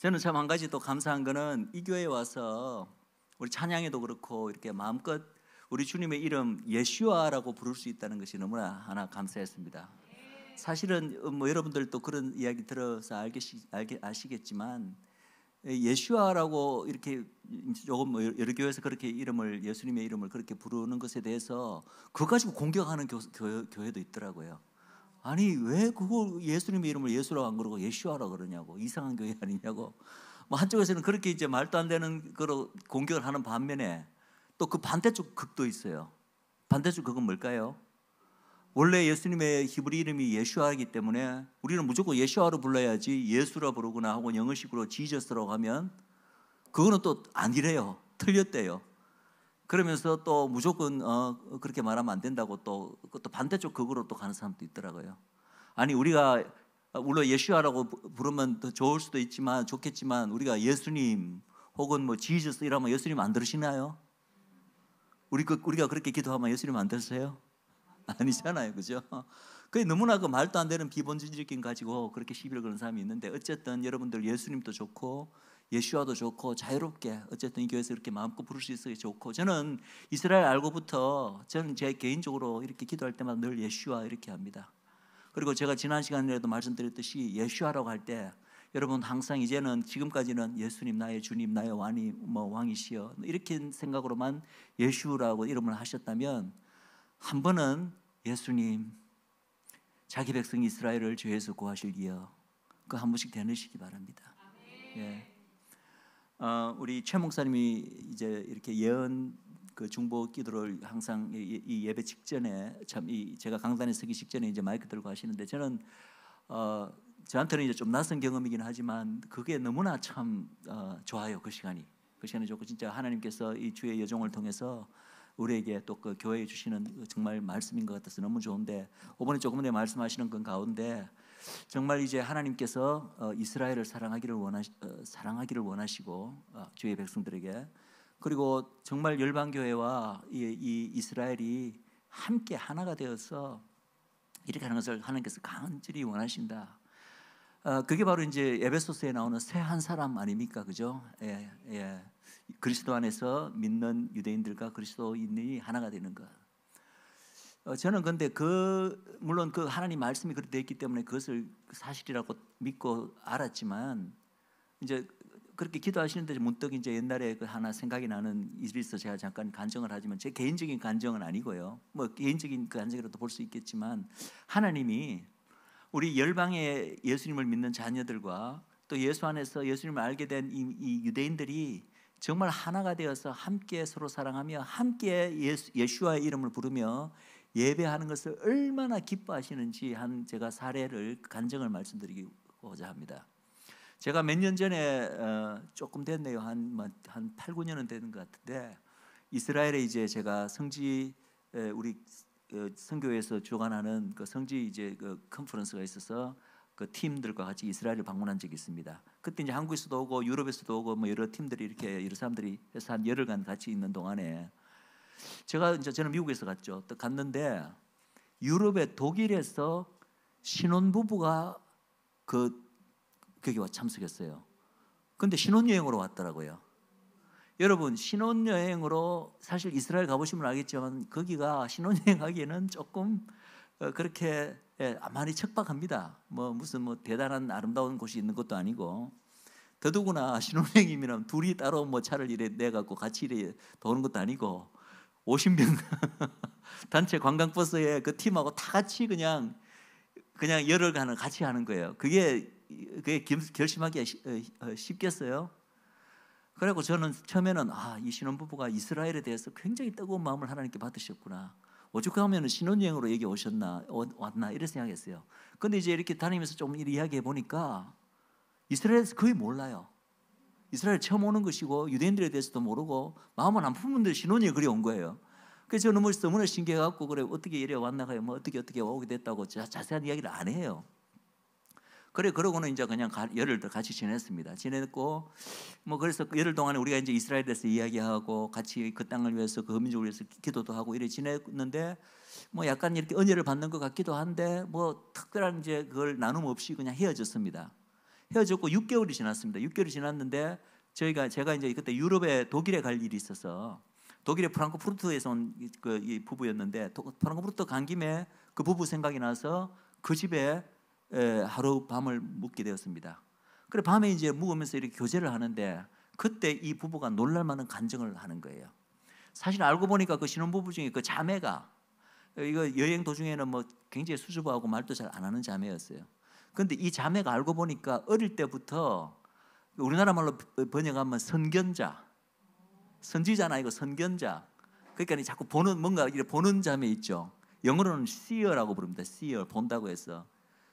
저는 참 한 가지 또 감사한 거는 이 교회에 와서 우리 찬양에도 그렇고 이렇게 마음껏 우리 주님의 이름 예슈아라고 부를 수 있다는 것이 너무나 하나 감사했습니다. 사실은 뭐 여러분들도 그런 이야기 들어서 아시겠지만 예슈아라고 이렇게 조금 뭐 여러 교회에서 그렇게 이름을 예수님의 이름을 그렇게 부르는 것에 대해서 그거 가지고 공격하는 교회도 있더라고요. 아니 왜 그거 예수님의 이름을 예수라고 안 그러고 예슈아라고 그러냐고, 이상한 교회 아니냐고. 뭐 한쪽에서는 그렇게 이제 말도 안 되는 거로 공격을 하는 반면에 또 그 반대쪽 극도 있어요. 반대쪽 극은 뭘까요? 원래 예수님의 히브리 이름이 예슈아이기 때문에 우리는 무조건 예슈아로 불러야지 예수라 부르거나 하고 영어식으로 지저스라고 하면 그거는 또 아니래요. 틀렸대요. 그러면서 또 무조건 그렇게 말하면 안 된다고 또 반대쪽 극으로 또 가는 사람도 있더라고요. 아니 우리가 물론 예수야라고 부르면 더 좋을 수도 있지만 좋겠지만 우리가 예수님 혹은 뭐 지저스 이러면 예수님 안 들으시나요? 우리가 그렇게 기도하면 예수님 안 들으세요? 아니잖아요, 그죠? 그게 너무나 그 말도 안 되는 비본질적인 가지고 그렇게 시비를 거는 사람이 있는데, 어쨌든 여러분들 예수님도 좋고 예수와도 좋고 자유롭게 어쨌든 이 교회에서 이렇게 마음껏 부를 수 있어서 좋고, 저는 이스라엘 알고부터 저는 제 개인적으로 이렇게 기도할 때마다 늘 예수와 이렇게 합니다. 그리고 제가 지난 시간에도 말씀드렸듯이 예수와라고 할 때 여러분 항상 이제는 지금까지는 예수님 나의 주님 나의 왕이 뭐 왕이시여 이렇게 생각으로만 예수라고 이름을 하셨다면, 한 번은 예수님 자기 백성 이스라엘을 죄에서 구하실기여 그 한 번씩 되뇌시기 바랍니다. 예. 우리 최 목사님이 이제 이렇게 예언 그 중보 기도를 항상 이 예배 직전에 참 제가 강단에 서기 직전에 이제 마이크 들고 하시는데, 저는 저한테는 이제 좀 낯선 경험이긴 하지만 그게 너무나 참 좋아요. 그 시간이 좋고, 진짜 하나님께서 이 주의 여종을 통해서 우리에게 또 그 교회에 주시는 정말 말씀인 것 같아서 너무 좋은데, 이번에 조금 전에 말씀하시는 건 가운데 정말 이제 하나님께서 이스라엘을 사랑하기를 원하시고 주의 백성들에게, 그리고 정말 열방 교회와 이 이스라엘이 함께 하나가 되어서 이렇게 하는 것을 하나님께서 간절히 원하신다. 그게 바로 이제 에베소서에 나오는 새 한 사람 아닙니까, 그죠? 예, 예. 그리스도 안에서 믿는 유대인들과 그리스도인이 하나가 되는 것. 저는 근데 물론 그 하나님 말씀이 그렇게 되어 있기 때문에 그것을 사실이라고 믿고 알았지만, 이제 그렇게 기도하시는데 문득 이제 옛날에 그 하나 생각이 나는 일이 있어 제가 잠깐 간증을 하지만, 제 개인적인 간증은 아니고요. 뭐 개인적인 간증이라도 볼 수 있겠지만, 하나님이 우리 열방의 예수님을 믿는 자녀들과 또 예수 안에서 예수님을 알게 된 이 유대인들이 정말 하나가 되어서 함께 서로 사랑하며 함께 예수와의 이름을 부르며 예배하는 것을 얼마나 기뻐하시는지 제가 사례를 간증을 말씀드리고자 합니다. 제가 몇 년 전에 조금 됐네요. 한 8, 9년은 되는 것 같은데, 이스라엘에 이제 제가 우리 선교회에서 주관하는 그 성지 이제 그 컨퍼런스가 있어서 그 팀들과 같이 이스라엘을 방문한 적이 있습니다. 그때 이제 한국에서도 오고 유럽에서도 오고 뭐 여러 팀들이 이렇게 여러 사람들이 해서 한 열흘간 같이 있는 동안에 저는 미국에서 갔죠. 또 갔는데 유럽의 독일에서 신혼부부가 거기 와 참석했어요. 근데 신혼여행으로 왔더라고요. 여러분, 신혼여행으로 사실 이스라엘 가보시면 알겠지만 거기가 신혼여행 하기에는 조금 그렇게 많이 척박합니다. 뭐 무슨 뭐 대단한 아름다운 곳이 있는 것도 아니고, 더더구나 신혼여행이면 둘이 따로 뭐 차를 이래 내갖고 같이 이래 도는 것도 아니고 50명 단체 관광버스에 그 팀하고 다 같이 그냥 열흘간을 같이 하는 거예요. 그게 결심하기가 쉽겠어요? 그리고 저는 처음에는 이 신혼부부가 이스라엘에 대해서 굉장히 뜨거운 마음을 하나님께 받으셨구나. 오죽하면 신혼여행으로 여기 왔나 이런 생각했어요. 근데 이제 이렇게 다니면서 좀 이야기해 보니까 이스라엘에서 거의 몰라요. 이스라엘 처음 오는 것이고 유대인들에 대해서도 모르고 마음은 안 품는데 신혼여행 그리 온 거예요. 그래서 저는 너무나 신기해갖고, 그래 어떻게 이래 왔나가요? 뭐 어떻게 오게 됐다고 자세한 이야기를 안 해요. 그러고는 이제 그냥 열흘 같이 지냈고, 뭐 그래서 열흘 동안에 우리가 이제 이스라엘에 대해서 이야기하고 같이 그 땅을 위해서 그 민족을 위해서 기도도 하고 이래 지냈는데, 뭐 약간 이렇게 은혜를 받는 것 같기도 한데 뭐 특별한 이제 그걸 나눔 없이 그냥 헤어졌습니다. 헤어졌고 6개월이 지났습니다. 6개월이 지났는데 제가 이제 그때 독일에 갈 일이 있어서 독일의 프랑크푸르트에서 온 이 부부였는데 프랑크푸르트 간 김에 그 부부 생각이 나서 그 집에 하루 밤을 묵게 되었습니다. 그래 밤에 이제 묵으면서 이렇게 교제를 하는데 그때 이 부부가 놀랄만한 간증을 하는 거예요. 사실 알고 보니까 그 신혼부부 중에 그 자매가 이거 여행 도중에는 뭐 굉장히 수줍어하고 말도 잘 안 하는 자매였어요. 그런데 이 자매가 알고 보니까 어릴 때부터 우리나라 말로 번역하면 선견자, 선지자나 이거 선견자. 그러니까 자꾸 보는 뭔가 이렇게 보는 자매 있죠. 영어로는 seer라고 부릅니다. seer 본다고 해서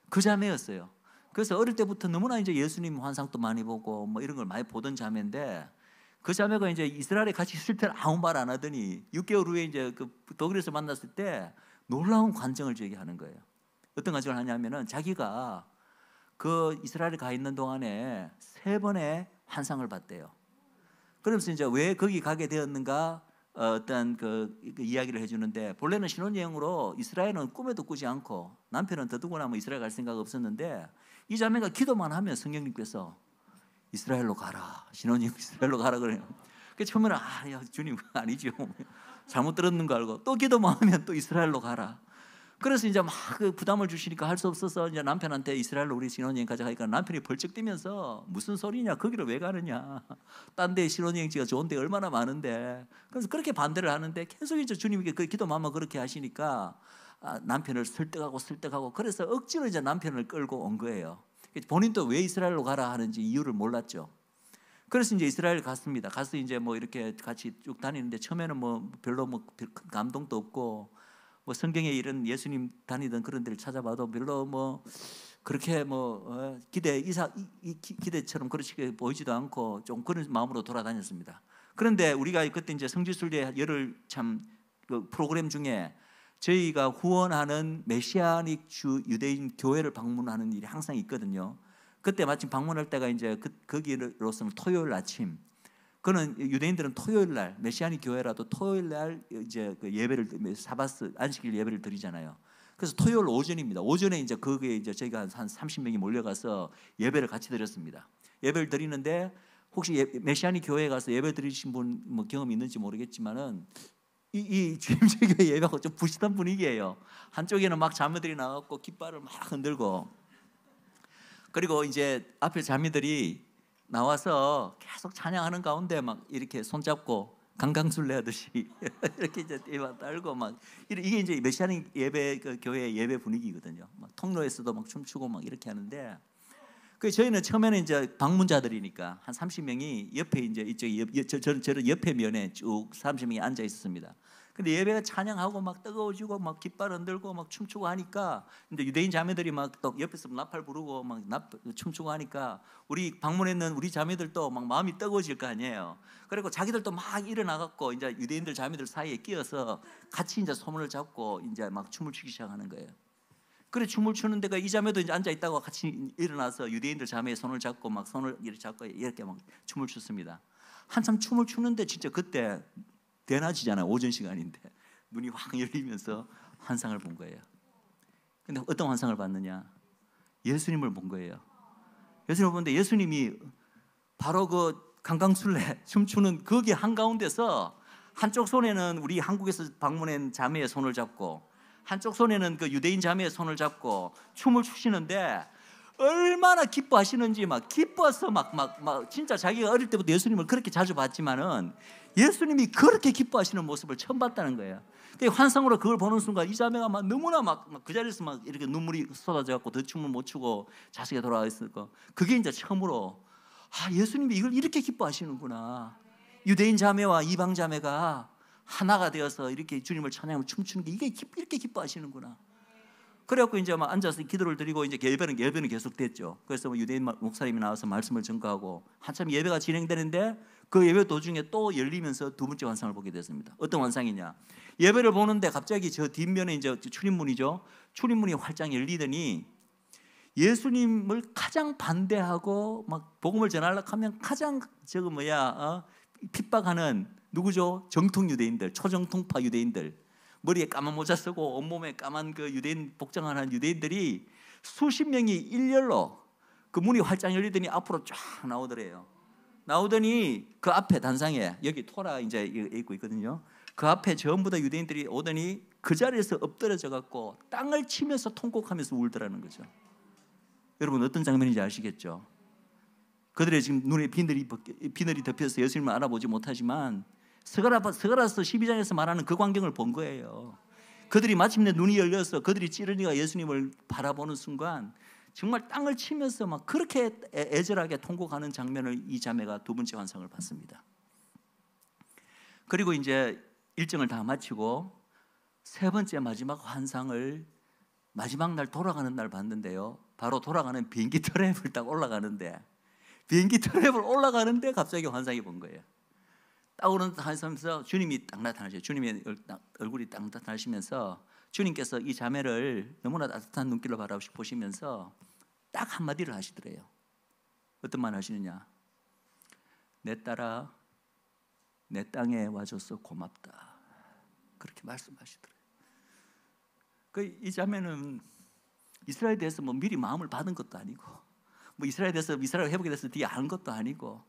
그 자매였어요. 그래서 어릴 때부터 너무나 이제 예수님 환상도 많이 보고 뭐 이런 걸 많이 보던 자매인데 그 자매가 이제 이스라엘에 같이 있을 때는 아무 말 안 하더니 6개월 후에 이제 그 독일에서 만났을 때 놀라운 간증을 제기하는 거예요. 어떤 간증을 하냐면은 자기가 그 이스라엘에 가 있는 동안에 3번의 환상을 봤대요. 그러면서 이제 왜 거기 가게 되었는가 어떤 그 이야기를 해주는데 본래는 신혼여행으로 이스라엘은 꿈에도 꾸지 않고 남편은 더더구나 뭐 이스라엘 갈 생각 없었는데 이 자매가 기도만 하면 성령님께서 이스라엘로 가라 신혼여행 이스라엘로 가라 그래요. 그 처음에는 야 주님 아니죠 잘못 들었는 거 알고 또 기도만 하면 또 이스라엘로 가라. 그래서 이제 막 그 부담을 주시니까 할 수 없어서 이제 남편한테 이스라엘로 우리 신혼여행 가자 하니까 남편이 벌쩍 뛰면서 무슨 소리냐 거기를 왜 가느냐 딴 데 신혼여행지가 좋은 데 얼마나 많은데. 그래서 그렇게 반대를 하는데 계속 이제 주님께 그 기도만 그렇게 하시니까 남편을 설득하고 그래서 억지로 이제 남편을 끌고 온 거예요. 본인도 왜 이스라엘로 가라 하는지 이유를 몰랐죠. 그래서 이제 이스라엘 갔습니다. 가서 이제 뭐 이렇게 같이 쭉 다니는데 처음에는 뭐 별로 뭐 감동도 없고 뭐 성경에 이런 예수님 다니던 그런 데를 찾아봐도 별로 뭐 그렇게 뭐 기대처럼 그렇게 보이지도 않고 좀 그런 마음으로 돌아다녔습니다. 그런데 우리가 그때 이제 성지순례 열흘 참 그 프로그램 중에 저희가 후원하는 메시아닉 주 유대인 교회를 방문하는 일이 항상 있거든요. 그때 마침 방문할 때가 이제 거기로서는 토요일 아침. 그는 유대인들은 토요일 날 메시아닉 교회라도 토요일 날 이제 그 예배를 사바스 안식일 예배를 드리잖아요. 그래서 토요일 오전입니다. 오전에 이제 거기에 이제 저희가 한 30명이 몰려가서 예배를 같이 드렸습니다. 예배를 드리는데 혹시 메시아닉 교회에 가서 예배 드리신 분 뭐 경험이 있는지 모르겠지만은 이 주임제 교회 예배가 좀 부실한 분위기예요. 한쪽에는 막 자매들이 나왔고 깃발을 막 흔들고 그리고 이제 앞에 자매들이 나와서 계속 찬양하는 가운데 막 이렇게 손잡고 강강술래 하듯이 이렇게 이제 떨고 막 이게 이제 메시아닉 예배 그 교회 예배 분위기거든요. 막 통로에서도 막 춤추고 막 이렇게 하는데 그 저희는 처음에는 이제 방문자들이니까 한 30명이 옆에 이제 이쪽 저는 옆에 면에 쭉 30명이 앉아 있었습니다. 근데 예배가 찬양하고 막 뜨거워지고 막 깃발 흔들고 막 춤추고 하니까 이제 유대인 자매들이 막 또 옆에서 나팔 부르고 막 춤추고 하니까 우리 방문했는 우리 자매들도 막 마음이 뜨거워질 거 아니에요. 그리고 자기들도 막 일어나갖고 이제 유대인들 자매들 사이에 끼어서 같이 이제 손을 잡고 이제 막 춤을 추기 시작하는 거예요. 그래 춤을 추는 데가 이 자매도 이제 앉아 있다가 같이 일어나서 유대인들 자매의 손을 잡고 막 손을 이렇게 잡고 이렇게 막 춤을 췄습니다. 한참 춤을 추는데 진짜 그때 대낮이잖아요. 오전 시간인데 눈이 확 열리면서 환상을 본 거예요. 근데 어떤 환상을 봤느냐? 예수님을 본 거예요. 예수님을 보는데 예수님이 바로 그 강강술래 춤추는 거기 한가운데서 한쪽 손에는 우리 한국에서 방문한 자매의 손을 잡고 한쪽 손에는 그 유대인 자매의 손을 잡고 춤을 추시는데 얼마나 기뻐하시는지 막 기뻐서 막 진짜 자기가 어릴 때부터 예수님을 그렇게 자주 봤지만은 예수님이 그렇게 기뻐하시는 모습을 처음 봤다는 거예요. 환상으로 그걸 보는 순간 이 자매가 막 너무나 막 그 자리에서 막 이렇게 눈물이 쏟아져 갖고 더 춤을 못 추고 자식에 돌아와 있을 거. 그게 이제 처음으로 예수님이 이걸 이렇게 기뻐하시는구나. 유대인 자매와 이방 자매가 하나가 되어서 이렇게 주님을 찬양하며 춤추는 게 이게 이렇게 기뻐하시는구나. 그래갖고 이제 막 앉아서 기도를 드리고 이제 예배는 계속됐죠. 그래서 뭐 유대인 목사님이 나와서 말씀을 전가하고 한참 예배가 진행되는데 그 예배 도중에 또 열리면서 두 번째 환상을 보게 됐습니다. 어떤 환상이냐? 예배를 보는데 갑자기 저 뒷면에 이제 출입문이죠. 출입문이 활짝 열리더니 예수님을 가장 반대하고 막 복음을 전하려고 하면 가장 핍박하는 누구죠? 정통 유대인들, 초정통파 유대인들. 머리에 까만 모자 쓰고 온몸에 까만 그 유대인 복장을 하는 유대인들이 수십 명이 일렬로 그 문이 활짝 열리더니 앞으로 쫙 나오더래요. 나오더니 그 앞에 단상에 여기 토라 이제 있고 있거든요. 그 앞에 전부 다 유대인들이 오더니 그 자리에서 엎드려져 갖고 땅을 치면서 통곡하면서 울더라는 거죠. 여러분 어떤 장면인지 아시겠죠? 그들의 지금 눈에 비늘이 덮여서 예수님을 알아보지 못하지만 스가랴서 12장에서 말하는 그 광경을 본 거예요. 그들이 마침내 눈이 열려서 그들이 찌르니가 예수님을 바라보는 순간 정말 땅을 치면서 막 그렇게 애절하게 통곡하는 장면을 이 자매가 두 번째 환상을 봤습니다. 그리고 이제 일정을 다 마치고 세 번째 마지막 환상을 마지막 날 돌아가는 날 봤는데요. 바로 돌아가는 비행기 트랩을 딱 올라가는데 갑자기 환상이 본 거예요. 딱 오르면서 주님이 딱 나타나셔요. 주님의 얼굴이 딱 나타나시면서 주님께서 이 자매를 너무나 따뜻한 눈길로 바라보시면서 딱 한마디를 하시더래요. 어떤 말 하시느냐? 내 딸아, 내 땅에 와줘서 고맙다. 그렇게 말씀하시더래요. 이 자매는 이스라엘에 대해서 뭐 미리 마음을 받은 것도 아니고, 뭐 이스라엘에 대해서 이스라엘 회복에 대해서 뒤에 아는 것도 아니고,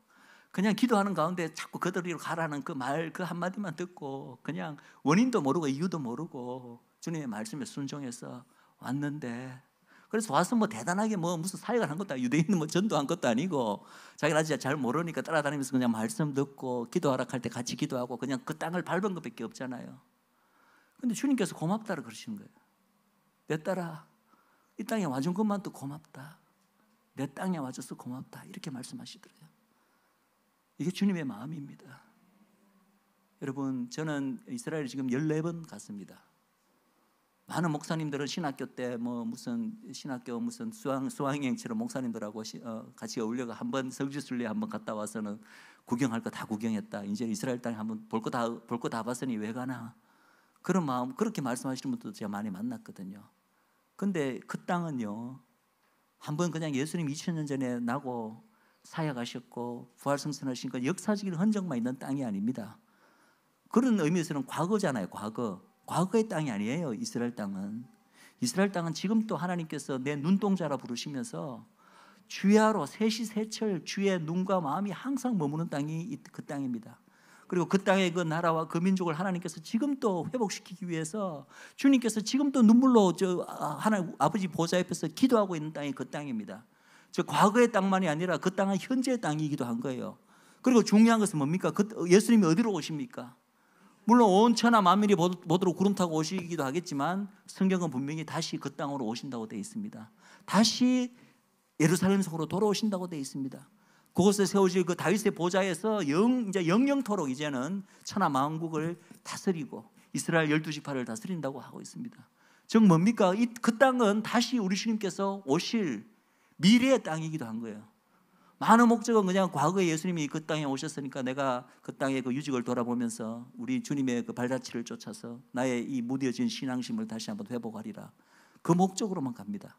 그냥 기도하는 가운데 자꾸 그들이로 가라는 그 말 그 한마디만 듣고 그냥 원인도 모르고 이유도 모르고 주님의 말씀에 순종해서 왔는데, 그래서 와서 뭐 대단하게 뭐 무슨 사역을 한 것도 아니고 유대인은 뭐 전도한 것도 아니고 자기는 아직 잘 모르니까 따라다니면서 그냥 말씀 듣고 기도하라 할 때 같이 기도하고 그냥 그 땅을 밟은 것밖에 없잖아요. 근데 주님께서 고맙다고 그러시는 거예요. 내 딸아, 이 땅에 와준 것만도 고맙다. 내 땅에 와줘서 고맙다. 이렇게 말씀하시더래요. 이게 주님의 마음입니다. 여러분, 저는 이스라엘에 지금 14번 갔습니다. 많은 목사님들은 신학교 때 무슨 수학여행처럼 목사님들하고 같이 어울려가 한번 성지순례 한번 갔다 와서는 구경할 거 다 구경했다. 이제 이스라엘 땅에 한번 볼 거 다 봤으니 왜 가나? 그런 마음, 그렇게 말씀하시는 분들도 제가 많이 만났거든요. 근데 그 땅은요, 한번 그냥 예수님 2000년 전에 나고 사역하셨고 부활승천하신 그 역사적인 흔적만 있는 땅이 아닙니다. 그런 의미에서는 과거잖아요. 과거의 땅이 아니에요. 이스라엘 땅은 지금 또 하나님께서 내 눈동자라 부르시면서 주야로 세시세철 주의 눈과 마음이 항상 머무는 땅이 그 땅입니다. 그리고 그 땅의 그 나라와 그 민족을 하나님께서 지금 또 회복시키기 위해서 주님께서 지금 또 눈물로 하나님 아버지 보좌 옆에서 기도하고 있는 땅이 그 땅입니다. 저 과거의 땅만이 아니라 그 땅은 현재의 땅이기도 한 거예요. 그리고 중요한 것은 뭡니까? 예수님이 어디로 오십니까? 물론 온 천하 만민이 보도록 구름 타고 오시기도 하겠지만 성경은 분명히 다시 그 땅으로 오신다고 되어 있습니다. 다시 예루살렘 속으로 돌아오신다고 되어 있습니다. 그곳에 세워질 그 다윗의 보좌에서 이제 영영토록 이제는 천하 만국을 다스리고 이스라엘 12지파를 다스린다고 하고 있습니다. 즉 뭡니까? 그 땅은 다시 우리 주님께서 오실 미래의 땅이기도 한 거예요. 많은 목적은 그냥 과거에 예수님이 그 땅에 오셨으니까 내가 그 땅의 그 유적을 돌아보면서 우리 주님의 그 발자취를 쫓아서 나의 이 무뎌진 신앙심을 다시 한번 회복하리라. 그 목적으로만 갑니다.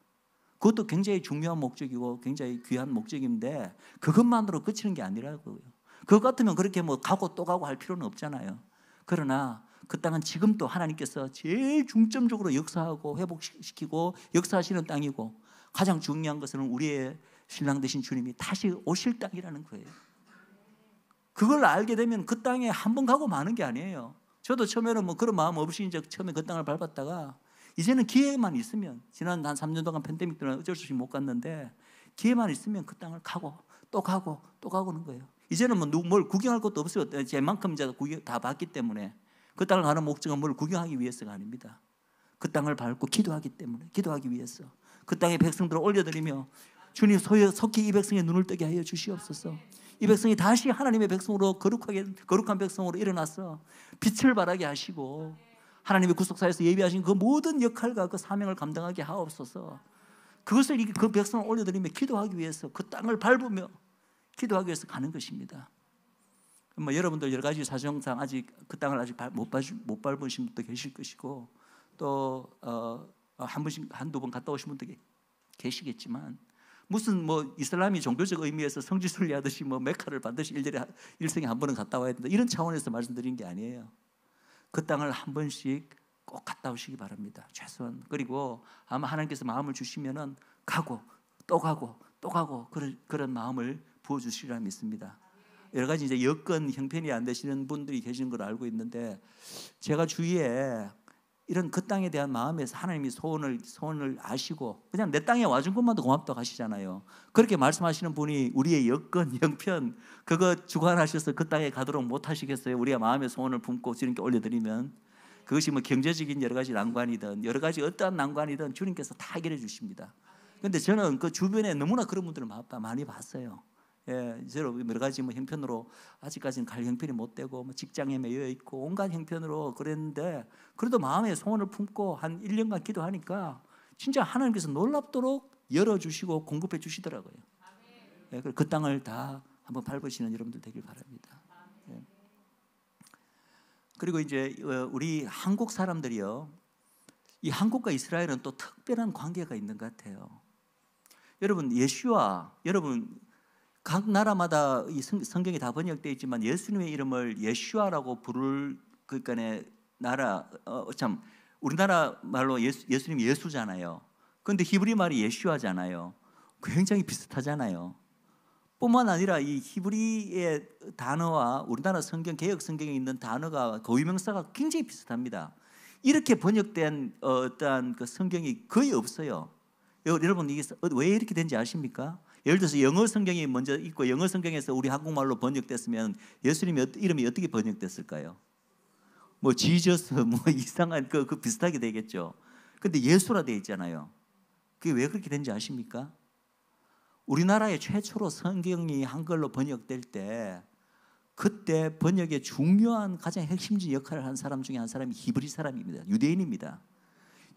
그것도 굉장히 중요한 목적이고 굉장히 귀한 목적인데 그것만으로 그치는 게 아니라고요. 그것 같으면 그렇게 뭐 가고 또 가고 할 필요는 없잖아요. 그러나 그 땅은 지금 또 하나님께서 제일 중점적으로 역사하고 회복시키고 역사하시는 땅이고 가장 중요한 것은 우리의 신랑 되신 주님이 다시 오실 땅이라는 거예요. 그걸 알게 되면 그 땅에 한 번 가고 마는 게 아니에요. 저도 처음에는 뭐 그런 마음 없이 이제 처음에 그 땅을 밟았다가 이제는 기회만 있으면 지난 한 3년 동안 팬데믹 때문에 어쩔 수 없이 못 갔는데 기회만 있으면 그 땅을 가고 또 가고는 거예요. 이제는 뭐 뭘 구경할 것도 없어요. 제만큼 이제 다 봤기 때문에 그 땅을 가는 목적은 뭘 구경하기 위해서가 아닙니다. 그 땅을 밟고 기도하기 위해서 그 땅의 백성들을 올려드리며 주님 속히 이 백성의 눈을 뜨게 하여 주시옵소서. 이 백성이 다시 하나님의 백성으로 거룩한 백성으로 일어나서 빛을 발하게 하시고 하나님의 구속사에서 예비하신 그 모든 역할과 그 사명을 감당하게 하옵소서. 그것을 그 백성을 올려드리며 기도하기 위해서 그 땅을 밟으며 기도하기 위해서 가는 것입니다. 뭐 여러분들 여러 가지 사정상 아직 그 땅을 아직 못 밟으신 분도 계실 것이고 또 한 번씩 한두 번 갔다 오신 분도 계시겠지만 무슨 뭐 이슬람이 종교적 의미에서 성지순례 하듯이 뭐 메카를 반드시 일생에 한 번은 갔다 와야 된다 이런 차원에서 말씀드린 게 아니에요. 그 땅을 한 번씩 꼭 갔다 오시기 바랍니다. 최소한. 그리고 아마 하나님께서 마음을 주시면은 가고 똑똑하고 그런 마음을 부어주시리라 믿습니다. 여러 가지 이제 여건 형편이 안 되시는 분들이 계신 걸 알고 있는데, 제가 주위에 이런 그 땅에 대한 마음에서 하나님이 소원을 아시고 그냥 내 땅에 와준 것만도 고맙다고 하시잖아요. 그렇게 말씀하시는 분이 우리의 여건, 형편 그거 주관하셔서 그 땅에 가도록 못 하시겠어요? 우리가 마음의 소원을 품고 주님께 올려드리면, 그것이 뭐 경제적인 여러 가지 난관이든 여러 가지 어떠한 난관이든 주님께서 다 해결해 주십니다. 그런데 저는 그 주변에 너무나 그런 분들을 많이 봤어요. 예, 여러 가지 뭐 형편으로 아직까지는 갈 형편이 못 되고 뭐 직장에 매여 있고 온갖 형편으로 그랬는데, 그래도 마음의 소원을 품고 한 1년간 기도하니까 진짜 하나님께서 놀랍도록 열어주시고 공급해 주시더라고요. 예, 그 땅을 다 한번 밟으시는 여러분들 되길 바랍니다. 예. 그리고 이제 우리 한국 사람들이요, 이 한국과 이스라엘은 또 특별한 관계가 있는 것 같아요. 여러분, 예수와 여러분 각 나라마다 이 성경이 다 번역되어 있지만 예수님의 이름을 예수아라고 부를, 그러니까 우리나라 말로 예수님 예수잖아요. 그런데 히브리 말이 예수아잖아요. 굉장히 비슷하잖아요. 뿐만 아니라 이 히브리의 단어와 우리나라 성경, 개역 성경에 있는 단어가 고유명사가 굉장히 비슷합니다. 이렇게 번역된 어떠한 그 성경이 거의 없어요. 여러분, 이게 왜 이렇게 된지 아십니까? 예를 들어서 영어 성경이 먼저 있고 영어 성경에서 우리 한국말로 번역됐으면 예수님 이름이 어떻게 번역됐을까요? 뭐 지저스 뭐 이상한 그 비슷하게 되겠죠. 근데 예수라 되어 있잖아요. 그게 왜 그렇게 된지 아십니까? 우리나라에 최초로 성경이 한글로 번역될 때, 그때 번역의 중요한 가장 핵심적인 역할을 한 사람 중에 한 사람이 히브리 사람입니다. 유대인입니다.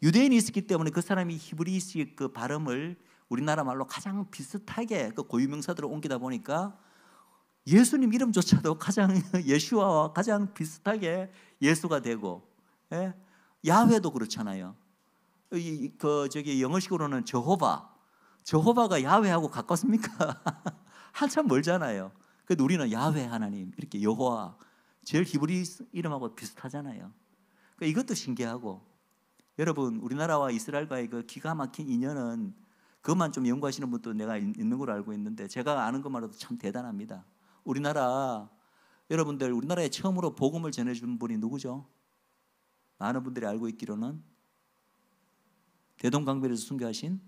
유대인이 있었기 때문에 그 사람이 히브리식 그 발음을 우리나라 말로 가장 비슷하게 그 고유명사들을 옮기다 보니까 예수님 이름조차도 가장 예수와 가장 비슷하게 예수가 되고, 예? 야훼도 그렇잖아요. 영어식으로는 저호바가 야훼하고 가깝습니까? 한참 멀잖아요. 그래도 우리는 야훼 하나님, 이렇게 여호와, 제일 히브리 이름하고 비슷하잖아요. 그러니까 이것도 신기하고, 여러분, 우리나라와 이스라엘과의 그 기가 막힌 인연은 그것만 좀 연구하시는 분도 내가 있는 걸로 알고 있는데, 제가 아는 것만으로도 참 대단합니다. 여러분들, 우리나라에 처음으로 복음을 전해준 분이 누구죠? 많은 분들이 알고 있기로는 대동강변에서 순교하신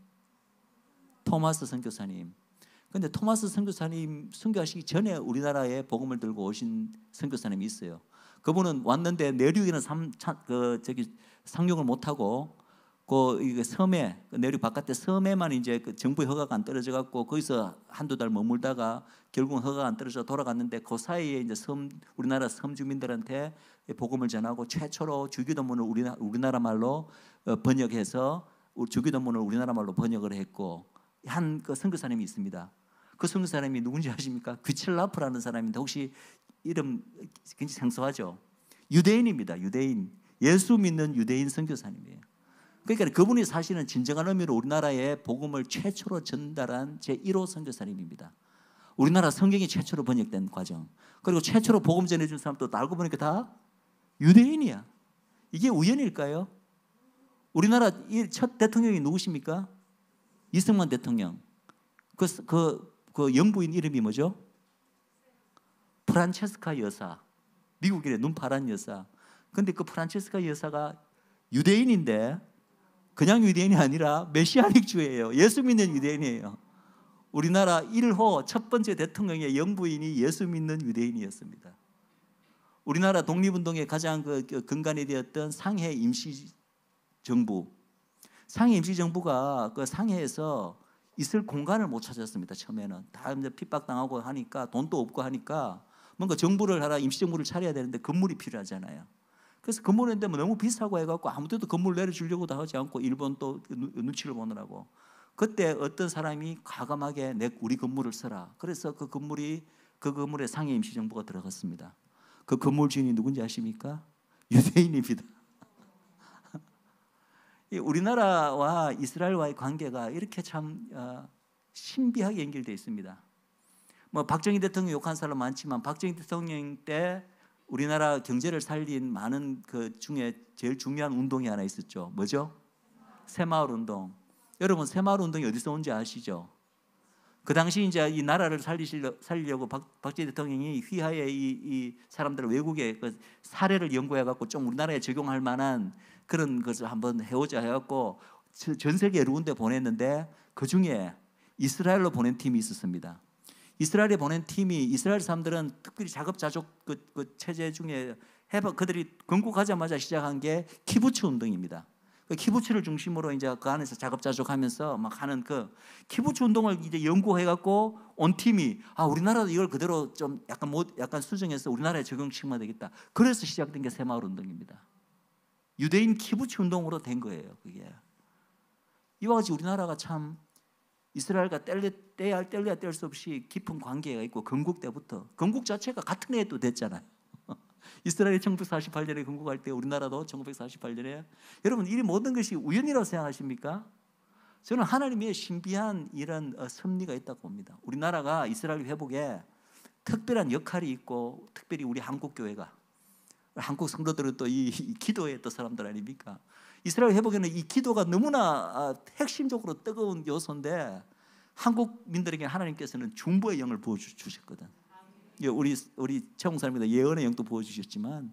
토마스 선교사님. 그런데 토마스 선교사님 순교하시기 전에 우리나라에 복음을 들고 오신 선교사님이 있어요. 그분은 왔는데 내륙에는 상륙을 못하고 그 섬에, 내륙 바깥에 섬에만 이제 그 정부의 허가가 안 떨어져 갖고 거기서 한두 달 머물다가 결국은 허가가 안 떨어져 돌아갔는데, 그 사이에 이제 우리나라 섬 주민들한테 복음을 전하고 최초로 주기도문을 우리나라 말로 번역해서 주기도문을 우리나라 말로 번역을 했고 한 그 선교사님이 있습니다. 그 선교사님이 누군지 아십니까? 귀첼라프라는 사람인데, 혹시 이름 굉장히 생소하죠? 유대인입니다. 유대인, 예수 믿는 유대인 선교사님이에요. 그러니까 그분이 사실은 진정한 의미로 우리나라에 복음을 최초로 전달한 제1호 선교사님입니다. 우리나라 성경이 최초로 번역된 과정, 그리고 최초로 복음 전해준 사람도 알고 보니까 다 유대인이야. 이게 우연일까요? 우리나라 첫 대통령이 누구십니까? 이승만 대통령. 그 영부인 이름이 뭐죠? 프란체스카 여사. 미국인의 눈 파란 여사. 근데 그 프란체스카 여사가 유대인인데 그냥 유대인이 아니라 메시아닉주예요. 예수 믿는 유대인이에요. 우리나라 1호 첫 번째 대통령의 영부인이 예수 믿는 유대인이었습니다. 우리나라 독립운동의 가장 그 근간이 되었던 상해 임시정부. 상해 임시정부가 그 상해에서 있을 공간을 못 찾았습니다. 처음에는 다 핍박당하고 하니까, 돈도 없고 하니까 뭔가 정부를 하라, 임시정부를 차려야 되는데 건물이 필요하잖아요. 그래서 건물을 했는데 너무 비싸고 해갖고 아무 데도 건물 내려주려고도 하지 않고 일본 또 눈치를 보느라고, 그때 어떤 사람이 과감하게 우리 건물을 써라. 그래서 그 건물에 상해 임시정부가 들어갔습니다. 그 건물 주인이 누군지 아십니까? 유대인입니다. 우리나라와 이스라엘과의 관계가 이렇게 참 신비하게 연결되어 있습니다. 뭐 박정희 대통령 욕한 사람 많지만, 박정희 대통령 때 우리나라 경제를 살린 많은 그 중에 제일 중요한 운동이 하나 있었죠. 뭐죠? 새마을 운동. 여러분, 새마을 운동이 어디서 온지 아시죠? 그 당시 이제 이 나라를 살리려고 박정희 대통령이 휘하에 이 사람들을 외국에 그 사례를 연구해 갖고 좀 우리나라에 적용할 만한 그런 것을 한번 해오자 해갖고 전 세계 여러 군데 보냈는데 그 중에 이스라엘로 보낸 팀이 있었습니다. 이스라엘에 보낸 팀이 이스라엘 사람들은 특별히 자급자족 그 체제 중에 그들이 건국하자마자 시작한 게 키부츠 운동입니다. 그 키부츠를 중심으로 이제 그 안에서 자급자족하면서 막 하는 그 키부츠 운동을 이제 연구해갖고 온 팀이 우리나라도 이걸 그대로 좀 약간 수정해서 우리나라에 적용시키면 되겠다. 그래서 시작된 게 새마을 운동입니다. 유대인 키부츠 운동으로 된 거예요. 그게 이와 같이 우리나라가 참 이스라엘과 뗄래야 뗄 수 없이 깊은 관계가 있고 건국 때부터 건국 자체가 같은 해에 또 됐잖아요. 이스라엘이 1948년에 건국할 때 우리나라도 1948년에 여러분 이 모든 것이 우연이라고 생각하십니까? 저는 하나님의 신비한 이런 섭리가 있다고 봅니다. 우리나라가 이스라엘 회복에 특별한 역할이 있고 특별히 우리 한국교회가 한국 성도들은 또 이 기도의 또 사람들 아닙니까? 이스라엘 회복에는 이 기도가 너무나 핵심적으로 뜨거운 요소인데 한국민들에게 하나님께서는 중보의 영을 부어주셨거든. 우리 최홍사님도 예언의 영도 부어주셨지만,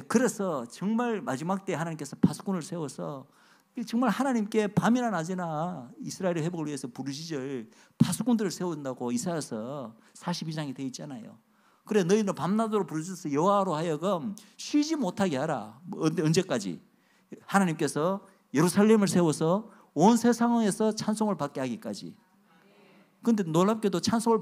그래서 정말 마지막 때 하나님께서 파수꾼을 세워서 정말 하나님께 밤이나 낮이나 이스라엘의 회복을 위해서 부르짖을 파수꾼들을 세운다고 이사야서 42장에 되어 있잖아요. 그래 너희는 밤낮으로 부르짖어서 여호와로 하여금 쉬지 못하게 하라. 언제까지? 하나님께서 예루살렘을 세워서 온 세상에서 찬송을 받게 하기까지. 그런데 놀랍게도 찬송을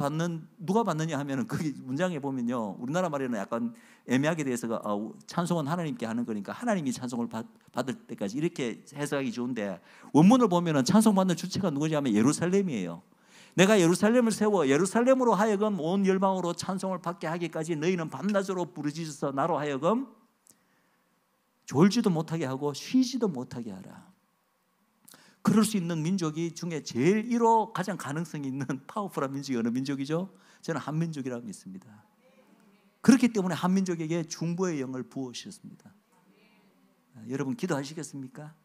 누가 받느냐 하면은 그 문장에 보면요, 우리나라 말에는 약간 애매하게 돼서 찬송은 하나님께 하는 거니까 하나님이 찬송을 받을 때까지 이렇게 해석하기 좋은데, 원문을 보면은 찬송 받는 주체가 누구냐면 예루살렘이에요. 내가 예루살렘을 세워 예루살렘으로 하여금 온 열방으로 찬송을 받게 하기까지 너희는 밤낮으로 부르짖어서 나로 하여금 졸지도 못하게 하고 쉬지도 못하게 하라. 그럴 수 있는 민족이 중에 제일 1호 가장 가능성이 있는 파워풀한 민족이 어느 민족이죠? 저는 한민족이라고 믿습니다. 그렇기 때문에 한민족에게 중보의 영을 부어주셨습니다. 여러분 기도하시겠습니까?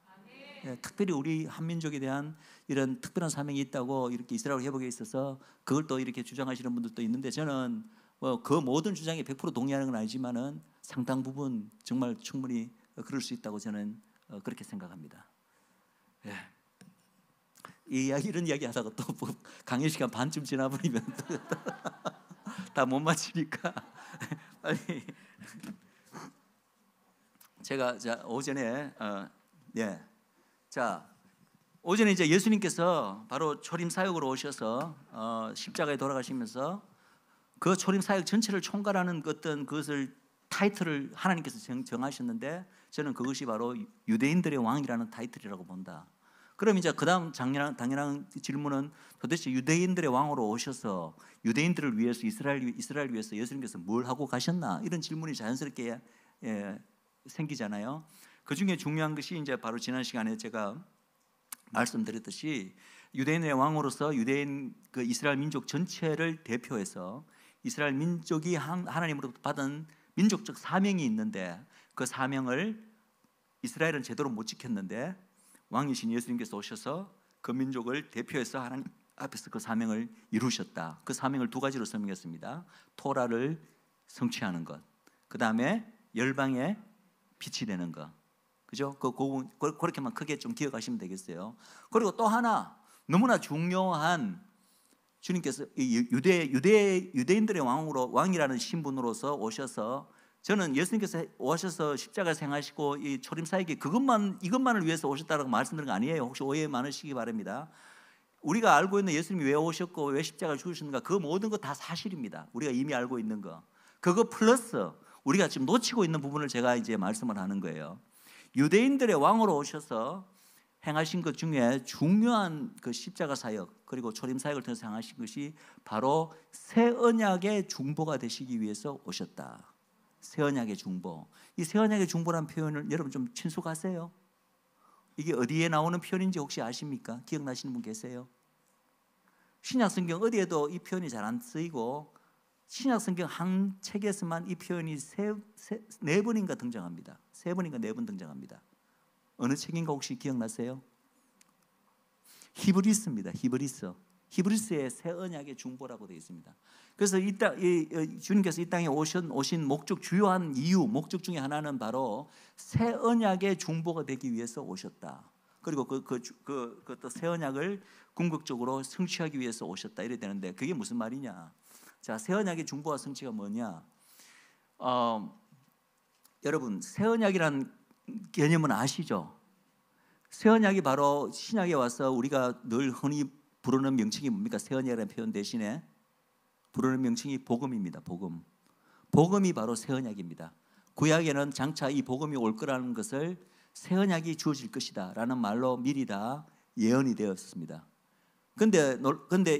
특별히 우리 한민족에 대한 이런 특별한 사명이 있다고 이렇게 이스라엘 회복에 있어서 그걸 또 이렇게 주장하시는 분들도 있는데, 저는 그 모든 주장에 100% 동의하는 건 아니지만은 상당 부분 정말 충분히 그럴 수 있다고 저는 그렇게 생각합니다. 이런 이야기 하다가 또 강의 시간 반쯤 지나버리면 다 못 마치니까 빨리 제가 오전에 오전에 이제 예수님께서 바로 초림 사역으로 오셔서 십자가에 돌아가시면서 그 초림 사역 전체를 총괄하는 어떤 그것을 타이틀을 하나님께서 정하셨는데, 저는 그것이 바로 유대인들의 왕이라는 타이틀이라고 본다. 그럼 이제 그다음 당연한 질문은 도대체 유대인들의 왕으로 오셔서 유대인들을 위해서 이스라엘 위해서 예수님께서 뭘 하고 가셨나, 이런 질문이 자연스럽게 생기잖아요. 그 중에 중요한 것이 이제 바로 지난 시간에 제가 말씀드렸듯이 유대인의 왕으로서 유대인 그 이스라엘 민족 전체를 대표해서 이스라엘 민족이 하나님으로부터 받은 민족적 사명이 있는데, 그 사명을 이스라엘은 제대로 못 지켰는데 왕이신 예수님께서 오셔서 그 민족을 대표해서 하나님 앞에서 그 사명을 이루셨다. 그 사명을 두 가지로 설명했습니다. 토라를 성취하는 것, 그 다음에 열방의 빛이 되는 것. 그죠? 그렇게만 크게 좀 기억하시면 되겠어요. 그리고 또 하나 너무나 중요한, 주님께서 유대인들의 왕이라는 신분으로서 오셔서, 저는 예수님께서 오셔서 십자가 생하시고 이 초림 사역이 이것만을 위해서 오셨다라고 말씀드린 거 아니에요. 혹시 오해 많으시기 바랍니다. 우리가 알고 있는 예수님이 왜 오셨고 왜 십자가를 죽으셨는가, 그 모든 것 다 사실입니다. 우리가 이미 알고 있는 거. 그거 플러스 우리가 지금 놓치고 있는 부분을 제가 이제 말씀을 하는 거예요. 유대인들의 왕으로 오셔서 행하신 것 중에 중요한 그 십자가 사역 그리고 초림 사역을 통해서 행하신 것이 바로 새 언약의 중보가 되시기 위해서 오셨다. 새 언약의 중보. 이 새 언약의 중보라는 표현을 여러분 좀 친숙하세요? 이게 어디에 나오는 표현인지 혹시 아십니까? 기억나시는 분 계세요? 신약 성경 어디에도 이 표현이 잘 안 쓰이고 신약 성경 한 책에서만 이 표현이 네 번인가 등장합니다. 세 번인가 네 번 등장합니다. 어느 책인가 혹시 기억나세요? 히브리서입니다. 히브리서. 히브리스의 새 언약의 중보라고 되어 있습니다. 그래서 주님께서 이 땅에 오신 목적, 주요한 이유, 목적 중에 하나는 바로 새 언약의 중보가 되기 위해서 오셨다. 그리고 또 새 언약을 궁극적으로 성취하기 위해서 오셨다. 이래 되는데 그게 무슨 말이냐? 자, 새 언약의 중보와 성취가 뭐냐? 여러분, 새 언약이란 개념은 아시죠? 새 언약이 바로 신약에 와서 우리가 늘 흔히 부르는 명칭이 뭡니까? 새 언약이라는 표현 대신에 부르는 명칭이 복음입니다. 복음이 바로 새 언약입니다. 구약에는 장차 이 복음이 올 거라는 것을 새 언약이 주어질 것이다 라는 말로 미리 다 예언이 되었습니다. 근데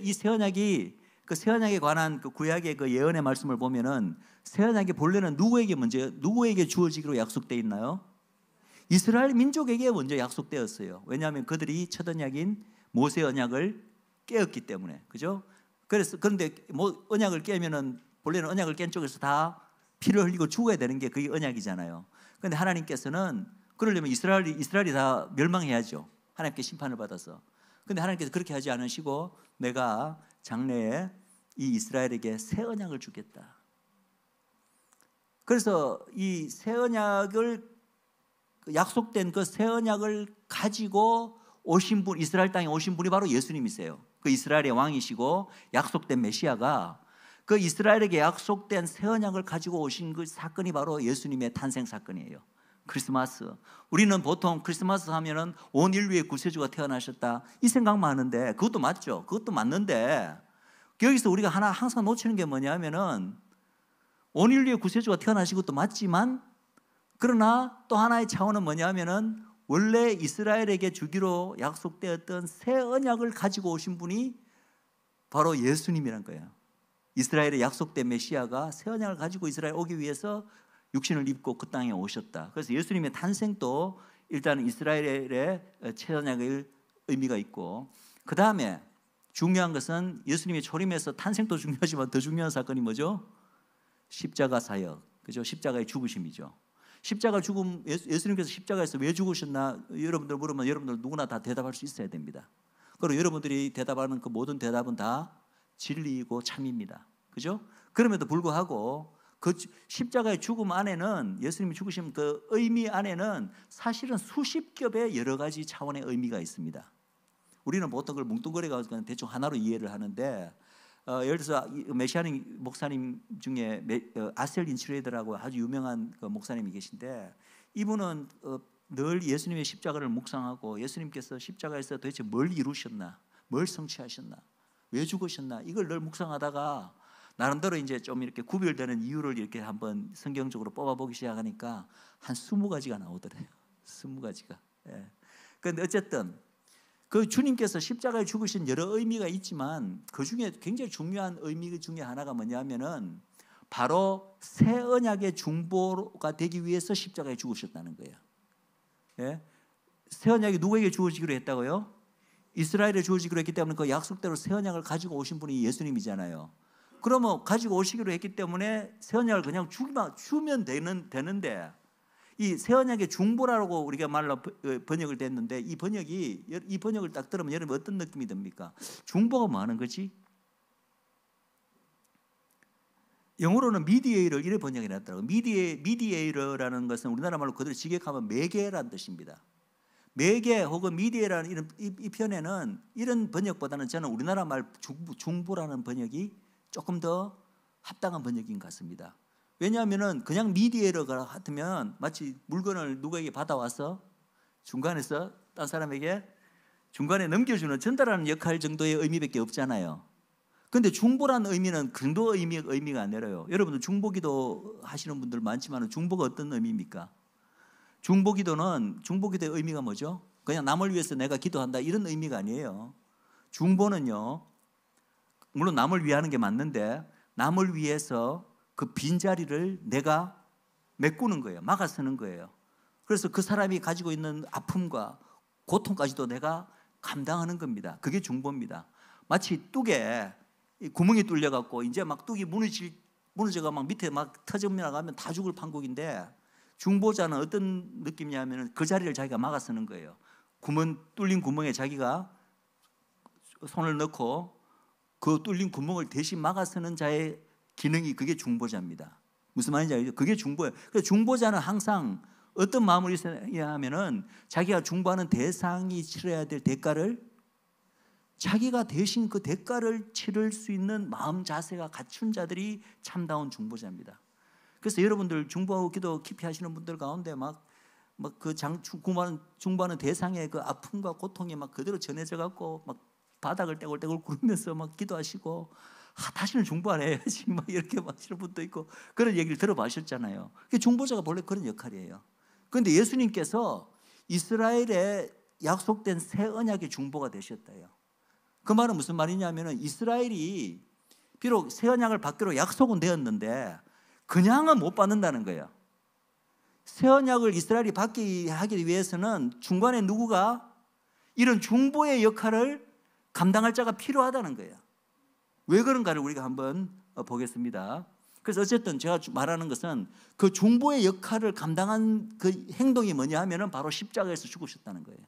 이 새 언약이 그 새 언약에 관한 그 구약의 그 예언의 말씀을 보면은 새 언약이 본래는 누구에게 주어지기로 약속되어 있나요? 이스라엘 민족에게 먼저 약속되었어요. 왜냐하면 그들이 첫 언약인 모세 언약을 깨었기 때문에, 그죠? 그런데 뭐 언약을 깨면은 본래는 언약을 깬 쪽에서 다 피를 흘리고 죽어야 되는 게 그게 언약이잖아요. 그런데 하나님께서는 그러려면 이스라엘이 다 멸망해야죠. 하나님께 심판을 받아서. 그런데 하나님께서 그렇게 하지 않으시고 내가 장래에 이 이스라엘에게 새 언약을 주겠다. 그래서 이 새 언약을 약속된 그 새 언약을 가지고 오신 분, 이스라엘 땅에 오신 분이 바로 예수님이세요. 그 이스라엘의 왕이시고 약속된 메시아가 그 이스라엘에게 약속된 새 언약을 가지고 오신 그 사건이 바로 예수님의 탄생 사건이에요. 크리스마스. 우리는 보통 크리스마스 하면은 온 인류의 구세주가 태어나셨다 이 생각만 하는데 그것도 맞죠. 그것도 맞는데 여기서 우리가 항상 놓치는 게 뭐냐면은 온 인류의 구세주가 태어나신 것도 맞지만 그러나 또 하나의 차원은 뭐냐면은 원래 이스라엘에게 주기로 약속되었던 새 언약을 가지고 오신 분이 바로 예수님이란 거예요. 이스라엘의 약속된 메시아가 새 언약을 가지고 이스라엘 오기 위해서 육신을 입고 그 땅에 오셨다. 그래서 예수님의 탄생도 일단 이스라엘의 새 언약의 의미가 있고, 그 다음에 중요한 것은 예수님의 초림에서 탄생도 중요하지만 더 중요한 사건이 뭐죠? 십자가 사역, 그죠? 십자가의 죽으심이죠. 십자가 죽음, 예수님께서 십자가에서 왜 죽으셨나 여러분들 물으면 여러분들 누구나 다 대답할 수 있어야 됩니다. 그리고 여러분들이 대답하는 그 모든 대답은 다 진리이고 참입니다. 그죠? 그럼에도 불구하고 그 십자가의 죽음 안에는, 예수님이 죽으신 그 의미 안에는 사실은 수십 겹의 여러 가지 차원의 의미가 있습니다. 우리는 보통 그걸 뭉뚱그려가지고 그냥 대충 하나로 이해를 하는데, 예를 들어서 메시아닉 목사님 중에 아셀 인츄레이더라고 아주 유명한 그 목사님이 계신데, 이분은 늘 예수님의 십자가를 묵상하고 예수님께서 십자가에서 도대체 뭘 이루셨나, 뭘 성취하셨나, 왜 죽으셨나, 이걸 늘 묵상하다가 나름대로 이제 좀 이렇게 구별되는 이유를 이렇게 한번 성경적으로 뽑아보기 시작하니까 한 20가지가 나오더래요. 20가지가. 예. 그런데 어쨌든 그 주님께서 십자가에 죽으신 여러 의미가 있지만 그 중에 굉장히 중요한 의미 중에 하나가 뭐냐면은 바로 새 언약의 중보가 되기 위해서 십자가에 죽으셨다는 거예요. 예? 새 언약이 누구에게 주어지기로 했다고요? 이스라엘에 주어지기로 했기 때문에 그 약속대로 새 언약을 가지고 오신 분이 예수님이잖아요. 그러면 가지고 오시기로 했기 때문에 새 언약을 그냥 주면 되는데, 이 새 언약의 중보라고 우리가 말로 번역을 됐는데, 이 번역을 딱 들으면 여러분 어떤 느낌이 듭니까? 중보가 뭐 하는 거지? 영어로는 미디에이터를 이렇게 번역해 놨더라고요. 미디에이터라는 것은 우리나라 말로 그대로 직역하면 매개라는 뜻입니다. 매개 혹은 미디에이터라는 이 편에는 이런 번역보다는 저는 우리나라 말 중보라는 번역이 조금 더 합당한 번역인 것 같습니다. 왜냐하면 그냥 미디에이터가 같으면 마치 물건을 누구에게 받아와서 중간에서 딴 사람에게 중간에 넘겨주는, 전달하는 역할 정도의 의미밖에 없잖아요. 그런데 중보라는 의미는 그 정도 의미가 안 내려요. 여러분들 중보기도 하시는 분들 많지만 중보가 어떤 의미입니까? 중보기도의 의미가 뭐죠? 그냥 남을 위해서 내가 기도한다 이런 의미가 아니에요. 중보는요, 물론 남을 위하는 게 맞는데 남을 위해서 그 빈자리를 내가 메꾸는 거예요. 막아서는 거예요. 그래서 그 사람이 가지고 있는 아픔과 고통까지도 내가 감당하는 겁니다. 그게 중보입니다. 마치 뚝에 구멍이 뚫려갖고 이제 막 뚝이 무너져가 막 밑에 막 터져나가면 다 죽을 판국인데, 중보자는 어떤 느낌이냐면 그 자리를 자기가 막아서는 거예요. 뚫린 구멍에 자기가 손을 넣고 그 뚫린 구멍을 대신 막아서는 자의 기능이 그게 중보자입니다. 무슨 말인지 알죠? 그게 중보예요. 그래서 중보자는 항상 어떤 마음을 있어야 하면은 자기가 중보하는 대상이 치러야 될 대가를 자기가 대신 그 대가를 치를 수 있는 마음 자세가 갖춘 자들이 참다운 중보자입니다. 그래서 여러분들 중보하고 기도 깊이 하시는 분들 가운데 중보하는 대상의 그 아픔과 고통이 막 그대로 전해져 갖고 막 바닥을 떼굴떼굴 구르면서 막 기도하시고 다시는 중보 안 해야지 막 이렇게 하시는 분도 있고 그런 얘기를 들어보셨잖아요. 중보자가 원래 그런 역할이에요. 그런데 예수님께서 이스라엘에 약속된 새 언약의 중보가 되셨대요. 그 말은 무슨 말이냐면은 이스라엘이 비록 새 언약을 받기로 약속은 되었는데 그냥은 못 받는다는 거예요. 새 언약을 이스라엘이 받기 하기 위해서는 중간에 누구가 이런 중보의 역할을 감당할 자가 필요하다는 거예요. 왜 그런가를 우리가 한번 보겠습니다. 그래서 어쨌든 제가 말하는 것은 그 중보의 역할을 감당한 그 행동이 뭐냐 하면은 바로 십자가에서 죽으셨다는 거예요.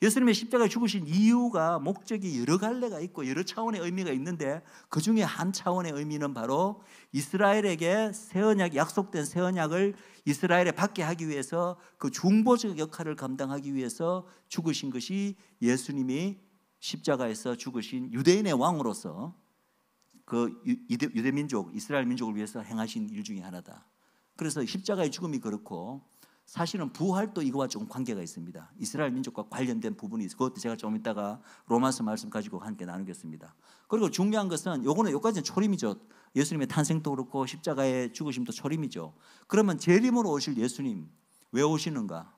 예수님의 십자가에 죽으신 이유가 목적이 여러 갈래가 있고 여러 차원의 의미가 있는데 그 중에 한 차원의 의미는 바로 이스라엘에게 새 언약, 약속된 새 언약을 이스라엘에 받게 하기 위해서 그 중보적 역할을 감당하기 위해서 죽으신 것이 예수님이 십자가에서 죽으신 유대인의 왕으로서 그 유대 민족, 이스라엘 민족을 위해서 행하신 일 중에 하나다. 그래서 십자가의 죽음이 그렇고 사실은 부활도 이거와 좀 관계가 있습니다. 이스라엘 민족과 관련된 부분이 있어요. 그것도 제가 좀 이따가 로마서 말씀 가지고 함께 나누겠습니다. 그리고 중요한 것은 여기까지는 초림이죠. 예수님의 탄생도 그렇고 십자가의 죽으심도 초림이죠. 그러면 재림으로 오실 예수님 왜 오시는가?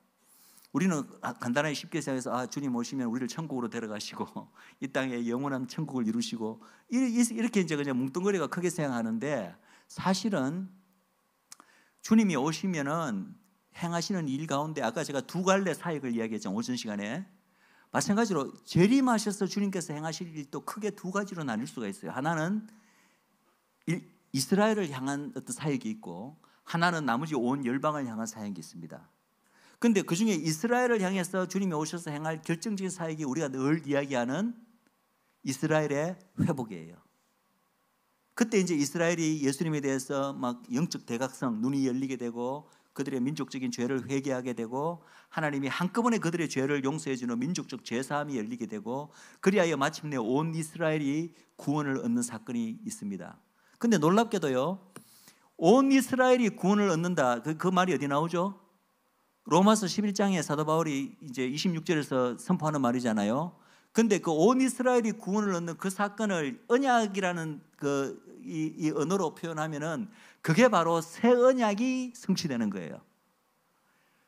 우리는 간단하게 쉽게 생각해서 주님 오시면 우리를 천국으로 데려가시고 이 땅에 영원한 천국을 이루시고 이렇게 이제 그냥 뭉뚱그리가 크게 생각하는데 사실은 주님이 오시면은 행하시는 일 가운데 아까 제가 두 갈래 사역을 이야기했죠. 오전 시간에. 마찬가지로 재림하셔서 주님께서 행하실 일도 크게 두 가지로 나눌 수가 있어요. 하나는 이스라엘을 향한 어떤 사역이 있고 하나는 나머지 온 열방을 향한 사역이 있습니다. 그런데 그중에 이스라엘을 향해서 주님이 오셔서 행할 결정적인 사역이 우리가 늘 이야기하는 이스라엘의 회복이에요. 그때 이제 이스라엘이 예수님에 대해서 막 영적 대각성, 눈이 열리게 되고 그들의 민족적인 죄를 회개하게 되고 하나님이 한꺼번에 그들의 죄를 용서해 주는 민족적 죄사함이 열리게 되고 그리하여 마침내 온 이스라엘이 구원을 얻는 사건이 있습니다. 그런데 놀랍게도요, 온 이스라엘이 구원을 얻는다. 그 말이 어디 나오죠? 로마서 11장에 사도 바울이 이제 26절에서 선포하는 말이잖아요. 근데 그 온 이스라엘이 구원을 얻는 그 사건을 언약이라는 이 언어로 표현하면은 그게 바로 새 언약이 성취되는 거예요.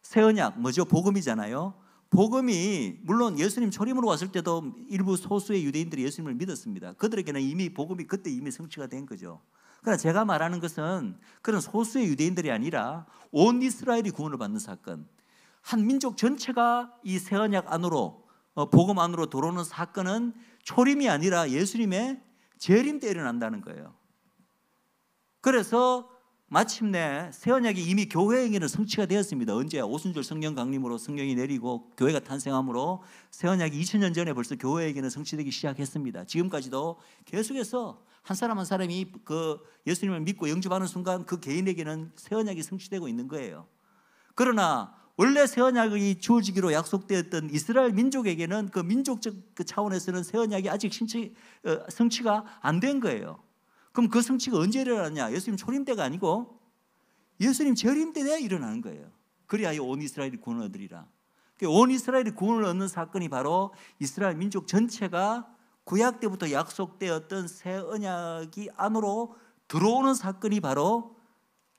새 언약 뭐죠? 복음이잖아요. 복음이 물론 예수님 초림으로 왔을 때도 일부 소수의 유대인들이 예수님을 믿었습니다. 그들에게는 이미 복음이 그때 이미 성취가 된 거죠. 그러나 제가 말하는 것은 그런 소수의 유대인들이 아니라 온 이스라엘이 구원을 받는 사건, 한 민족 전체가 이 새 언약 안으로 복음 안으로 들어오는 사건은 초림이 아니라 예수님의 재림 때 일어난다는 거예요. 그래서 마침내 새 언약이 이미 교회에게는 성취가 되었습니다. 언제? 오순절 성령 강림으로 성령이 내리고 교회가 탄생함으로 새 언약이 2000년 전에 벌써 교회에게는 성취되기 시작했습니다. 지금까지도 계속해서 한 사람 한 사람이 그 예수님을 믿고 영접하는 순간 그 개인에게는 새 언약이 성취되고 있는 거예요. 그러나 원래 새 언약이 주어지기로 약속되었던 이스라엘 민족에게는 그 민족적 그 차원에서는 새 언약이 아직 성취가 안 된 거예요. 그럼 그 성취가 언제 일어나냐? 예수님 초림 때가 아니고 예수님 재림 때에 일어나는 거예요. 그리하여 온 이스라엘이 구원을 얻으리라. 온 이스라엘이 구원을 얻는 사건이 바로 이스라엘 민족 전체가 구약 때부터 약속되었던 새 언약이 안으로 들어오는 사건이 바로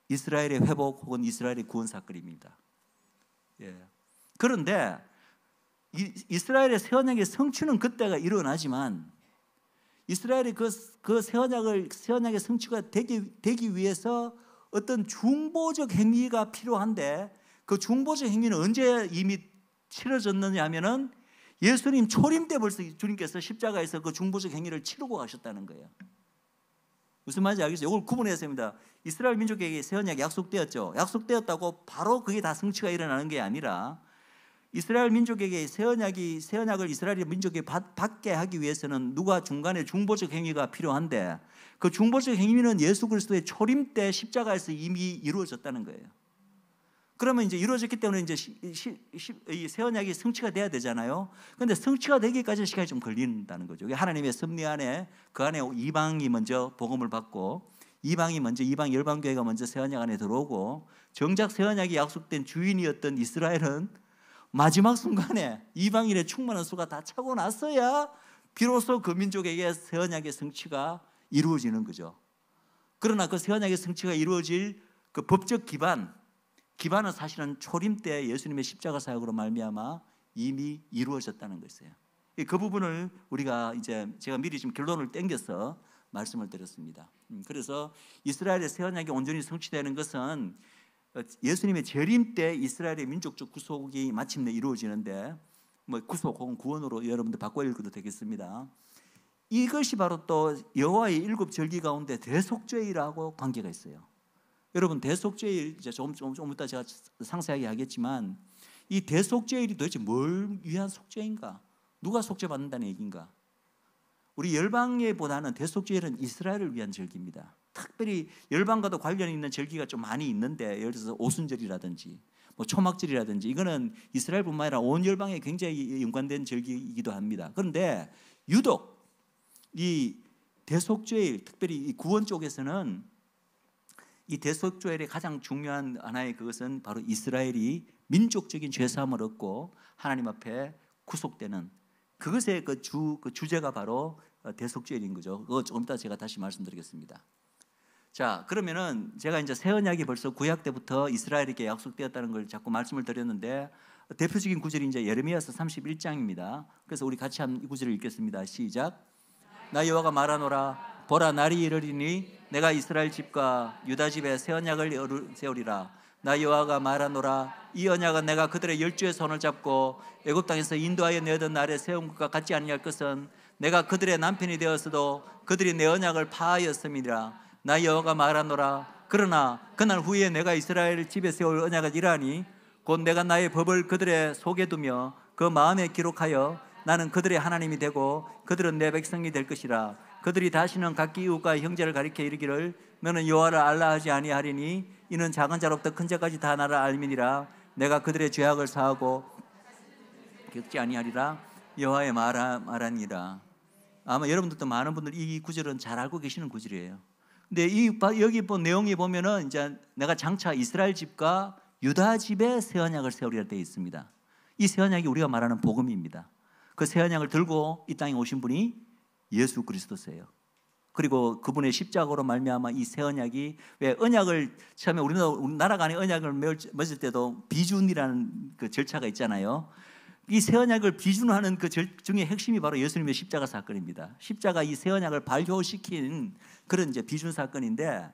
이스라엘의 회복 혹은 이스라엘의 구원 사건입니다. 그런데 이스라엘의 새 언약의 성취는 그때가 일어나지만 이스라엘이 그 새 언약의 성취가 되기 위해서 어떤 중보적 행위가 필요한데 그 중보적 행위는 언제 이미 치러졌느냐 하면은 예수님 초림 때 벌써 주님께서 십자가에서 그 중보적 행위를 치르고 가셨다는 거예요. 무슨 말인지 알겠어요? 이걸 구분해야 됩니다. 이스라엘 민족에게 새 언약이 약속되었죠. 약속되었다고 바로 그게 다 성취가 일어나는 게 아니라 이스라엘 민족에게 새 언약을 이스라엘 민족에게 받게 하기 위해서는 누가 중간에 중보적 행위가 필요한데, 그 중보적 행위는 예수 그리스도의 초림 때 십자가에서 이미 이루어졌다는 거예요. 그러면 이제 이루어졌기 때문에 이제 이 새 언약이 성취가 돼야 되잖아요. 그런데 성취가 되기까지 시간이 좀 걸린다는 거죠. 하나님의 섭리 안에, 그 안에 이방이 먼저 복음을 받고, 이방 열방교회가 먼저 새 언약 안에 들어오고, 정작 새 언약이 약속된 주인이었던 이스라엘은 마지막 순간에 이방인의 충만한 수가 다 차고 났어야 비로소 그 민족에게 새 언약의 성취가 이루어지는 거죠. 그러나 그 새 언약의 성취가 이루어질 그 법적 기반은 사실은 초림 때 예수님의 십자가 사역으로 말미암아 이미 이루어졌다는 것이에요. 그 부분을 우리가 이제 제가 미리 지금 결론을 땡겨서 말씀을 드렸습니다. 그래서 이스라엘의 새 언약이 온전히 성취되는 것은 예수님의 재림 때 이스라엘의 민족적 구속이 마침내 이루어지는데, 뭐 구속 혹은 구원으로 여러분들 바꿔 읽어도 되겠습니다. 이것이 바로 또 여호와의 일곱 절기 가운데 대속죄일하고 관계가 있어요. 여러분, 대속죄일 이제 좀 이따 제가 상세하게 하겠지만, 이 대속죄일이 도대체 뭘 위한 속죄인가? 누가 속죄받는다는 얘기인가? 우리 열방예보다는 대속죄일은 이스라엘을 위한 절기입니다. 특별히 열방과도 관련이 있는 절기가 좀 많이 있는데, 예를 들어서 오순절이라든지 뭐 초막절이라든지, 이거는 이스라엘뿐만 아니라 온 열방에 굉장히 연관된 절기이기도 합니다. 그런데 유독 이 대속죄일, 특별히 이 구원 쪽에서는 이 대속죄일의 가장 중요한 하나의 그것은 바로 이스라엘이 민족적인 죄사함을 얻고 하나님 앞에 구속되는 그것의 그 주제가 바로 대속죄일인 거죠. 그거 조금 이따 제가 다시 말씀드리겠습니다. 자, 그러면은 제가 이제 새 언약이 벌써 구약 때부터 이스라엘에게 약속되었다는 걸 자꾸 말씀을 드렸는데, 대표적인 구절이 이제 예레미야서 31장입니다. 그래서 우리 같이 한 이 구절을 읽겠습니다. 시작. 나 여호와가 말하노라, 보라 날이 이르리니 내가 이스라엘 집과 유다 집에 새 언약을 세우리라. 나 여호와가 말하노라, 이 언약은 내가 그들의 열주의 손을 잡고 애굽 땅에서 인도하여 내던 날에 세운 것과 같지 아니할 것은 내가 그들의 남편이 되었어도 그들이 내 언약을 파하였음이라. 나 여호와가 말하노라, 그러나 그날 후에 내가 이스라엘 집에 세울 언약을 이러하니 곧 내가 나의 법을 그들의 속에 두며 그 마음에 기록하여 나는 그들의 하나님이 되고 그들은 내 백성이 될 것이라. 그들이 다시는 각기 이웃과 형제를 가리켜 이르기를 너는 여호와를 알라 하지 아니하리니 이는 작은 자로부터 큰 자까지 다 나를 알미니라. 내가 그들의 죄악을 사하고 겪지 아니하리라. 여호와의 말하니라. 아마 여러분들도 많은 분들이 이 구절은 잘 알고 계시는 구절이에요. 근데 여기 내용이 보면은 이제 내가 장차 이스라엘 집과 유다 집에 새 언약을 세우리라 되어 있습니다. 이 새 언약이 우리가 말하는 복음입니다. 그 새 언약을 들고 이 땅에 오신 분이 예수 그리스도세요. 그리고 그분의 십자가로 말미암아 이 새 언약이, 왜 언약을 처음에 우리나라 간의 언약을 맺을 때도 비준이라는 그 절차가 있잖아요. 이 새 언약을 비준하는 그 중에 핵심이 바로 예수님의 십자가 사건입니다. 십자가 이 새 언약을 발효시킨 그런 이제 비준 사건인데,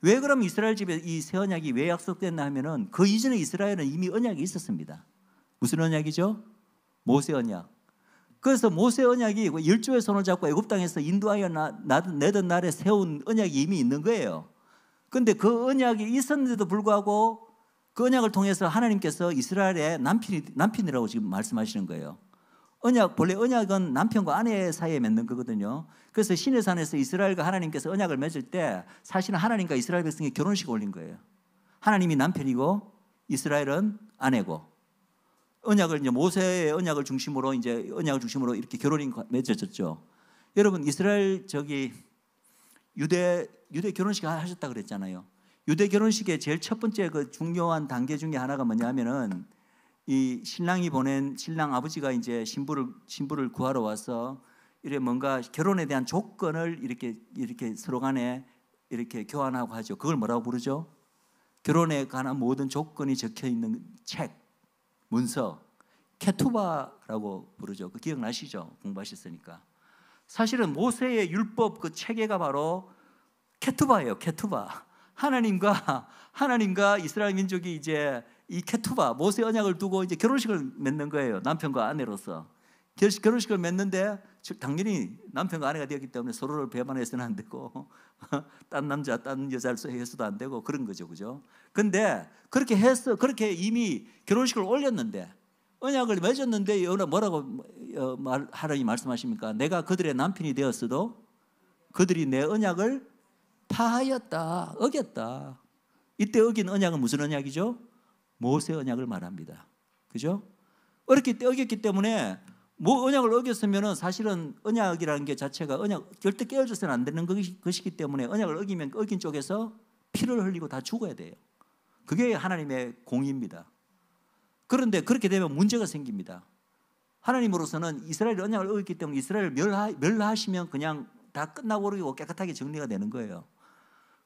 왜 그럼 이스라엘 집에 이 새 언약이 왜 약속됐나 하면은 그 이전에 이스라엘은 이미 언약이 있었습니다. 무슨 언약이죠? 모세 언약. 그래서 모세 언약이 열조의 손을 잡고 애굽 땅에서 인도하여 내던 날에 세운 언약이 이미 있는 거예요. 그런데 그 언약이 있었는데도 불구하고 그 언약을 통해서 하나님께서 이스라엘의 남편이라고 지금 말씀하시는 거예요. 본래 언약은 남편과 아내 사이에 맺는 거거든요. 그래서 시내산에서 이스라엘과 하나님께서 언약을 맺을 때 사실은 하나님과 이스라엘 백성이 결혼식을 올린 거예요. 하나님이 남편이고 이스라엘은 아내고, 언약을 이제 모세의 언약을 중심으로 이렇게 결혼이 맺어졌죠. 여러분, 이스라엘 유대 결혼식 하셨다 그랬잖아요. 유대 결혼식의 제일 첫 번째 그 중요한 단계 중에 하나가 뭐냐면은, 이 신랑 아버지가 이제 신부를 구하러 와서 이래 뭔가 결혼에 대한 조건을 이렇게 서로 간에 이렇게 교환하고 하죠. 그걸 뭐라고 부르죠? 결혼에 관한 모든 조건이 적혀 있는 책, 문서, 케투바라고 부르죠. 그 기억나시죠? 공부하셨으니까. 사실은 모세의 율법 그 체계가 바로 케투바예요. 케투바. 하나님과 이스라엘 민족이 이제 이 케투바, 모세 언약을 두고 이제 결혼식을 맺는 거예요. 남편과 아내로서. 결혼식을 맺는데 당연히 남편과 아내가 되었기 때문에 서로를 배반해서는 안 되고 딴 남자, 딴 여자를 해서도 안 되고 그런 거죠. 그죠? 근데 그렇게 이미 결혼식을 올렸는데 언약을 맺었는데 뭐라고 하나님 말씀하십니까? 내가 그들의 남편이 되었어도 그들이 내 언약을 파하였다, 어겼다. 이때 어긴 언약은 무슨 언약이죠? 모세 언약을 말합니다. 그죠? 어겼기 때문에 뭐 언약을 어겼으면 사실은 언약이라는 게 자체가 언약 절대 깨어져서는 안 되는 것이기 때문에 언약을 어기면 어긴 쪽에서 피를 흘리고 다 죽어야 돼요. 그게 하나님의 공의입니다. 그런데 그렇게 되면 문제가 생깁니다. 하나님으로서는 이스라엘이 언약을 어겼기 때문에 이스라엘을 멸하시면 그냥 다 끝나버리고 깨끗하게 정리가 되는 거예요.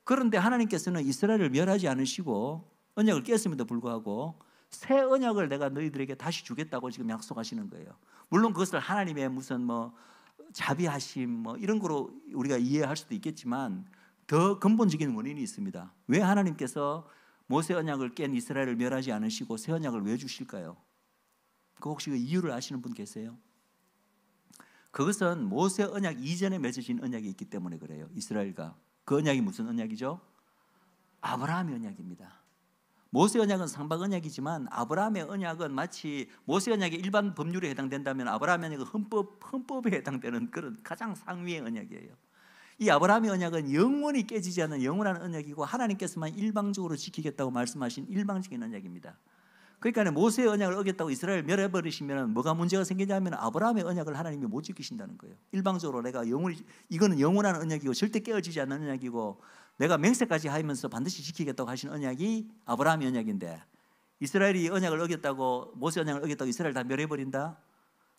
그런데 하나님께서는 이스라엘을 멸하지 않으시고 언약을 깼음에도 불구하고 새 언약을 내가 너희들에게 다시 주겠다고 지금 약속하시는 거예요. 물론 그것을 하나님의 무슨 자비하심 이런 거로 우리가 이해할 수도 있겠지만 더 근본적인 원인이 있습니다. 왜 하나님께서 모세 언약을 깬 이스라엘을 멸하지 않으시고 새 언약을 왜 주실까요? 그 혹시 그 이유를 아시는 분 계세요? 그것은 모세 언약 이전에 맺어진 언약이 있기 때문에 그래요. 이스라엘과. 그 언약이 무슨 언약이죠? 아브라함의 언약입니다. 모세 언약은 상박 언약이지만 아브라함의 언약은 마치 모세 언약의 일반 법률에 해당된다면 아브라함의 언약은 헌법에 해당되는 그런 가장 상위의 언약이에요. 이 아브라함의 언약은 영원히 깨지지 않는 영원한 언약이고 하나님께서만 일방적으로 지키겠다고 말씀하신 일방적인 언약입니다. 그러니까 모세의 언약을 어겼다고 이스라엘을 멸해버리시면 뭐가 문제가 생기냐면 아브라함의 언약을 하나님이 못 지키신다는 거예요. 일방적으로 내가 이거는 영원한 언약이고 절대 깨어지지 않는 언약이고 내가 맹세까지 하면서 반드시 지키겠다고 하신 언약이 아브라함의 언약인데 이스라엘이 언약을 어겼다고 모세 언약을 어겼다고 이스라엘 다 멸해버린다?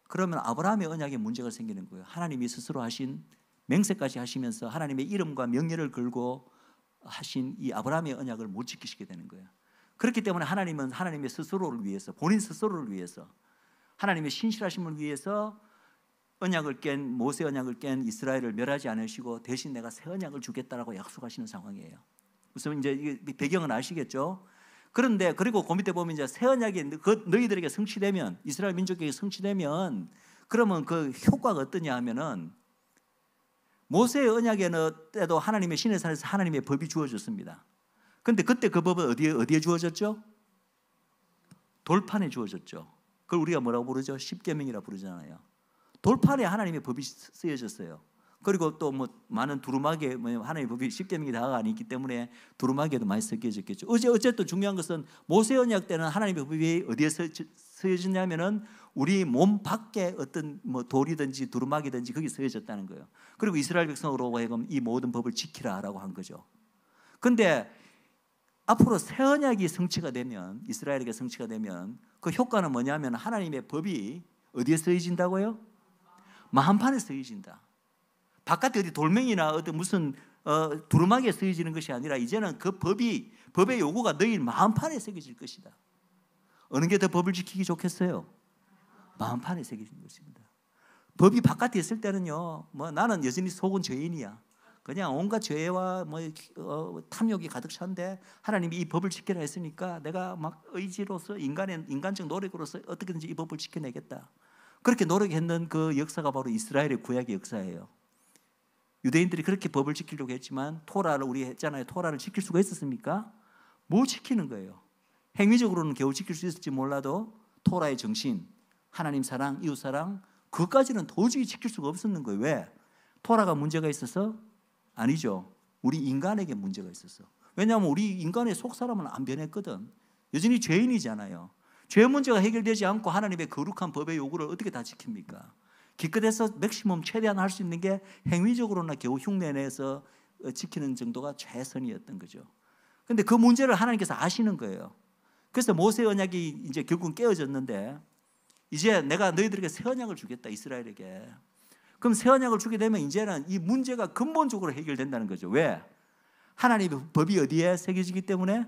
그러면 아브라함의 언약에 문제가 생기는 거예요. 하나님이 스스로 하신 맹세까지 하시면서 하나님의 이름과 명예를 걸고 하신 이 아브라함의 언약을 못 지키시게 되는 거예요. 그렇기 때문에 하나님은 하나님의 스스로를 위해서 본인 스스로를 위해서 하나님의 신실하심을 위해서 언약을 깬 모세 언약을 깬 이스라엘을 멸하지 않으시고 대신 내가 새 언약을 주겠다라고 약속하시는 상황이에요. 무슨 이제 배경은 아시겠죠? 그런데 그리고 그 밑에 보면 이제 새 언약이 너희들에게 성취되면 이스라엘 민족에게 성취되면 그러면 그 효과가 어떠냐 하면은 모세의 언약에는 때도 하나님의 신의 산에서 하나님의 법이 주어졌습니다. 그런데 그때 그 법은 어디에 주어졌죠? 돌판에 주어졌죠. 그걸 우리가 뭐라고 부르죠? 십계명이라고 부르잖아요. 돌판에 하나님의 법이 쓰여졌어요. 그리고 또 많은 두루마기에 하나님의 법이 십계명이 다가 아니기 때문에 두루마기에도 많이 쓰여졌겠죠. 어쨌든 중요한 것은 모세 언약 때는 하나님의 법이 어디에 쓰여졌냐면은 우리 몸 밖에 어떤 돌이든지 두루마기든지 거기 쓰여졌다는 거예요. 그리고 이스라엘 백성으로 하여금 이 모든 법을 지키라라고 한 거죠. 그런데 앞으로 새 언약이 성취가 되면 이스라엘에게 성취가 되면 그 효과는 뭐냐면 하나님의 법이 어디에 쓰여진다고요? 마음판에 쓰여진다. 바깥에 어디 돌멩이나 어떤 무슨 두루마기에 쓰여지는 것이 아니라 이제는 그 법의 요구가 너희 마음판에 새겨질 것이다. 어느 게 더 법을 지키기 좋겠어요? 마음판에 새겨진 것입니다. 법이 바깥에 있을 때는요, 나는 여전히 속은 죄인이야. 그냥 온갖 죄와 탐욕이 가득 찬데 하나님이 이 법을 지켜라 했으니까 내가 막 의지로서 인간적 노력으로서 어떻게든지 이 법을 지켜내겠다. 그렇게 노력했는 그 역사가 바로 이스라엘의 구약의 역사예요. 유대인들이 그렇게 법을 지키려고 했지만 토라를 우리 했잖아요. 토라를 지킬 수가 있었습니까? 못 지키는 거예요. 행위적으로는 겨우 지킬 수 있을지 몰라도 토라의 정신, 하나님 사랑, 이웃 사랑 그것까지는 도저히 지킬 수가 없었는 거예요. 왜? 토라가 문제가 있어서? 아니죠. 우리 인간에게 문제가 있었어. 왜냐하면 우리 인간의 속사람은 안 변했거든. 여전히 죄인이잖아요. 죄 문제가 해결되지 않고 하나님의 거룩한 법의 요구를 어떻게 다 지킵니까? 기껏해서 맥시멈 최대한 할 수 있는 게 행위적으로나 겨우 흉내내서 지키는 정도가 최선이었던 거죠. 그런데 그 문제를 하나님께서 아시는 거예요. 그래서 모세 언약이 이제 결국은 깨어졌는데 이제 내가 너희들에게 새 언약을 주겠다, 이스라엘에게. 그럼 새 언약을 주게 되면 이제는 이 문제가 근본적으로 해결된다는 거죠. 왜? 하나님의 법이 어디에 새겨지기 때문에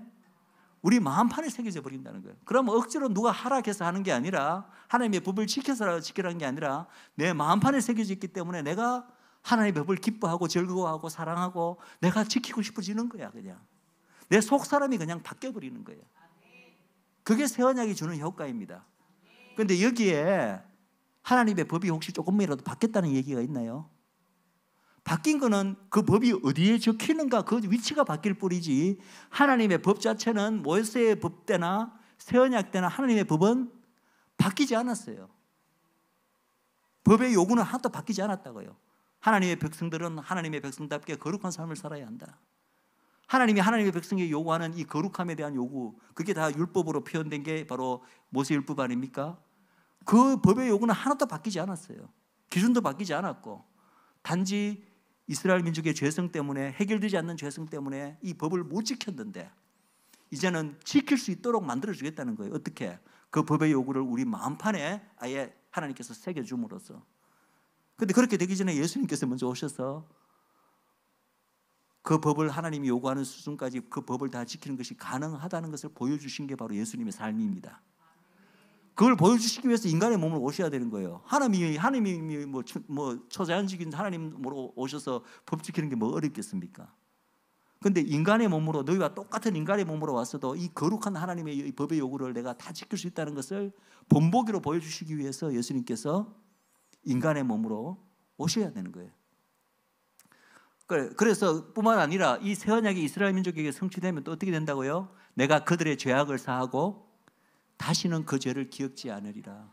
우리 마음판에 새겨져 버린다는 거예요. 그러면 억지로 누가 하락해서 하는 게 아니라 하나님의 법을 지켜서 지키라는 게 아니라 내 마음판에 새겨져 있기 때문에 내가 하나님의 법을 기뻐하고 즐거워하고 사랑하고 내가 지키고 싶어지는 거야. 그냥 내 속 사람이 그냥 바뀌어 버리는 거예요. 그게 새 언약이 주는 효과입니다. 그런데 여기에 하나님의 법이 혹시 조금이라도 바뀌었다는 얘기가 있나요? 바뀐 거는 그 법이 어디에 적히는가 그 위치가 바뀔 뿐이지 하나님의 법 자체는 모세의 법 때나 새 언약 때나 하나님의 법은 바뀌지 않았어요. 법의 요구는 하나도 바뀌지 않았다고요. 하나님의 백성들은 하나님의 백성답게 거룩한 삶을 살아야 한다. 하나님이 하나님의 백성에게 요구하는 이 거룩함에 대한 요구, 그게 다 율법으로 표현된 게 바로 모세율법 아닙니까? 그 법의 요구는 하나도 바뀌지 않았어요. 기준도 바뀌지 않았고, 단지 이스라엘 민족의 죄성 때문에, 해결되지 않는 죄성 때문에 이 법을 못 지켰는데 이제는 지킬 수 있도록 만들어주겠다는 거예요. 어떻게? 그 법의 요구를 우리 마음판에 아예 하나님께서 새겨줌으로써. 그런데 그렇게 되기 전에 예수님께서 먼저 오셔서 그 법을 하나님이 요구하는 수준까지 그 법을 다 지키는 것이 가능하다는 것을 보여주신 게 바로 예수님의 삶입니다. 그걸 보여주시기 위해서 인간의 몸으로 오셔야 되는 거예요. 하나님이 뭐 초자연적인 하나님으로 오셔서 법 지키는 게 뭐 어렵겠습니까? 그런데 인간의 몸으로, 너희와 똑같은 인간의 몸으로 왔어도 이 거룩한 하나님의 이 법의 요구를 내가 다 지킬 수 있다는 것을 본보기로 보여주시기 위해서 예수님께서 인간의 몸으로 오셔야 되는 거예요. 그래서 뿐만 아니라 이 새 언약이 이스라엘 민족에게 성취되면 또 어떻게 된다고요? 내가 그들의 죄악을 사하고 다시는 그 죄를 기억지 않으리라.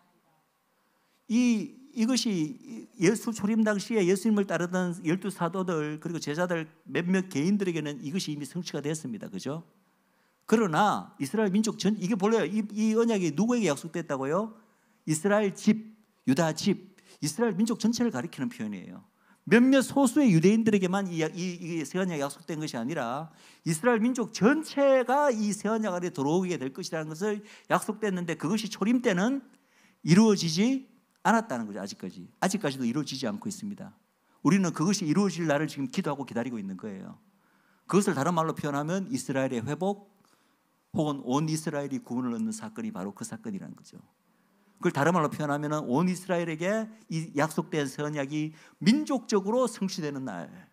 이것이 예수 초림 당시에 예수님을 따르던 12사도들 그리고 제자들 몇몇 개인들에게는 이것이 이미 성취가 됐습니다. 그죠? 그러나 이스라엘 민족 전, 이게 몰라요. 이 언약이 누구에게 약속됐다고요? 이스라엘 집, 유다 집, 이스라엘 민족 전체를 가리키는 표현이에요. 몇몇 소수의 유대인들에게만 이 새 언약이 약속된 것이 아니라 이스라엘 민족 전체가 이 새 언약 아래 들어오게 될 것이라는 것을 약속됐는데 그것이 초림 때는 이루어지지 않았다는 거죠. 아직까지도 이루어지지 않고 있습니다. 우리는 그것이 이루어질 날을 지금 기도하고 기다리고 있는 거예요. 그것을 다른 말로 표현하면 이스라엘의 회복 혹은 온 이스라엘이 구원을 얻는 사건이 바로 그 사건이라는 거죠. 그걸 다른 말로 표현하면 온 이스라엘에게 이 약속된 새 언약이 민족적으로 성취되는 날.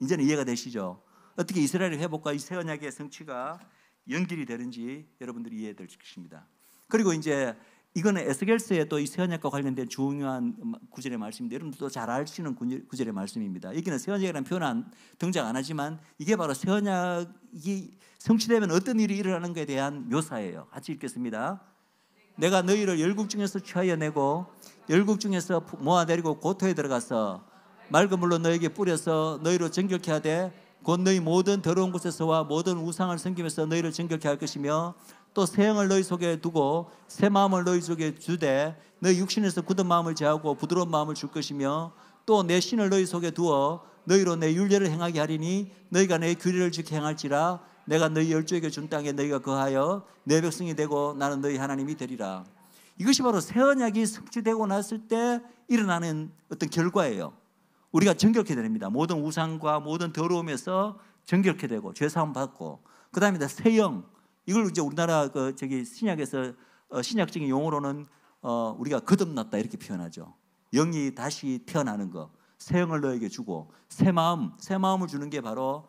이제는 이해가 되시죠? 어떻게 이스라엘의 회복과 이 새 언약의 성취가 연결이 되는지 여러분들이 이해될 것입니다. 그리고 이제 이거는 에스겔서의 또 이 새 언약과 관련된 중요한 구절의 말씀인데 여러분들도 잘 아시는 구절의 말씀입니다. 여기는 새 언약이라는 표현은 등장 안 하지만 이게 바로 새 언약이 성취되면 어떤 일이 일어나는 것에 대한 묘사예요. 같이 읽겠습니다. 내가 너희를 열국 중에서 취하여 내고 열국 중에서 모아내리고 고토에 들어가서 맑은 물로 너희에게 뿌려서 너희로 정결케 하되 곧 너희 모든 더러운 곳에서와 모든 우상을 섬기면서 너희를 정결케 할 것이며 또 새 영을 너희 속에 두고 새 마음을 너희 속에 주되 너희 육신에서 굳은 마음을 제하고 부드러운 마음을 줄 것이며 또 내 신을 너희 속에 두어 너희로 내 율례를 행하게 하리니 너희가 내 규례를 지켜 행할지라 내가 너희 열조에게 준 땅에 너희가 거하여 내 백성이 되고 나는 너희 하나님이 되리라. 이것이 바로 새 언약이 성취되고 났을 때 일어나는 어떤 결과예요. 우리가 정결케 됩니다. 모든 우상과 모든 더러움에서 정결케 되고 죄사함 받고 그 다음에 새 영, 이걸 이제 우리나라 신약에서 신약적인 용어로는 우리가 거듭났다 이렇게 표현하죠. 영이 다시 태어나는 거, 새 영을 너에게 주고 새 마음을 주는 게 바로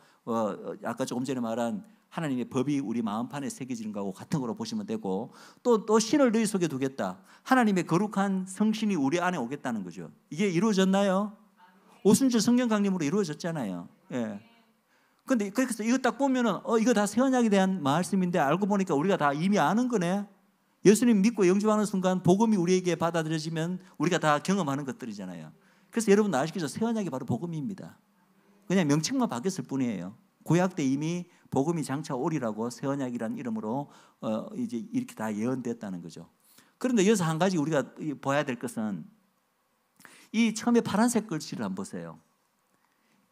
아까 조금 전에 말한 하나님의 법이 우리 마음판에 새겨지는 거하고 같은 거로 보시면 되고 또 신을 너희 속에 두겠다. 하나님의 거룩한 성신이 우리 안에 오겠다는 거죠. 이게 이루어졌나요? 오순절 성령 강림으로 이루어졌잖아요. 예. 근데 그래서 이거 딱 보면은 이거 다 새 언약에 대한 말씀인데 알고 보니까 우리가 다 이미 아는 거네. 예수님 믿고 영접하는 순간 복음이 우리에게 받아들여지면 우리가 다 경험하는 것들이잖아요. 그래서 여러분 아시겠죠? 새 언약이 바로 복음입니다. 그냥 명칭만 바뀌었을 뿐이에요. 구약 때 이미 복음이 장차 오리라고 새 언약이라는 이름으로 이제 이렇게 다 예언됐다는 거죠. 그런데 여기서 한 가지 우리가 봐야 될 것은 이 처음에 파란색 글씨를 한번 보세요.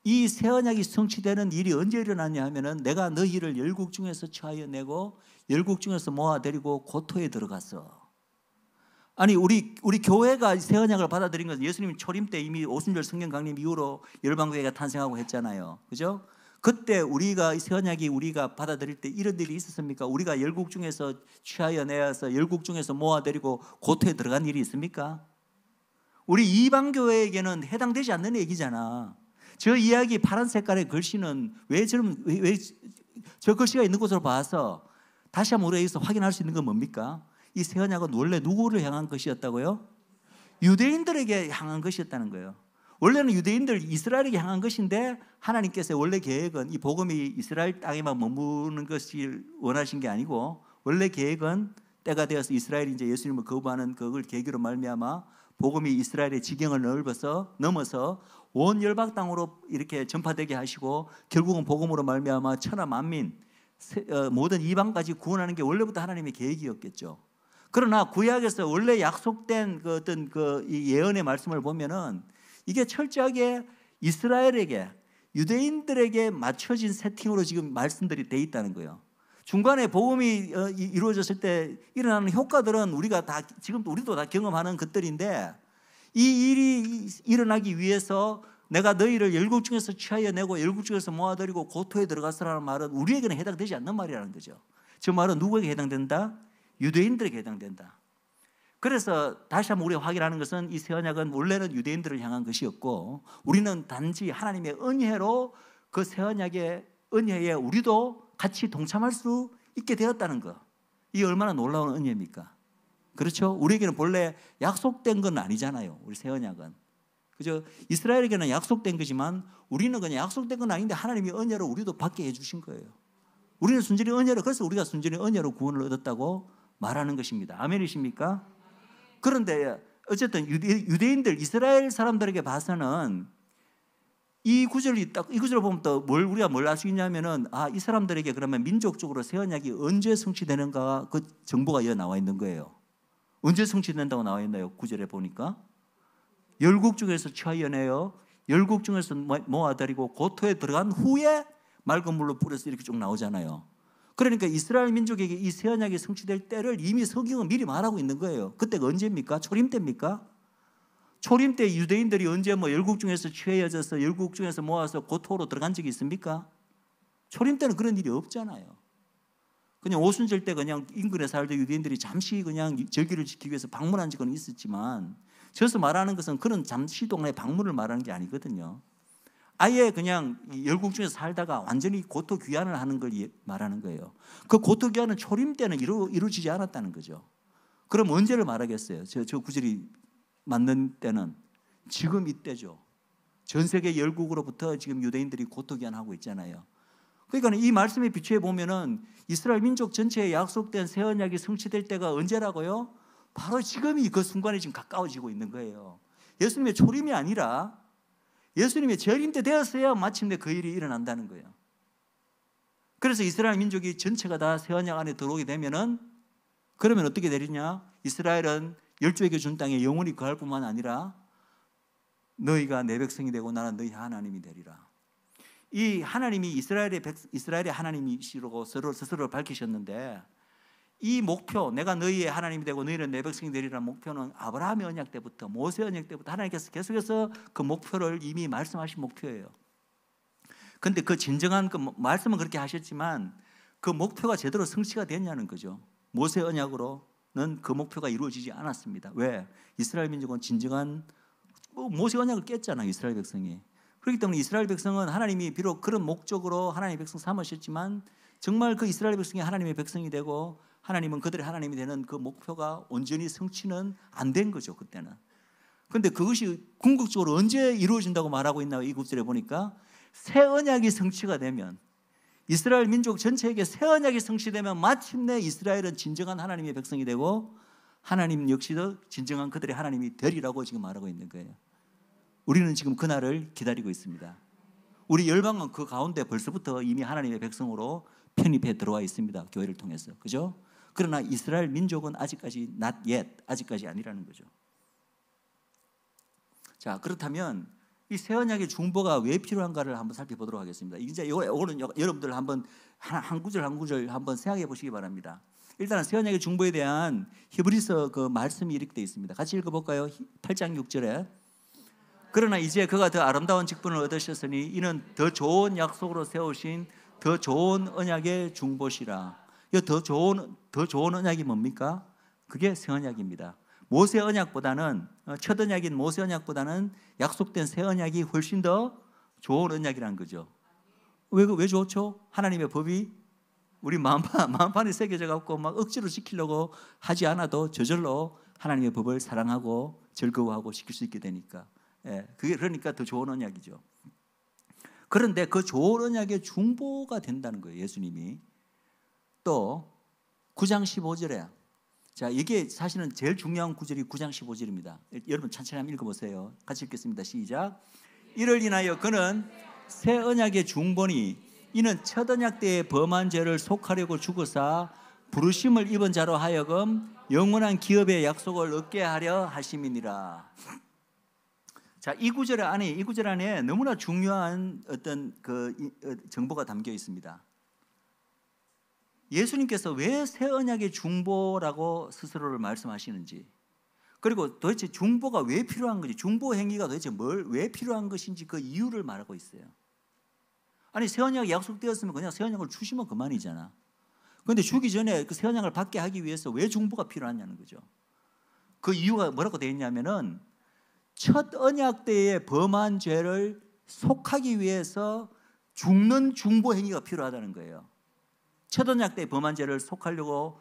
이 새 언약이 성취되는 일이 언제 일어나냐 하면은 내가 너희를 열국 중에서 취하여 내고 열국 중에서 모아 데리고 고토에 들어갔어. 아니 우리 교회가 새 언약을 받아들인 것은 예수님 초림 때 이미 오순절 성령 강림 이후로 열방교회가 탄생하고 했잖아요. 그죠? 그때 우리가 새 언약이 우리가 받아들일 때 이런 일이 있었습니까? 우리가 열국 중에서 취하여 내어서 열국 중에서 모아 데리고 고토에 들어간 일이 있습니까? 우리 이방교회에게는 해당되지 않는 얘기잖아. 저 이야기 파란 색깔의 글씨는 왜 저 글씨가 있는 곳으로 봐서 다시 한번 우리가 여기서 확인할 수 있는 건 뭡니까? 이 새 언약은 원래 누구를 향한 것이었다고요? 유대인들에게 향한 것이었다는 거예요. 원래는 유대인들 이스라엘에게 향한 것인데 하나님께서 원래 계획은 이 복음이 이스라엘 땅에만 머무는 것을 원하신 게 아니고 원래 계획은 때가 되어서 이스라엘이 이제 예수님을 거부하는 그걸 계기로 말미암아 복음이 이스라엘의 지경을 넘어서 온 열방 땅으로 이렇게 전파되게 하시고 결국은 복음으로 말미암아 천하 만민 모든 이방까지 구원하는 게 원래부터 하나님의 계획이었겠죠. 그러나 구약에서 원래 약속된 그 어떤 이 예언의 말씀을 보면은 이게 철저하게 이스라엘에게 유대인들에게 맞춰진 세팅으로 지금 말씀들이 돼 있다는 거예요. 중간에 복음이 이루어졌을 때 일어나는 효과들은 우리가 다 지금 우리도 다 경험하는 것들인데 이 일이 일어나기 위해서 내가 너희를 열국 중에서 취하여 내고 열국 중에서 모아들이고 고토에 들어갔으라는 말은 우리에게는 해당되지 않는 말이라는 거죠. 저 말은 누구에게 해당된다? 유대인들에게 해당된다. 그래서 다시 한번 우리가 확인하는 것은 이 새 언약은 원래는 유대인들을 향한 것이었고 우리는 단지 하나님의 은혜로 그 새 언약의 은혜에 우리도 같이 동참할 수 있게 되었다는 것. 이게 얼마나 놀라운 은혜입니까? 그렇죠? 우리에게는 본래 약속된 건 아니잖아요. 우리 새 언약은. 그죠? 이스라엘에게는 약속된 거지만 우리는 그냥 약속된 건 아닌데 하나님이 은혜로 우리도 받게 해주신 거예요. 우리는 순전히 은혜로, 그래서 우리가 순전히 은혜로 구원을 얻었다고 말하는 것입니다. 아멘이십니까? 그런데 어쨌든 유대인들, 이스라엘 사람들에게 봐서는 이 구절을 보면 또 우리가 뭘 알 수 있냐면은 이 사람들에게 그러면 민족적으로 새 언약이 언제 성취되는가 그 정보가 여기 나와 있는 거예요. 언제 성취된다고 나와 있나요? 구절에 보니까 열국 중에서 취하여 내어 열국 중에서 모아들이고 고토에 들어간 후에 맑은 물로 뿌려서 이렇게 쭉 나오잖아요. 그러니까 이스라엘 민족에게 이 새 언약이 성취될 때를 이미 성경은 미리 말하고 있는 거예요. 그때가 언제입니까? 초림 때입니까? 초림 때 유대인들이 언제 열국 중에서 취해져서 열국 중에서 모아서 고토로 들어간 적이 있습니까? 초림 때는 그런 일이 없잖아요. 그냥 오순절 때 그냥 인근에 살던 유대인들이 잠시 그냥 절기를 지키기 위해서 방문한 적은 있었지만 저서 말하는 것은 그런 잠시 동안의 방문을 말하는 게 아니거든요. 아예 그냥 열국 중에서 살다가 완전히 고토 귀환을 하는 걸 말하는 거예요. 그 고토 귀환은 초림 때는 이루어지지 않았다는 거죠. 그럼 언제를 말하겠어요? 저 구절이 맞는 때는 지금 이때죠. 전 세계 열국으로부터 지금 유대인들이 고토 귀환하고 있잖아요. 그러니까 이 말씀에 비추어 보면은 이스라엘 민족 전체에 약속된 새 언약이 성취될 때가 언제라고요? 바로 지금이 그 순간에 지금 가까워지고 있는 거예요. 예수님의 초림이 아니라 예수님의 재림 때 되었어야 마침내 그 일이 일어난다는 거예요. 그래서 이스라엘 민족이 전체가 다 새 언약 안에 들어오게 되면은 그러면 어떻게 되느냐? 이스라엘은 열조에게 준 땅에 영원히 거할 뿐만 아니라 너희가 내 백성이 되고 나는 너희 하나님이 되리라. 이 하나님이 이스라엘의 하나님이시라고 스스로를 밝히셨는데 이 목표, 내가 너희의 하나님이 되고 너희는 내 백성이 되리라는 목표는 아브라함의 언약 때부터 모세 언약 때부터 하나님께서 계속해서 그 목표를 이미 말씀하신 목표예요. 그런데 그 진정한 그 말씀은 그렇게 하셨지만 그 목표가 제대로 성취가 됐냐는 거죠. 모세 언약으로는 그 목표가 이루어지지 않았습니다. 왜? 이스라엘 민족은 진정한 모세 언약을 깼잖아요. 이스라엘 백성이. 그렇기 때문에 이스라엘 백성은 하나님이 비록 그런 목적으로 하나님의 백성 삼으셨지만 정말 그 이스라엘 백성이 하나님의 백성이 되고 하나님은 그들의 하나님이 되는 그 목표가 온전히 성취는 안 된 거죠. 그때는. 그런데 그것이 궁극적으로 언제 이루어진다고 말하고 있나 이 구절에 보니까 새 언약이 성취가 되면 이스라엘 민족 전체에게 새 언약이 성취되면 마침내 이스라엘은 진정한 하나님의 백성이 되고 하나님 역시도 진정한 그들의 하나님이 되리라고 지금 말하고 있는 거예요. 우리는 지금 그날을 기다리고 있습니다. 우리 열방은 그 가운데 벌써부터 이미 하나님의 백성으로 편입해 들어와 있습니다. 교회를 통해서. 그죠? 그러나 이스라엘 민족은 아직까지 not yet, 아직까지 아니라는 거죠. 자, 그렇다면 이 새 언약의 중보가 왜 필요한가를 한번 살펴보도록 하겠습니다. 이제 이거는 여러분들 한번 한 구절 한 구절 한번 생각해 보시기 바랍니다. 일단은 새 언약의 중보에 대한 히브리서 그 말씀이 이렇게 되어 있습니다. 같이 읽어볼까요? 8장 6절에 그러나 이제 그가 더 아름다운 직분을 얻으셨으니 이는 더 좋은 약속으로 세우신 더 좋은 언약의 중보시라. 이 더 좋은 언약이 뭡니까? 그게 새 언약입니다. 모세 언약보다는 첫 언약인 모세 언약보다는 약속된 새 언약이 훨씬 더 좋은 언약이라는 거죠. 왜 좋죠? 하나님의 법이 우리 마음판에 새겨져 갖고 막 억지로 지키려고 하지 않아도 저절로 하나님의 법을 사랑하고 즐거워하고 지킬 수 있게 되니까. 그게 그러니까 더 좋은 언약이죠. 그런데 그 좋은 언약의 중보가 된다는 거예요. 예수님이 또 9장 15절에 자, 이게 사실은 제일 중요한 구절이 9장 15절입니다. 여러분 천천히 한번 읽어보세요. 같이 읽겠습니다. 시작. 이를 인하여 그는 새 언약의 중보니 이는 첫 언약 때의 범한 죄를 속하려고 죽으사 부르심을 입은 자로 하여금 영원한 기업의 약속을 얻게 하려 하심이니라. 자, 이 구절 안에 너무나 중요한 어떤 정보가 담겨 있습니다. 예수님께서 왜 새 언약의 중보라고 스스로를 말씀하시는지, 그리고 도대체 중보가 왜 필요한 건지, 중보 행위가 도대체 왜 필요한 것인지 그 이유를 말하고 있어요. 아니, 새 언약이 약속되었으면 그냥 새 언약을 주시면 그만이잖아. 그런데 주기 전에 그 새 언약을 받게 하기 위해서 왜 중보가 필요하냐는 거죠. 그 이유가 뭐라고 되어 있냐면은 첫 언약 때의 범한 죄를 속하기 위해서 죽는 중보 행위가 필요하다는 거예요. 첫 언약 때의 범한 죄를 속하려고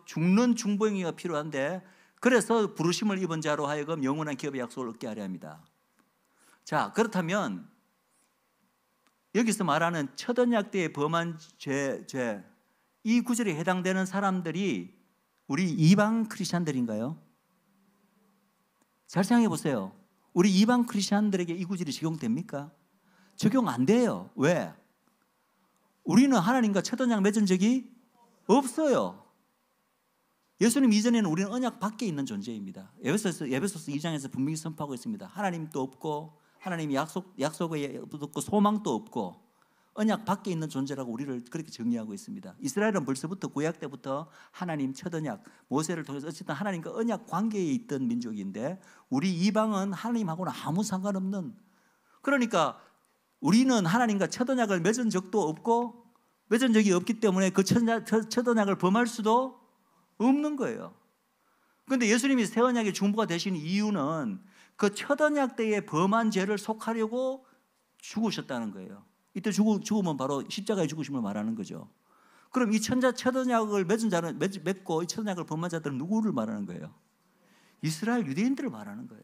죽는 중보 행위가 필요한데, 그래서 부르심을 입은 자로 하여금 영원한 기업의 약속을 얻게 하려 합니다. 자, 그렇다면 여기서 말하는 첫 언약 때의 범한 죄, 이 구절에 해당되는 사람들이 우리 이방 크리스찬들인가요? 잘 생각해 보세요. 우리 이방 크리스찬들에게 이 구절이 적용됩니까? 적용 안 돼요. 왜? 우리는 하나님과 첫 언약 맺은 적이 없어요. 예수님 이전에는 우리는 언약 밖에 있는 존재입니다. 에베소서 2장에서 분명히 선포하고 있습니다. 하나님도 없고 하나님이 약속에 없고 소망도 없고 언약 밖에 있는 존재라고 우리를 그렇게 정의하고 있습니다. 이스라엘은 벌써부터 구약 때부터 하나님 첫 언약, 모세를 통해서 어쨌든 하나님과 언약 관계에 있던 민족인데, 우리 이방은 하나님하고는 아무 상관없는, 그러니까 우리는 하나님과 첫 언약을 맺은 적도 없고 맺은 적이 없기 때문에 그 첫 언약을 범할 수도 없는 거예요. 그런데 예수님이 새 언약의 중보가 되신 이유는 그 첫 언약 때의 범한 죄를 속하려고 죽으셨다는 거예요. 이때 죽으면 바로 십자가에 죽으심을 말하는 거죠. 그럼 이 첫 언약을 맺은 자는 맺고 이 첫 언약을 범한 자들은 누구를 말하는 거예요? 이스라엘 유대인들을 말하는 거예요.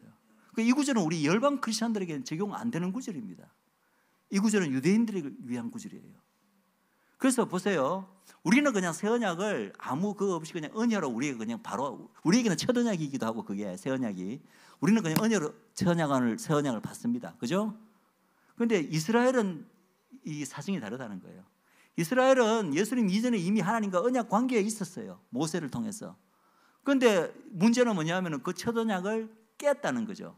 이 구절은 우리 열방 크리스천들에게는 적용 안 되는 구절입니다. 이 구절은 유대인들을 위한 구절이에요. 그래서 보세요. 우리는 그냥 새 언약을 아무 그거 없이 그냥 언약으로 우리에게 그냥 바로, 우리에게는 첫 언약이기도 하고 그게 새 언약이, 우리는 그냥 언약으로 새 언약을 받습니다. 그죠? 그런데 이스라엘은 이 사정이 다르다는 거예요. 이스라엘은 예수님 이전에 이미 하나님과 언약 관계에 있었어요. 모세를 통해서. 그런데 문제는 뭐냐면 그 첫 언약을 깼다는 거죠.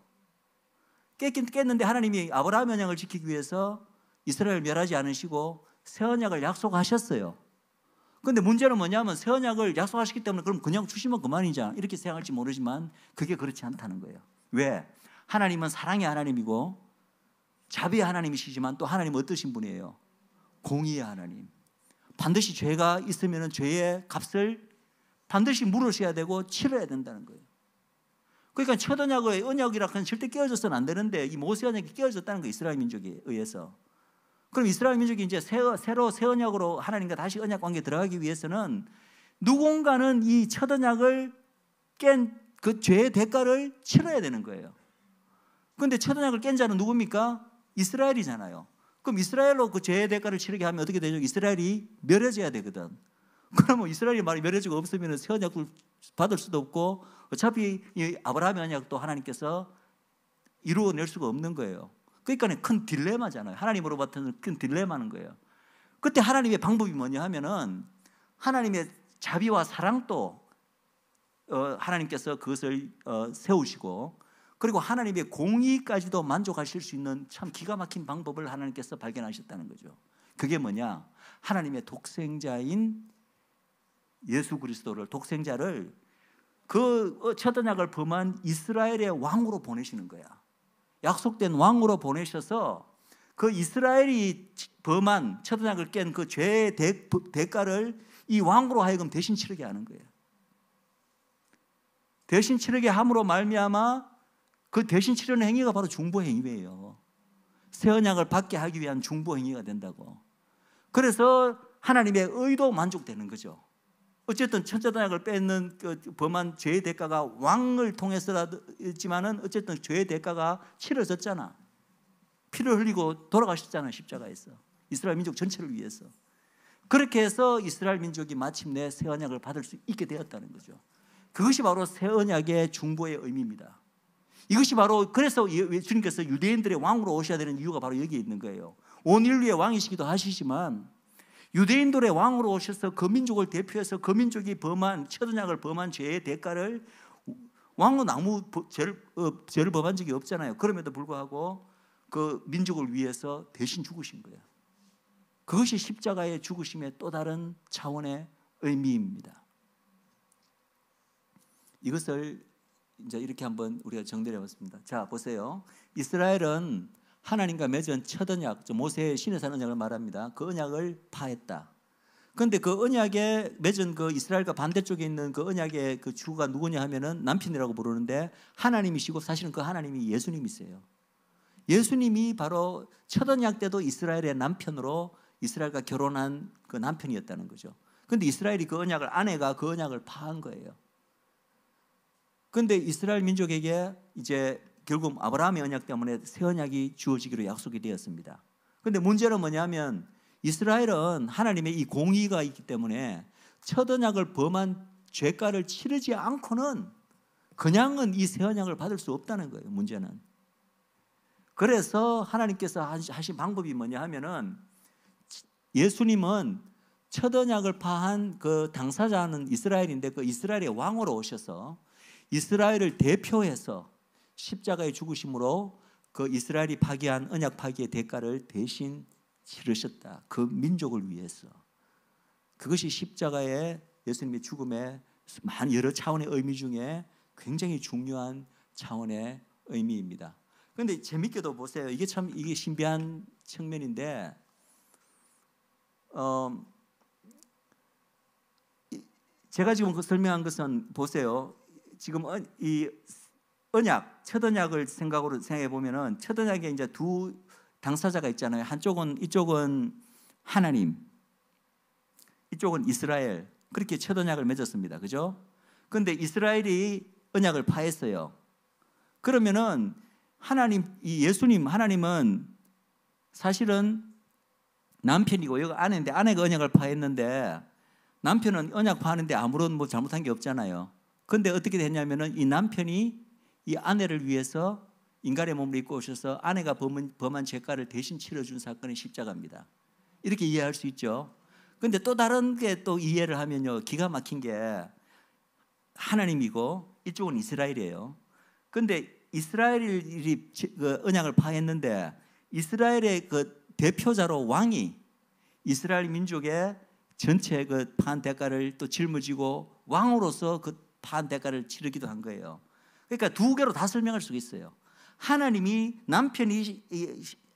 깼는데 하나님이 아브라함 언약을 지키기 위해서 이스라엘을 멸하지 않으시고 새 언약을 약속하셨어요. 그런데 문제는 뭐냐면 새 언약을 약속하셨기 때문에 그럼 그냥 주시면 그만이잖아 이렇게 생각할지 모르지만 그게 그렇지 않다는 거예요. 왜? 하나님은 사랑의 하나님이고 자비의 하나님이시지만 또 하나님은 어떠신 분이에요? 공의의 하나님. 반드시 죄가 있으면 죄의 값을 반드시 물으셔야 되고 치러야 된다는 거예요. 그러니까 첫 언약의 언약이라고 하는 절대 깨어져서는 안 되는데 이 모세 언약이 깨어졌다는 거예요. 이스라엘 민족에 의해서. 그럼 이스라엘 민족이 이제 새로 새 언약으로 하나님과 다시 언약 관계에 들어가기 위해서는 누군가는 이 첫 언약을 깬 그 죄의 대가를 치러야 되는 거예요. 그런데 첫 언약을 깬 자는 누굽니까? 이스라엘이잖아요. 그럼 이스라엘로 그 죄의 대가를 치르게 하면 어떻게 되죠? 이스라엘이 멸해져야 되거든. 그러면 이스라엘이 말이 멸해지고 없으면 새 언약을 받을 수도 없고 어차피 이 아브라함의 언약도 하나님께서 이루어낼 수가 없는 거예요. 그러니까 큰 딜레마잖아요. 하나님으로부터는 큰 딜레마는 거예요. 그때 하나님의 방법이 뭐냐 하면은 하나님의 자비와 사랑도 하나님께서 그것을 세우시고 그리고 하나님의 공의까지도 만족하실 수 있는 참 기가 막힌 방법을 하나님께서 발견하셨다는 거죠. 그게 뭐냐? 하나님의 독생자인 예수 그리스도를, 독생자를 그 첫 언약을 범한 이스라엘의 왕으로 보내시는 거야. 약속된 왕으로 보내셔서 그 이스라엘이 범한 첫 언약을 깬 그 죄의 대가를 이 왕으로 하여금 대신 치르게 하는 거예요. 대신 치르게 함으로 말미암아 그 대신 치르는 행위가 바로 중보 행위예요. 새 언약을 받게 하기 위한 중보 행위가 된다고. 그래서 하나님의 의도 만족되는 거죠. 어쨌든 첫 언약을 뺏는 그 범한 죄의 대가가 왕을 통해서라지만은 어쨌든 죄의 대가가 치러졌잖아. 피를 흘리고 돌아가셨잖아, 십자가에서. 이스라엘 민족 전체를 위해서. 그렇게 해서 이스라엘 민족이 마침내 새 언약을 받을 수 있게 되었다는 거죠. 그것이 바로 새 언약의 중보의 의미입니다. 이것이 바로, 그래서 주님께서 유대인들의 왕으로 오셔야 되는 이유가 바로 여기에 있는 거예요. 온 인류의 왕이시기도 하시지만 유대인들의 왕으로 오셔서 그 민족을 대표해서 그 민족이 범한, 첫 언약을 범한 죄의 대가를, 왕은 아무 죄를 범한 적이 없잖아요. 그럼에도 불구하고 그 민족을 위해서 대신 죽으신 거예요. 그것이 십자가의 죽으심의 또 다른 차원의 의미입니다. 이것을 이제 이렇게 한번 우리가 정리해 봤습니다. 자, 보세요. 이스라엘은 하나님과 맺은 첫 언약, 모세의 시내산 언약을 말합니다. 그 언약을 파했다. 그런데 그 언약에 맺은 그 이스라엘과 반대쪽에 있는 그 언약의 그 주가 누구냐 하면은 남편이라고 부르는데 하나님이시고, 사실은 그 하나님이 예수님이세요. 예수님이 바로 첫 언약 때도 이스라엘의 남편으로 이스라엘과 결혼한 그 남편이었다는 거죠. 그런데 이스라엘이 그 언약을, 아내가 그 언약을 파한 거예요. 그런데 이스라엘 민족에게 이제 결국 아브라함의 언약 때문에 새 언약이 주어지기로 약속이 되었습니다. 그런데 문제는 뭐냐면 이스라엘은 하나님의 이 공의가 있기 때문에 첫 언약을 범한 죄가를 치르지 않고는 그냥은 이 새 언약을 받을 수 없다는 거예요. 문제는. 그래서 하나님께서 하신 방법이 뭐냐 하면은, 예수님은 첫 언약을 파한 그 당사자는 이스라엘인데 그 이스라엘의 왕으로 오셔서 이스라엘을 대표해서 십자가의 죽으심으로 그 이스라엘이 파기한 언약 파기의 대가를 대신 치르셨다. 그 민족을 위해서. 그것이 십자가의 예수님의 죽음의 여러 차원의 의미 중에 굉장히 중요한 차원의 의미입니다. 그런데 재밌게도 보세요. 이게 신비한 측면인데, 제가 지금 설명한 것은 보세요. 지금 이 언약, 첫 언약을 생각해 보면은 첫 언약에 이제 두 당사자가 있잖아요. 이쪽은 하나님, 이쪽은 이스라엘. 그렇게 첫 언약을 맺었습니다. 그죠? 그런데 이스라엘이 언약을 파했어요. 그러면은 이 예수님, 하나님은 사실은 남편이고 여기 아내인데, 아내가 언약을 파했는데 남편은 언약 파하는데 아무런 잘못한 게 없잖아요. 그런데 어떻게 됐냐면은 이 남편이 이 아내를 위해서 인간의 몸을 입고 오셔서 아내가 범한 죄가를 대신 치러준 사건이 십자가입니다. 이렇게 이해할 수 있죠. 그런데 또 다른 게 또 이해를 하면요, 기가 막힌 게 하나님이고 이쪽은 이스라엘이에요. 그런데 이스라엘이 그 언약을 파했는데 이스라엘의 그 대표자로 왕이 이스라엘 민족의 전체 그 파한 대가를 또 짊어지고 왕으로서 그 파한 대가를 치르기도 한 거예요. 그러니까 두 개로 다 설명할 수 있어요. 하나님이 남편이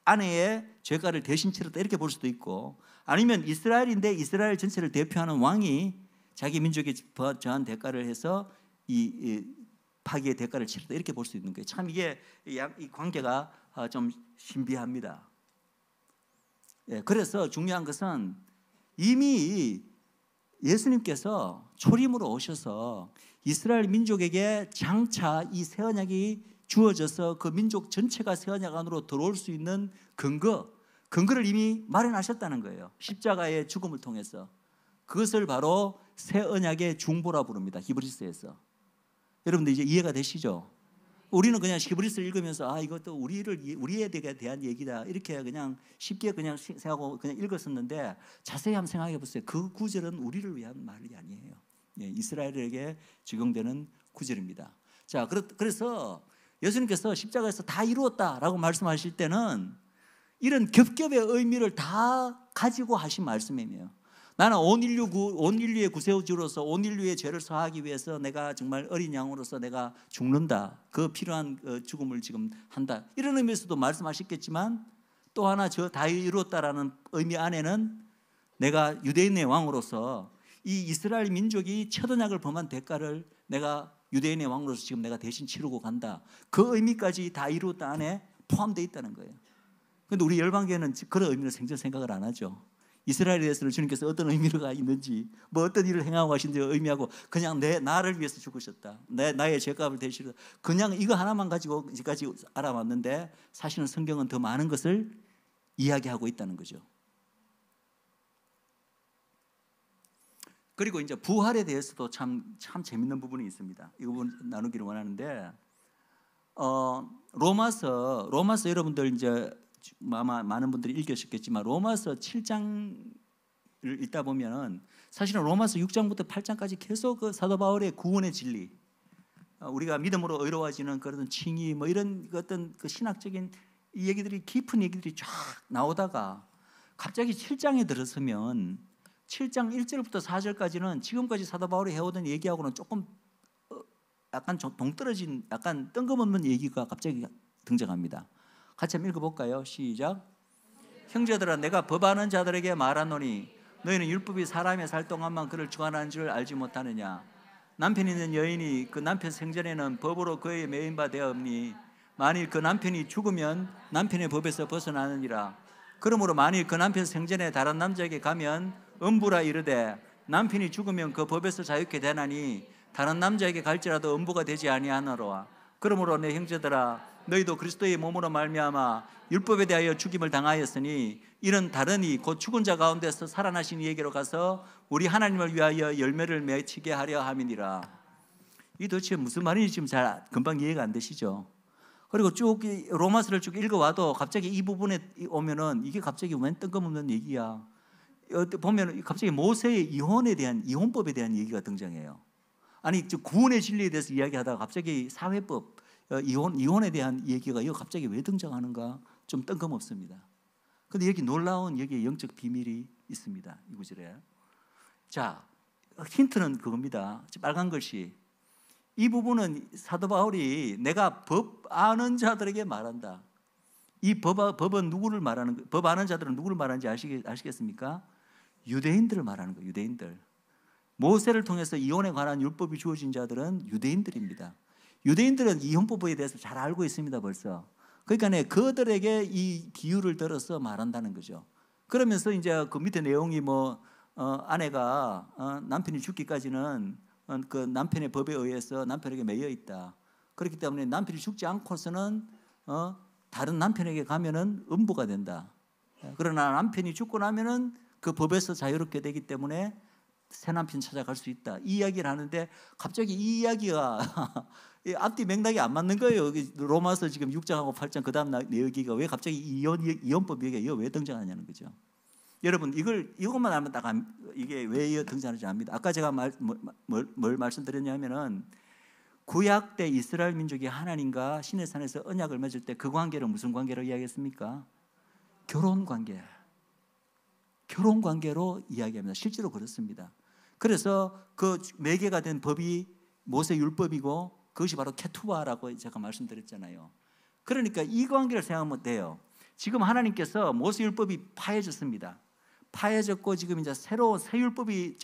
아내의 죄가를 대신 치렀다 이렇게 볼 수도 있고, 아니면 이스라엘인데 이스라엘 전체를 대표하는 왕이 자기 민족에 저한 대가를 해서 이 파기의 대가를 치렀다 이렇게 볼 수 있는 거예요. 참 이게 이 관계가 좀 신비합니다. 그래서 중요한 것은 이미 예수님께서 초림으로 오셔서 이스라엘 민족에게 장차 이 새 언약이 주어져서 그 민족 전체가 새 언약 안으로 들어올 수 있는 근거를 이미 마련하셨다는 거예요. 십자가의 죽음을 통해서. 그것을 바로 새 언약의 중보라 부릅니다. 히브리서에서. 여러분들 이제 이해가 되시죠? 우리는 그냥 히브리서를 읽으면서 이것도 우리에 대한 얘기다 이렇게 그냥 쉽게 그냥 생각하고 그냥 읽었었는데, 자세히 한번 생각해 보세요. 그 구절은 우리를 위한 말이 아니에요. 이스라엘에게 적용되는 구절입니다. 자, 그래서 예수님께서 십자가에서 다 이루었다라고 말씀하실 때는 이런 겹겹의 의미를 다 가지고 하신 말씀이에요. 나는 온 인류의 구세주로서 온 인류의 죄를 사하기 위해서 내가 정말 어린 양으로서 내가 죽는다. 그 필요한 죽음을 지금 한다. 이런 의미에서도 말씀하셨겠지만, 또 하나 저 다 이루었다라는 의미 안에는 내가 유대인의 왕으로서 이 이스라엘 민족이 첫 언약을 범한 대가를 내가 유대인의 왕으로서 지금 내가 대신 치르고 간다. 그 의미까지 다 이루었다 안에 포함되어 있다는 거예요. 그런데 우리 열방교회는 그런 의미를 생각을 안 하죠. 이스라엘에 대해서는 주님께서 어떤 의미가 있는지, 어떤 일을 행하고 하신지 의미하고 그냥 나를 위해서 죽으셨다. 나의 죄값을 대신해서 그냥 이거 하나만 가지고 지금까지 알아왔는데, 사실은 성경은 더 많은 것을 이야기하고 있다는 거죠. 그리고 이제 부활에 대해서도 참 재밌는 부분이 있습니다. 이 부분 나누기를 원하는데, 로마서 여러분들 이제 아마 많은 분들이 읽으셨겠지만 로마서 7장을 읽다 보면은 사실은 로마서 6장부터 8장까지 계속 그 사도 바울의 구원의 진리, 우리가 믿음으로 의로워지는 그런 칭의, 뭐 이런 어떤 그 신학적인 이 얘기들이, 깊은 얘기들이 쫙 나오다가 갑자기 7장에 들어서면 7장 1절부터 4절까지는 지금까지 사도 바울이 해오던 얘기하고는 조금 약간 동떨어진, 약간 뜬금없는 얘기가 갑자기 등장합니다. 같이 한번 읽어볼까요? 시작. 형제들아, 내가 법하는 자들에게 말하노니 너희는 율법이 사람의 살 동안만 그를 주관하는 줄 알지 못하느냐. 남편 있는 여인이 그 남편 생전에는 법으로 그에 매인 바 되었니. 만일 그 남편이 죽으면 남편의 법에서 벗어나느니라. 그러므로 만일 그 남편 생전에 다른 남자에게 가면 음부라 이르되 남편이 죽으면 그 법에서 자유케 되나니 다른 남자에게 갈지라도 음부가 되지 아니하노라. 그러므로 내 형제들아, 너희도 그리스도의 몸으로 말미암아 율법에 대하여 죽임을 당하였으니 이는 다르니 곧 죽은 자 가운데서 살아나신 이에게로 가서 우리 하나님을 위하여 열매를 맺히게 하려 함이니라. 이 도대체 무슨 말인지 지금 잘 금방 이해가 안 되시죠? 그리고 쭉 로마서를 쭉 읽어와도 갑자기 이 부분에 오면은 이게 갑자기 웬 뜬금없는 얘기야. 보면 갑자기 모세의 이혼법에 대한 얘기가 등장해요. 아니, 구원의 진리에 대해서 이야기하다가 갑자기 사회법, 이혼에 대한 얘기가 이거 갑자기 왜 등장하는가? 좀 뜬금없습니다. 근데 여기 놀라운 여기에 영적 비밀이 있습니다. 이 구절에. 자, 힌트는 그겁니다. 빨간 글씨. 이 부분은 사도 바울이 내가 법 아는 자들에게 말한다. 이 법은 누구를 말하는 거예요? 법 아는 자들은 누구를 말하는지 아시겠습니까? 유대인들을 말하는 거예요. 유대인들. 모세를 통해서 이혼에 관한 율법이 주어진 자들은 유대인들입니다. 유대인들은 이혼법에 대해서 잘 알고 있습니다. 벌써. 그러니까 그들에게 이 비유를 들어서 말한다는 거죠. 그러면서 이제 그 밑에 내용이 아내가 남편이 죽기까지는 그 남편의 법에 의해서 남편에게 매여 있다. 그렇기 때문에 남편이 죽지 않고서는 다른 남편에게 가면은 음부가 된다. 그러나 남편이 죽고 나면은 그 법에서 자유롭게 되기 때문에 새 남편 찾아갈 수 있다. 이 이야기를 하는데 갑자기 이 이야기가 앞뒤 맥락이 안 맞는 거예요. 로마서 지금 6장하고 8장 그 다음 내용이 왜 갑자기 이혼법 얘기가 왜 등장하냐는 거죠. 여러분 이것만 알면 딱 이게 왜 등장하는지 압니다. 아까 제가 뭘 말씀드렸냐면은 구약 때 이스라엘 민족이 하나님과 시내 산에서 언약을 맺을 때 그 관계를 무슨 관계로 이야기했습니까? 결혼 관계로 이야기합니다. 실제로 그렇습니다. 그래서 그 매개가 된 법이 모세 율법이고 그것이 바로 케투바라고 제가 말씀드렸잖아요. 그러니까 이 관계를 생각하면 돼요. 지금 하나님께서 모세 율법이 파해졌습니다. 파해졌고 지금 이제 새로운 새 율법이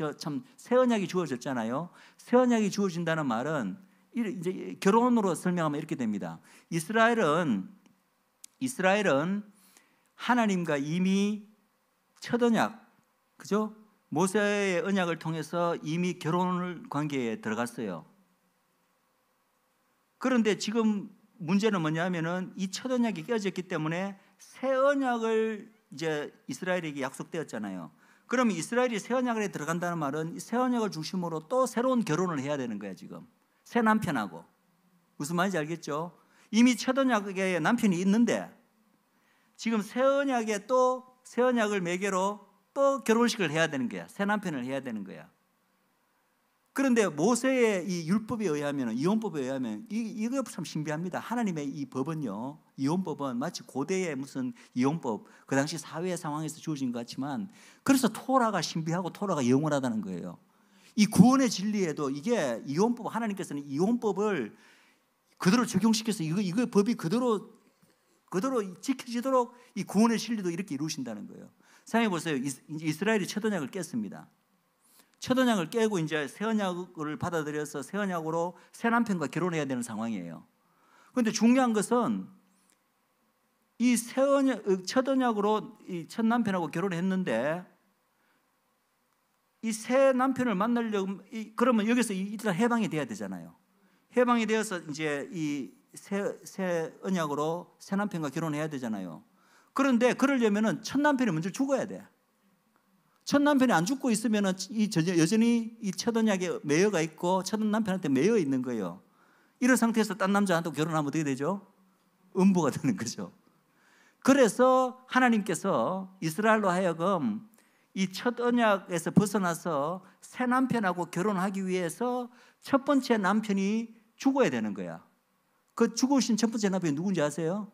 새 언약이 주어졌잖아요. 새 언약이 주어진다는 말은 이제 결혼으로 설명하면 이렇게 됩니다. 이스라엘은 하나님과 이미 첫 언약, 그죠? 모세의 언약을 통해서 이미 결혼 관계에 들어갔어요. 그런데 지금 문제는 뭐냐면은 이 첫 언약이 깨어졌기 때문에 새 언약을 이제 이스라엘에게 약속되었잖아요. 그러면 이스라엘이 새 언약에 들어간다는 말은 새 언약을 중심으로 또 새로운 결혼을 해야 되는 거야 지금. 새 남편하고. 무슨 말인지 알겠죠? 이미 첫 언약에 남편이 있는데 지금 새 언약을 매개로 또 결혼식을 해야 되는 거야. 새 남편을 해야 되는 거야. 그런데 모세의 이 율법에 의하면, 이혼법에 의하면 이거 참 신비합니다. 하나님의 이 법은요, 이혼법은 마치 고대의 무슨 이혼법, 그 당시 사회 상황에서 주어진 것 같지만 그래서 토라가 신비하고 토라가 영원하다는 거예요. 이 구원의 진리에도 이게 이혼법, 하나님께서는 이혼법을 그대로 적용시켜서 이거 법이 그대로 지켜지도록 이 구원의 진리도 이렇게 이루신다는 거예요. 생각해 보세요. 이스라엘이 첫 언약을 깼습니다. 첫 언약을 깨고 이제 새 언약을 받아들여서 새 언약으로 새 남편과 결혼해야 되는 상황이에요. 그런데 중요한 것은 이 첫 언약으로 이 첫 남편하고 결혼했는데 이 새 남편을 만나려고 그러면 여기서 일단 해방이 돼야 되잖아요. 해방이 되어서 이제 이 새 언약으로 새 남편과 결혼해야 되잖아요. 그런데 그러려면은 첫 남편이 먼저 죽어야 돼. 첫 남편이 안 죽고 있으면 여전히 이 첫 언약에 매여가 있고 첫 남편한테 매여 있는 거예요. 이런 상태에서 딴 남자한테 결혼하면 어떻게 되죠? 음부가 되는 거죠. 그래서 하나님께서 이스라엘로 하여금 이 첫 언약에서 벗어나서 새 남편하고 결혼하기 위해서 첫 번째 남편이 죽어야 되는 거야. 그 죽으신 첫 번째 남편이 누군지 아세요?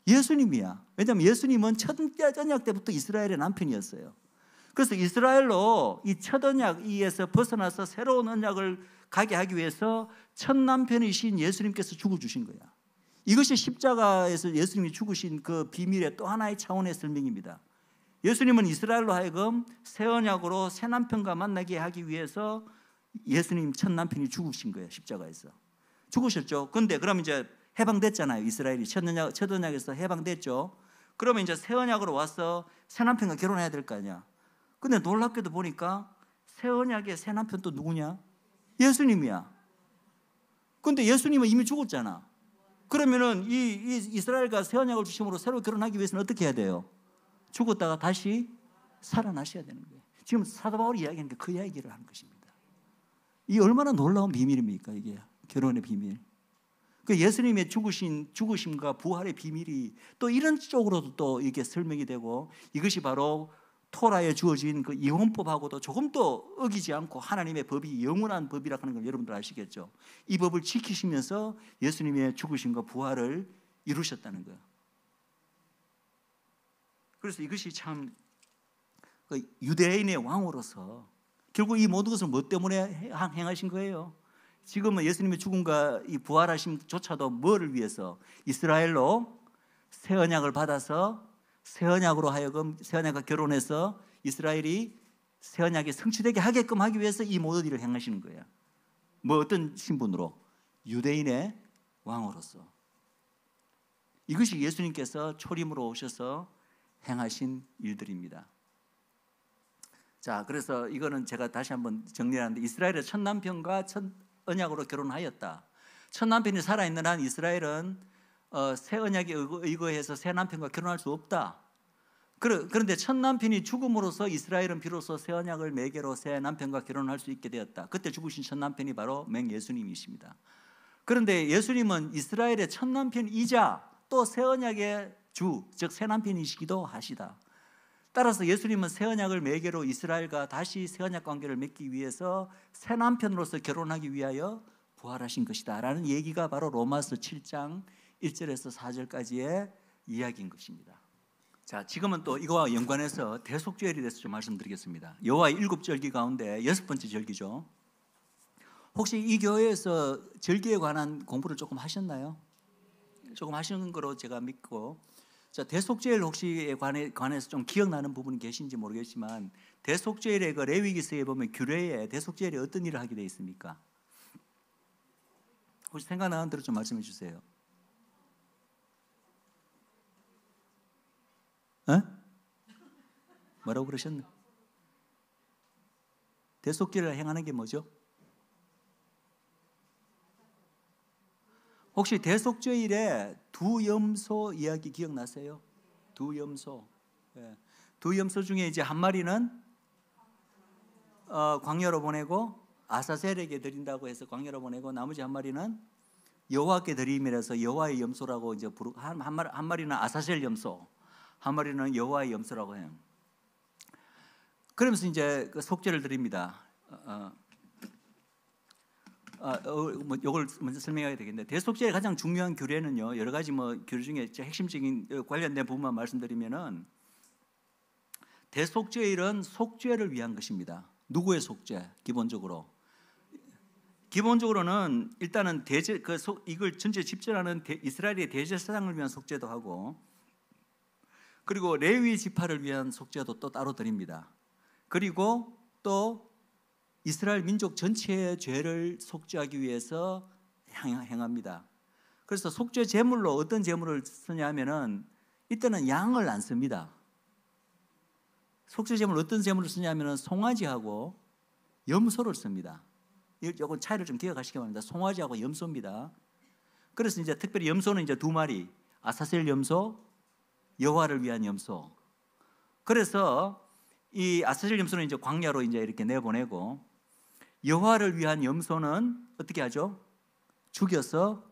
예수님이야. 왜냐하면 예수님은 첫 언약 때부터 이스라엘의 남편이었어요. 그래서 이스라엘로 이 첫 언약에서 벗어나서 새로운 언약을 가게 하기 위해서 첫 남편이신 예수님께서 죽어주신 거야. 이것이 십자가에서 예수님이 죽으신 그 비밀의 또 하나의 차원의 설명입니다. 예수님은 이스라엘로 하여금 새 언약으로 새 남편과 만나게 하기 위해서 예수님 첫 남편이 죽으신 거예요. 십자가에서 죽으셨죠. 근데 그럼 이제 해방됐잖아요. 이스라엘이 첫 언약에서 해방됐죠. 그러면 이제 새 언약으로 와서 새 남편과 결혼해야 될 거 아니야. 근데 놀랍게도 보니까 새 언약의 새 남편 또 누구냐? 예수님이야. 근데 예수님은 이미 죽었잖아. 그러면은 이 이스라엘과 새 언약을 중심으로 새로 결혼하기 위해서는 어떻게 해야 돼요? 죽었다가 다시 살아나셔야 되는 거예요. 지금 사도 바울이 이야기하는 게 그 이야기를 하는 것입니다. 이 얼마나 놀라운 비밀입니까? 이게 결혼의 비밀. 그 예수님의 죽으심과 부활의 비밀이 또 이런 쪽으로도 또 이게 설명이 되고, 이것이 바로 토라에 주어진 그 이혼법하고도 조금도 어기지 않고 하나님의 법이 영원한 법이라고 하는 걸 여러분들 아시겠죠? 이 법을 지키시면서 예수님의 죽으심과 부활을 이루셨다는 거예요. 그래서 이것이 참 유대인의 왕으로서 결국 이 모든 것을 뭐 때문에 행하신 거예요? 지금은 예수님의 죽음과 이 부활하심조차도 뭐를 위해서? 이스라엘로 새 언약을 받아서 새 언약으로 하여금 새 언약과 결혼해서 이스라엘이 새 언약이 성취되게 하게끔 하기 위해서 이 모든 일을 행하시는 거예요. 뭐 어떤 신분으로? 유대인의 왕으로서. 이것이 예수님께서 초림으로 오셔서 행하신 일들입니다. 자, 그래서 이거는 제가 다시 한번 정리하는데, 이스라엘의 첫 남편과 첫 언약으로 결혼하였다. 첫 남편이 살아있는 한 이스라엘은 새 언약에 의거해서 새 남편과 결혼할 수 없다. 그런데 첫 남편이 죽음으로써 이스라엘은 비로소 새 언약을 매개로 새 남편과 결혼할 수 있게 되었다. 그때 죽으신 첫 남편이 바로 맹예수님이십니다. 그런데 예수님은 이스라엘의 첫 남편이자 또 새 언약의 주, 즉 새 남편이시기도 하시다. 따라서 예수님은 새 언약을 매개로 이스라엘과 다시 새 언약 관계를 맺기 위해서 새 남편으로서 결혼하기 위하여 부활하신 것이다 라는 얘기가 바로 로마서 7장 1절에서 4절까지의 이야기인 것입니다. 자, 지금은 또 이거와 연관해서 대속죄에 대해서 좀 말씀드리겠습니다. 여호와의 7절기 가운데 6번째 절기죠. 혹시 이 교회에서 절기에 관한 공부를 조금 하셨나요? 조금 하시는 거로 제가 믿고, 자, 대속죄일 혹시 관해서 좀 기억나는 부분이 계신지 모르겠지만, 대속죄일의 그 레위기서에 보면 규례에 대속죄일에 어떤 일을 하게 되어 있습니까? 혹시 생각나는 대로 좀 말씀해 주세요. 뭐라고 그러셨나? 대속죄를 행하는 게 뭐죠? 혹시 대속죄일에 두 염소 이야기 기억나세요? 두 염소. 예. 두 염소 중에 이제 한 마리는 광야로 보내고 아사셀에게 드린다고 해서 광야로 보내고, 나머지 한 마리는 여호와께 드림이라서 여호와의 염소라고 이제 한 마리는 아사셀 염소, 한 마리는 여호와의 염소라고 해요. 그러면서 이제 그 속죄를 드립니다. 이걸 먼저 설명해야 되겠는데, 대속죄의 가장 중요한 규례는요, 여러 가지 규례 중에 핵심적인 관련된 부분만 말씀드리면은, 대속죄일은 속죄를 위한 것입니다. 누구의 속죄? 기본적으로는 일단은 이걸 전체 집전하는 이스라엘의 대제사장을 위한 속죄도 하고, 그리고 레위 지파를 위한 속죄도 또 따로 드립니다. 그리고 또 이스라엘 민족 전체의 죄를 속죄하기 위해서 행합니다. 그래서 속죄 제물로 어떤 제물을 쓰냐 하면은, 이때는 양을 안 씁니다. 속죄 제물 어떤 제물을 쓰냐면은 송아지하고 염소를 씁니다. 이건 차이를 좀 기억하시기 바랍니다. 송아지하고 염소입니다. 그래서 이제 특별히 염소는 이제 두 마리, 아사셀 염소, 여호와를 위한 염소. 그래서 이 아사젤 염소는 이제 광야로 이제 이렇게 내보내고, 여호와를 위한 염소는 어떻게 하죠? 죽여서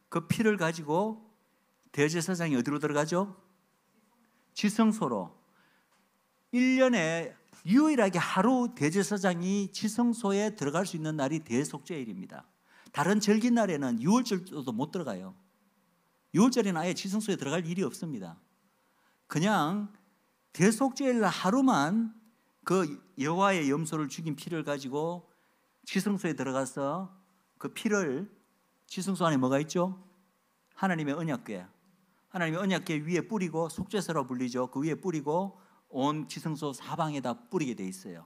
그 피를 가지고 대제사장이 어디로 들어가죠? 지성소로. 1년에 유일하게 하루 대제사장이 지성소에 들어갈 수 있는 날이 대속죄일입니다. 다른 절기날에는 유월절도 못 들어가요. 유월절에는 아예 지성소에 들어갈 일이 없습니다. 그냥 대속죄일 하루만 그 여호와의 염소를 죽인 피를 가지고 지성소에 들어가서 그 피를, 지성소 안에 뭐가 있죠? 하나님의 언약궤. 하나님의 언약궤 위에 뿌리고, 속죄서로 불리죠. 그 위에 뿌리고 온 지성소 사방에다 뿌리게 돼 있어요.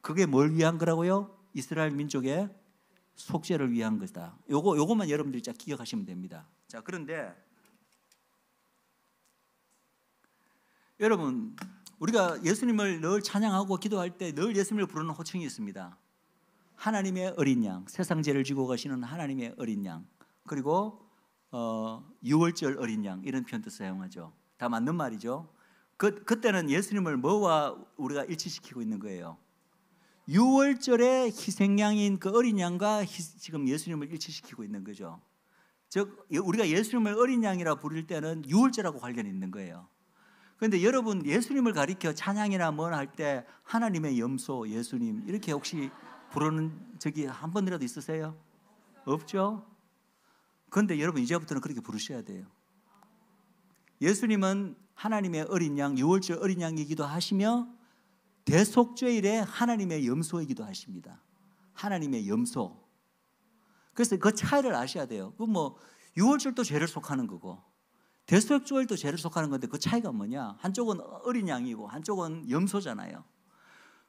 그게 뭘 위한 거라고요? 이스라엘 민족의 속죄를 위한 것이다. 요거만 여러분들이 딱 기억하시면 됩니다. 자, 그런데 여러분, 우리가 예수님을 늘 찬양하고 기도할 때 늘 예수님을 부르는 호칭이 있습니다. 하나님의 어린 양, 세상 죄를 지고 가시는 하나님의 어린 양, 그리고 유월절 어린 양, 이런 표현도 사용하죠. 다 맞는 말이죠. 그때는 예수님을 뭐와 우리가 일치시키고 있는 거예요? 유월절의 희생양인 그 어린 양과 지금 예수님을 일치시키고 있는 거죠. 즉 우리가 예수님을 어린 양이라 부를 때는 유월절하고 관련이 있는 거예요. 그런데 여러분, 예수님을 가리켜 찬양이나 뭘 할 때 하나님의 염소 예수님 이렇게 혹시 부르는 적이 한 번이라도 있으세요? 없죠? 그런데 여러분, 이제부터는 그렇게 부르셔야 돼요. 예수님은 하나님의 어린 양, 유월절 어린 양이기도 하시며 대속죄일에 하나님의 염소이기도 하십니다. 하나님의 염소. 그래서 그 차이를 아셔야 돼요. 그 뭐 유월절도 죄를 속하는 거고 대속죄일도 죄를 속하는 건데 그 차이가 뭐냐? 한쪽은 어린 양이고 한쪽은 염소잖아요.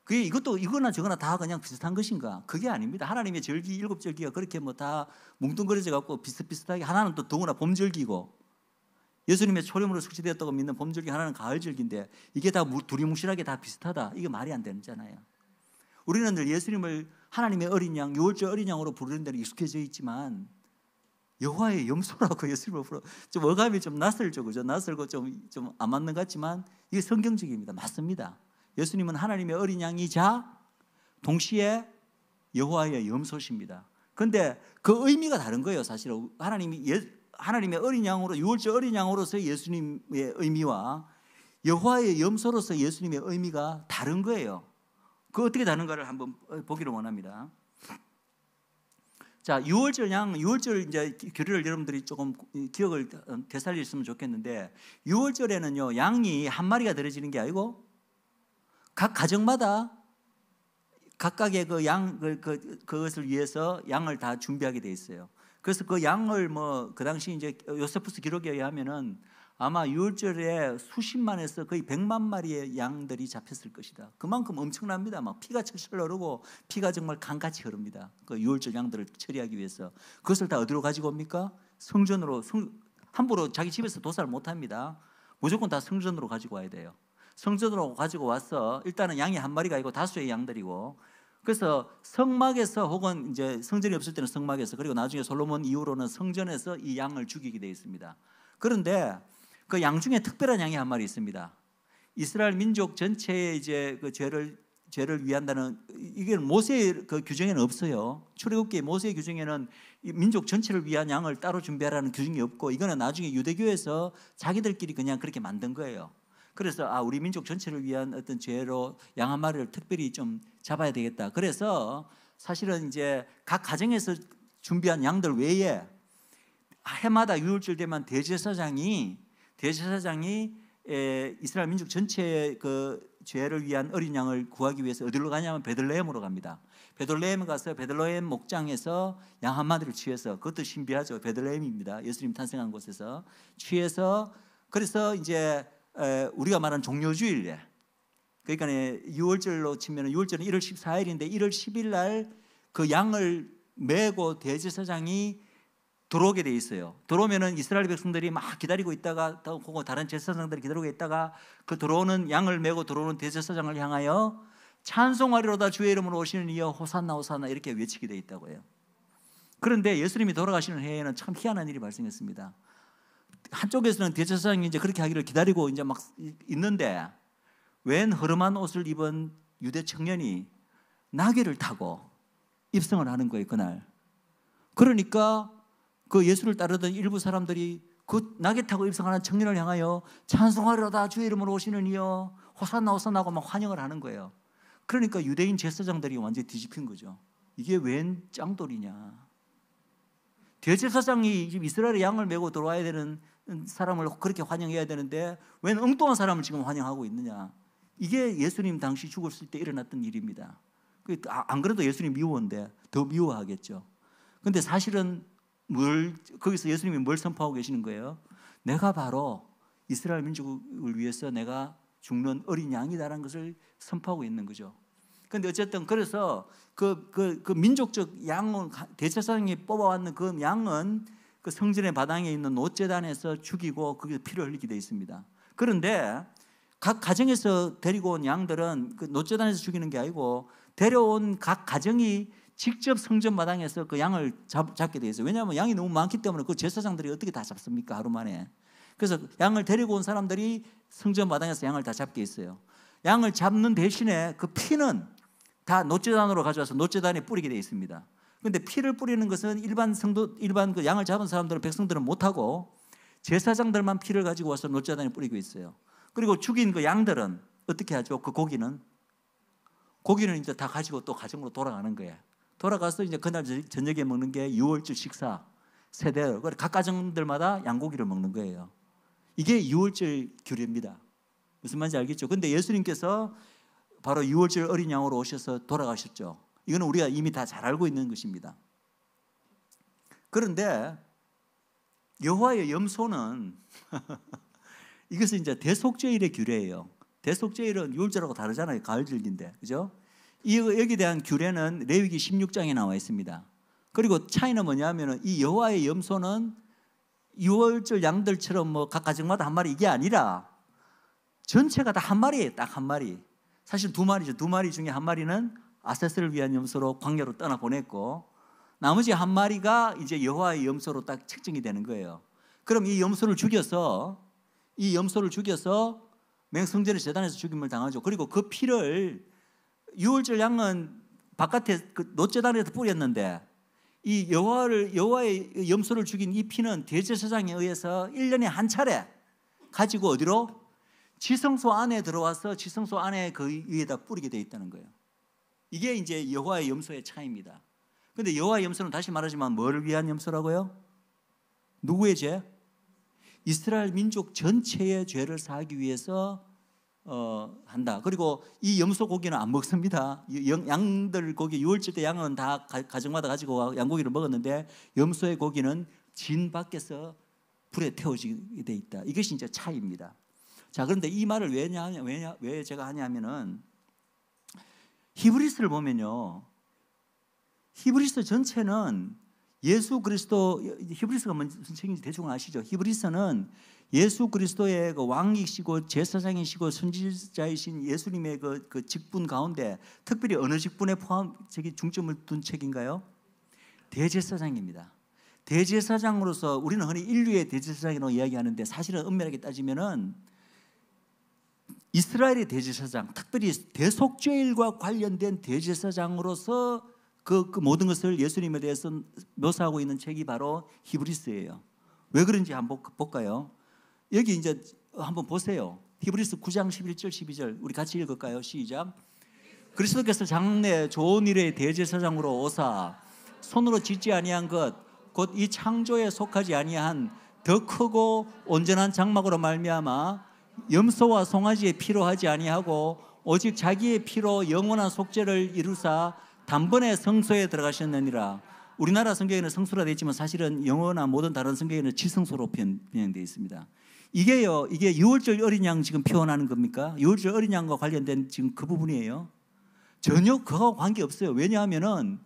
그게 이거나 저거나 다 그냥 비슷한 것인가? 그게 아닙니다. 하나님의 절기 7절기가 그렇게 뭐 다 뭉뚱그려져 갖고 비슷비슷하게, 하나는 또 더구나 봄절기고, 예수님의 초림으로 숙지되었다고 믿는 봄절기, 하나는 가을절기인데 이게 다 두리뭉실하게 다 비슷하다. 이게 말이 안 되잖아요. 우리는 늘 예수님을 하나님의 어린 양, 유월절 어린 양으로 부르는 데는 익숙해져 있지만 여호와의 염소라고 예수님을 부르, 좀 어감이 좀 낯설죠, 그죠? 낯설고 좀 안 맞는 것 같지만 이게 성경적입니다. 맞습니다. 예수님은 하나님의 어린 양이자 동시에 여호와의 염소십니다. 그런데 그 의미가 다른 거예요. 사실은 하나님의 어린 양으로, 유월절 어린 양으로서 예수님의 의미와 여호와의 염소로서 예수님의 의미가 다른 거예요. 그 어떻게 다른가를 한번 보기를 원합니다. 자, 유월절 이제 교리를 여러분들이 조금 기억을 되살리셨으면 좋겠는데, 유월절에는요 양이 한 마리가 들어지는 게 아니고 각 가정마다 각각의 그 양, 그것을 위해서 양을 다 준비하게 돼 있어요. 그래서 그 양을 그 당시 이제 요세푸스 기록에 의하면은 아마 유월절에 수십만에서 거의 100만 마리의 양들이 잡혔을 것이다. 그만큼 엄청납니다. 막 피가 철철 흐르고 피가 정말 강같이 흐릅니다. 그 유월절 양들을 처리하기 위해서. 그것을 다 어디로 가지고 옵니까? 성전으로. 함부로 자기 집에서 도살을 못 합니다. 무조건 다 성전으로 가지고 와야 돼요. 성전으로 가지고 와서 일단은 양이 한 마리가 아니고 다수의 양들이고, 그래서 성막에서, 혹은 이제 성전이 없을 때는 성막에서, 그리고 나중에 솔로몬 이후로는 성전에서 이 양을 죽이게 되어 있습니다. 그런데 그 양 중에 특별한 양이 한 마리 있습니다. 이스라엘 민족 전체의 이제 그 죄를 위한다는, 이게 모세의 그 규정에는 없어요. 출애굽기 모세의 규정에는 민족 전체를 위한 양을 따로 준비하라는 규정이 없고, 이거는 나중에 유대교에서 자기들끼리 그냥 그렇게 만든 거예요. 그래서 우리 민족 전체를 위한 어떤 죄로 양 한 마리를 특별히 좀 잡아야 되겠다. 그래서 사실은 이제 각 가정에서 준비한 양들 외에 해마다 유월절 되면 대제사장이 이스라엘 민족 전체의 그 죄를 위한 어린 양을 구하기 위해서 어디로 가냐면 베들레헴으로 갑니다. 베들레헴에 가서 베들레헴 목장에서 양 한 마리를 취해서, 그것도 신비하죠. 베들레헴입니다. 예수님 탄생한 곳에서 취해서, 그래서 이제 우리가 말하는 종료주일에, 그러니까 유월절로 치면 유월절은 1월 14일인데 1월 10일 날 그 양을 메고 대제사장이 들어오게 돼 있어요. 들어오면은 이스라엘 백성들이 막 기다리고 있다가, 혹은 다른 제사장들이 기다리고 있다가 그 들어오는 양을 메고 들어오는 대제사장을 향하여 찬송하리로다 주의 이름으로 오시는 이여 호산나 호산나 이렇게 외치게 돼 있다고 해요. 그런데 예수님이 돌아가시는 해에는 참 희한한 일이 발생했습니다. 한쪽에서는 대제사장이 이제 그렇게 하기를 기다리고 이제 막 있는데, 웬 허름한 옷을 입은 유대 청년이 나귀를 타고 입성을 하는 거예요, 그날. 그러니까 그 예수를 따르던 일부 사람들이 그 나귀 타고 입성하는 청년을 향하여 찬송하리로다 주의 이름으로 오시는 이여 호산나 호산나 하고 막 환영을 하는 거예요. 그러니까 유대인 제사장들이 완전히 뒤집힌 거죠. 이게 웬 짱돌이냐. 대제사장이 이스라엘의 양을 메고 들어와야 되는 사람을 그렇게 환영해야 되는데 웬 엉뚱한 사람을 지금 환영하고 있느냐. 이게 예수님 당시 죽었을 때 일어났던 일입니다. 안 그래도 예수님 미워한데 더 미워하겠죠. 근데 사실은 거기서 예수님이 뭘 선포하고 계시는 거예요? 내가 바로 이스라엘 민족을 위해서 내가 죽는 어린 양이다라는 것을 선포하고 있는 거죠. 그런데 어쨌든 그래서 그 민족적 양은 대제사장이 뽑아왔는 그 양은 그 성전의 바닥에 있는 놋제단에서 죽이고 거기서 피를 흘리게 되어 있습니다. 그런데 각 가정에서 데리고 온 양들은 그 놋제단에서 죽이는 게 아니고 데려온 각 가정이 직접 성전 마당에서 그 양을 잡게 되어 있어요. 왜냐하면 양이 너무 많기 때문에 그 제사장들이 어떻게 다 잡습니까? 하루 만에. 그래서 양을 데리고 온 사람들이 성전 마당에서 양을 다 잡게 있어요. 양을 잡는 대신에 그 피는 다 놋제단으로 가져와서 놋제단에 뿌리게 되어 있습니다. 그런데 피를 뿌리는 것은 일반 그 양을 잡은 사람들은 백성들은 못하고 제사장들만 피를 가지고 와서 놋제단에 뿌리고 있어요. 그리고 죽인 그 양들은 어떻게 하죠? 그 고기는 이제 다 가지고 또 가정으로 돌아가는 거예요. 돌아가서 이제 그날 저녁에 먹는 게 유월절 식사 세대로 각 가정들마다 양고기를 먹는 거예요. 이게 유월절 규례입니다. 무슨 말인지 알겠죠? 근데 예수님께서 바로 유월절 어린 양으로 오셔서 돌아가셨죠. 이거는 우리가 이미 다 잘 알고 있는 것입니다. 그런데 여호와의 염소는 이것은 이제 대속죄일의 규례예요. 대속죄일은 유월절하고 다르잖아요. 가을절기인데, 그죠? 여기에 대한 규례는 레위기 16장에 나와 있습니다. 그리고 차이는 뭐냐면은 이 여호와의 염소는 유월절 양들처럼 뭐 각 가정마다 한 마리 이게 아니라 전체가 다 한 마리예요. 딱 한 마리. 사실 두 마리죠. 두 마리 중에 한 마리는 아세스를 위한 염소로 광야로 떠나 보냈고 나머지 한 마리가 이제 여호와의 염소로 딱 책정이 되는 거예요. 그럼 이 염소를 죽여서 맹성전의 제단에서 죽임을 당하죠. 그리고 그 피를 유월절 양은 바깥에 그 놋제단에서 뿌렸는데 이 여호와의 염소를 죽인 이 피는 대제사장에 의해서 1년에 한 차례 가지고 어디로? 지성소 안에 들어와서 지성소 안에 그 위에다 뿌리게 돼 있다는 거예요. 이게 이제 여호와의 염소의 차이입니다. 그런데 여호와의 염소는 다시 말하지만 뭐를 위한 염소라고요? 누구의 죄? 이스라엘 민족 전체의 죄를 사하기 위해서 한다. 그리고 이 염소 고기는 안 먹습니다. 양들 고기 유월절 때 양은 다 가정마다 가지고 양고기를 먹었는데 염소의 고기는 진 밖에서 불에 태워지게 돼 있다. 이것이 이제 차이입니다. 자, 그런데 이 말을 왜 제가 하냐면은 히브리서를 보면요, 히브리서 전체는 예수 그리스도, 히브리서가 무슨 책인지 대충 아시죠? 히브리서는 예수 그리스도의 그 왕이시고 제사장이시고 선지자이신 예수님의 그 직분 가운데 특별히 어느 직분에 중점을 둔 책인가요? 대제사장입니다. 대제사장으로서 우리는 흔히 인류의 대제사장이라고 이야기하는데 사실은 엄밀하게 따지면은 이스라엘의 대제사장, 특별히 대속죄일과 관련된 대제사장으로서 그 모든 것을 예수님에 대해서 묘사하고 있는 책이 바로 히브리서예요. 왜 그런지 한번 볼까요? 여기 이제 한번 보세요. 히브리서 9장 11절 12절 우리 같이 읽을까요? 시작. 그리스도께서 장래 좋은 일의 대제사장으로 오사 손으로 짓지 아니한 것 곧 이 창조에 속하지 아니한 더 크고 온전한 장막으로 말미암아 염소와 송아지의 피로 하지 아니하고 오직 자기의 피로 영원한 속죄를 이루사 단번에 성소에 들어가셨느니라. 우리나라 성경에는 성소라 되어 있지만 사실은 영어나 모든 다른 성경에는 지성소로 변형되어 있습니다. 이게 유월절 어린 양 지금 표현하는 겁니까? 유월절 어린 양과 관련된 지금 그 부분이에요. 전혀 그거와 관계없어요. 왜냐하면은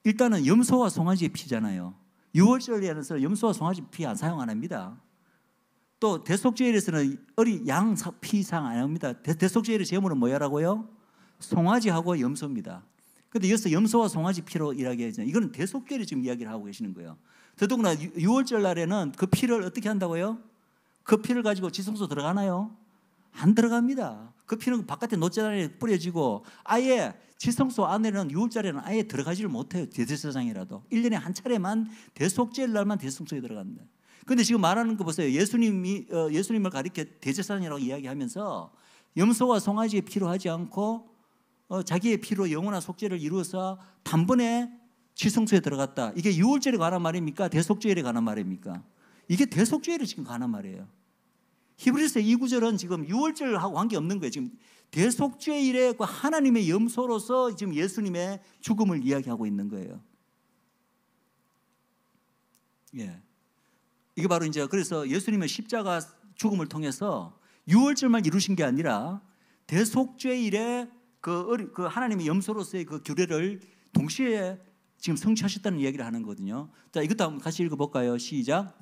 일단은 염소와 송아지의 피잖아요. 유월절에서 염소와 송아지 피 안 사용 안 합니다. 또 대속죄일에서는 어린 양 피 사용 안 합니다. 대속죄일의 제물은 뭐야라고요? 송아지하고 염소입니다. 그런데 여기서 염소와 송아지 피로 이야기하잖아요. 이거는 대속죄를 지금 이야기를 하고 계시는 거예요. 더더구나 유월절 날에는 그 피를 어떻게 한다고요? 그 피를 가지고 지성소 들어가나요? 안 들어갑니다. 그 피는 바깥에 노자단에 뿌려지고 아예 지성소 안에는 유월절에는 아예 들어가지를 못해요. 대제사장이라도 1년에 한 차례만 대속죄일 날만 대성소에 들어간다. 그런데 지금 말하는 거 보세요. 예수님을 가리켜 대제사장이라고 이야기하면서 염소와 송아지의 피로 하지 않고 자기의 피로 영원한 속죄를 이루어서 단번에 지성소에 들어갔다. 이게 유월절에 관한 말입니까? 대속죄일에 관한 말입니까? 이게 대속죄일에 지금 관한 말이에요. 히브리서 2구절은 지금 유월절하고 관계없는 거예요. 지금 대속죄일에 하나님의 염소로서 지금 예수님의 죽음을 이야기하고 있는 거예요. 예. 이게 바로 이제 그래서 예수님의 십자가 죽음을 통해서 유월절만 이루신 게 아니라 대속죄일에 그 하나님의 염소로서의 그 규례를 동시에 지금 성취하셨다는 이야기를 하는 거거든요. 자, 이것도 한번 같이 읽어볼까요? 시작.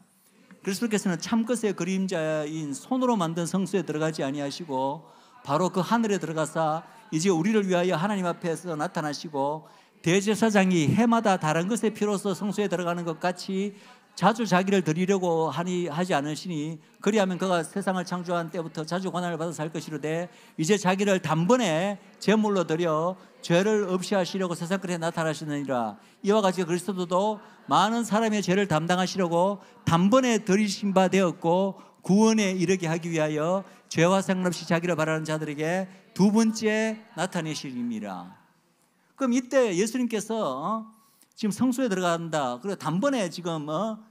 그리스도께서는 참것의 그림자인 손으로 만든 성소에 들어가지 아니하시고 바로 그 하늘에 들어가사 이제 우리를 위하여 하나님 앞에서 나타나시고 대제사장이 해마다 다른 것의 피로서 성소에 들어가는 것 같이 자주 자기를 드리려고 하지 않으시니 그리하면 그가 세상을 창조한 때부터 자주 고난을 받아 살 것이로되 이제 자기를 단번에 제물로 드려 죄를 없이 하시려고 세상 끝에 나타나시느니라. 이와 같이 그리스도도 많은 사람의 죄를 담당하시려고 단번에 드리신 바 되었고 구원에 이르게 하기 위하여 죄와 상관없이 자기를 바라는 자들에게 두 번째 나타내시리니라. 그럼 이때 예수님께서 지금 성소에 들어간다. 그리고 단번에 지금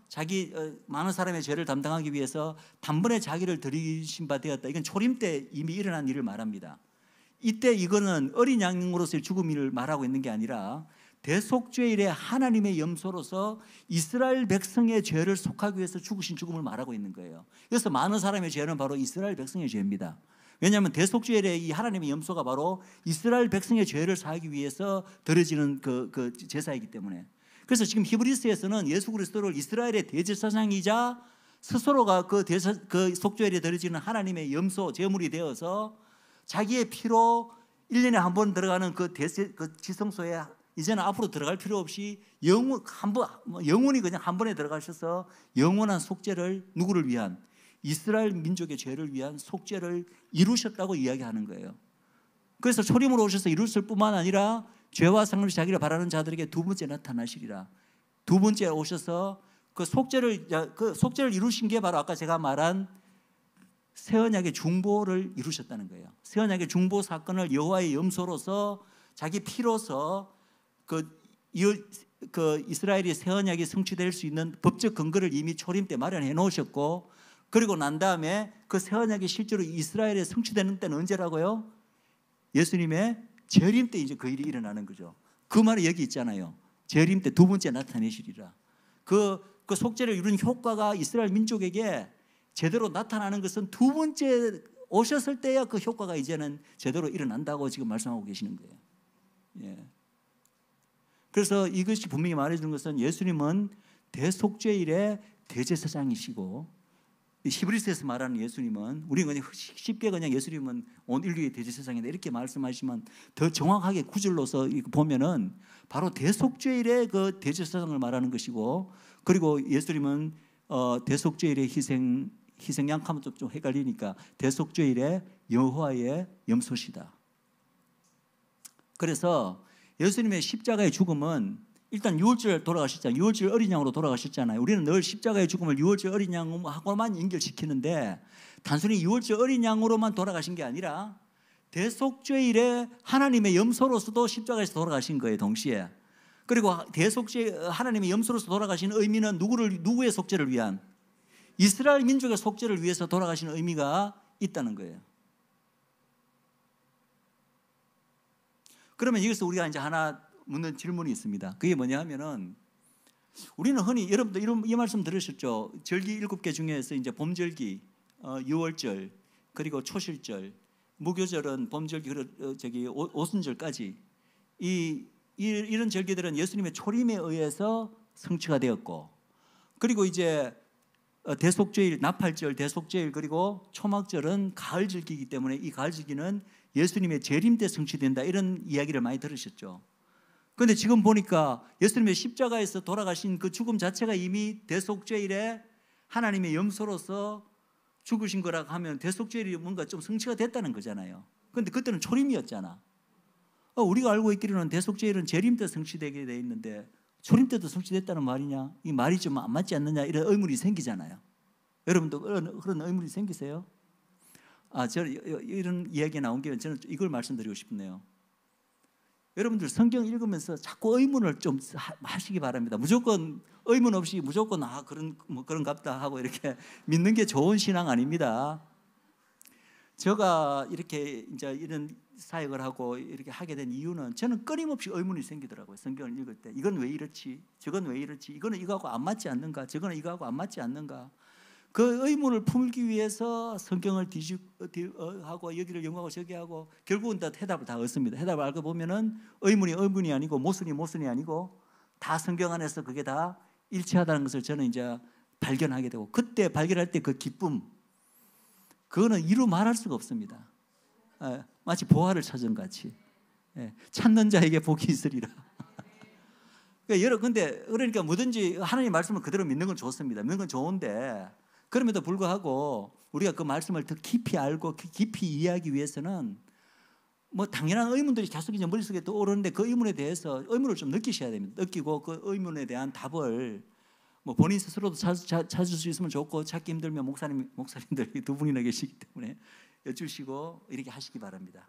자기 많은 사람의 죄를 담당하기 위해서 단번에 자기를 드리신 바 되었다. 이건 초림 때 이미 일어난 일을 말합니다. 이때 이거는 어린 양으로서의 죽음을 말하고 있는 게 아니라 대속죄일에 하나님의 염소로서 이스라엘 백성의 죄를 속하기 위해서 죽으신 죽음을 말하고 있는 거예요. 그래서 많은 사람의 죄는 바로 이스라엘 백성의 죄입니다. 왜냐하면 대속죄일에 이 하나님의 염소가 바로 이스라엘 백성의 죄를 사하기 위해서 드려지는 그 제사이기 때문에. 그래서 지금 히브리서에서는 예수 그리스도를 이스라엘의 대제사장이자 스스로가 그 속죄일에 드려지는 하나님의 염소 제물이 되어서 자기의 피로 1년에 한 번 들어가는 그 지성소에 이제는 앞으로 들어갈 필요 없이 영원히 그냥 한 번에 들어가셔서 영원한 속죄를 누구를 위한? 이스라엘 민족의 죄를 위한 속죄를 이루셨다고 이야기하는 거예요. 그래서 초림으로 오셔서 이루실 뿐만 아니라 죄와 상관없이 자기를 바라는 자들에게 두 번째 나타나시리라. 두 번째 오셔서 그 속죄를 이루신 게 바로 아까 제가 말한 새 언약의 중보를 이루셨다는 거예요. 새 언약의 중보 사건을 여호와의 염소로서 자기 피로서 그 이스라엘이 새 언약이 성취될 수 있는 법적 근거를 이미 초림 때 마련해 놓으셨고, 그리고 난 다음에 그 새 언약이 실제로 이스라엘에 성취되는 때는 언제라고요? 예수님의 재림 때 이제 그 일이 일어나는 거죠. 그 말이 여기 있잖아요. 재림 때 두 번째 나타내시리라. 그 속죄를 이룬 효과가 이스라엘 민족에게 제대로 나타나는 것은 두 번째 오셨을 때야 그 효과가 이제는 제대로 일어난다고 지금 말씀하고 계시는 거예요. 예. 그래서 이것이 분명히 말해주는 것은 예수님은 대속죄일의 대제사장이시고, 히브리서에서 말하는 예수님은, 우리가 그냥 쉽게 그냥 예수님은 온 인류의 대제사장이다 이렇게 말씀하시면 더 정확하게 구절로서 보면은 바로 대속죄일의 그 대제사장을 말하는 것이고, 그리고 예수님은 대속죄일의 희생양하면 좀 헷갈리니까 대속죄일의 여호와의 염소시다. 그래서 예수님의 십자가의 죽음은 일단 유월절 돌아가셨잖아요. 유월절 어린 양으로 돌아가셨잖아요. 우리는 늘 십자가의 죽음을 유월절 어린 양하고만 연결시키는데 단순히 유월절 어린 양으로만 돌아가신 게 아니라 대속죄일에 하나님의 염소로서도 십자가에서 돌아가신 거예요, 동시에. 그리고 대속죄 하나님의 염소로서 돌아가신 의미는 누구의 속죄를 위한? 이스라엘 민족의 속죄를 위해서 돌아가신 의미가 있다는 거예요. 그러면 여기서 우리가 이제 하나 묻는 질문이 있습니다. 그게 뭐냐 하면은, 우리는 흔히 여러분들 이 말씀 들으셨죠? 절기 7개 중에서 이제 봄절기, 유월절, 그리고 초실절, 무교절은 봄절기, 오순절까지 이런 절기들은 예수님의 초림에 의해서 성취가 되었고, 그리고 이제 대속죄일, 나팔절, 대속죄일, 그리고 초막절은 가을절기이기 때문에 이 가을절기는 예수님의 재림 때 성취된다, 이런 이야기를 많이 들으셨죠. 그런데 지금 보니까 예수님의 십자가에서 돌아가신 그 죽음 자체가 이미 대속죄일에 하나님의 염소로서 죽으신 거라고 하면 대속죄일이 뭔가 좀 성취가 됐다는 거잖아요. 그런데 그때는 초림이었잖아. 우리가 알고 있기로는 대속죄일은 재림 때 성취되게 돼 있는데 초림 때도 성취됐다는 말이냐? 이 말이 좀 안 맞지 않느냐? 이런 의문이 생기잖아요. 여러분도 그런 의문이 생기세요? 저는 이런 이야기가 나온 김에 저는 이걸 말씀드리고 싶네요. 여러분들 성경 읽으면서 자꾸 의문을 좀 하시기 바랍니다. 무조건 의문 없이 무조건 그런갑다 하고 이렇게 믿는 게 좋은 신앙 아닙니다. 제가 이렇게 이제 이런 사역을 하고 이렇게 하게 된 이유는 저는 끊임없이 의문이 생기더라고요. 성경을 읽을 때 이건 왜 이렇지? 저건 왜 이렇지? 이거는 이거하고 안 맞지 않는가? 저거는 이거하고 안 맞지 않는가? 그 의문을 풀기 위해서 성경을 하고 여기를 연구하고 저기 하고 결국은 다 해답을 다 얻습니다. 해답을 알고 보면은 의문이 아니고 모순이 아니고 다 성경 안에서 그게 다 일치하다는 것을 저는 이제 발견하게 되고 그때 발견할 때 그 기쁨 그거는 이루 말할 수가 없습니다. 마치 보화를 찾은 같이 찾는 자에게 복이 있으리라. 그러니까 뭐든지 하나님 말씀을 그대로 믿는 건 좋습니다. 믿는 건 좋은데 그럼에도 불구하고 우리가 그 말씀을 더 깊이 알고 깊이 이해하기 위해서는 뭐 당연한 의문들이 계속 이제 머릿속에 떠오르는데 그 의문에 대해서 의문을 좀 느끼셔야 됩니다. 느끼고 그 의문에 대한 답을 뭐 본인 스스로도 찾을 수 있으면 좋고 찾기 힘들면 목사님들이 두 분이나 계시기 때문에 여쭈시고 이렇게 하시기 바랍니다.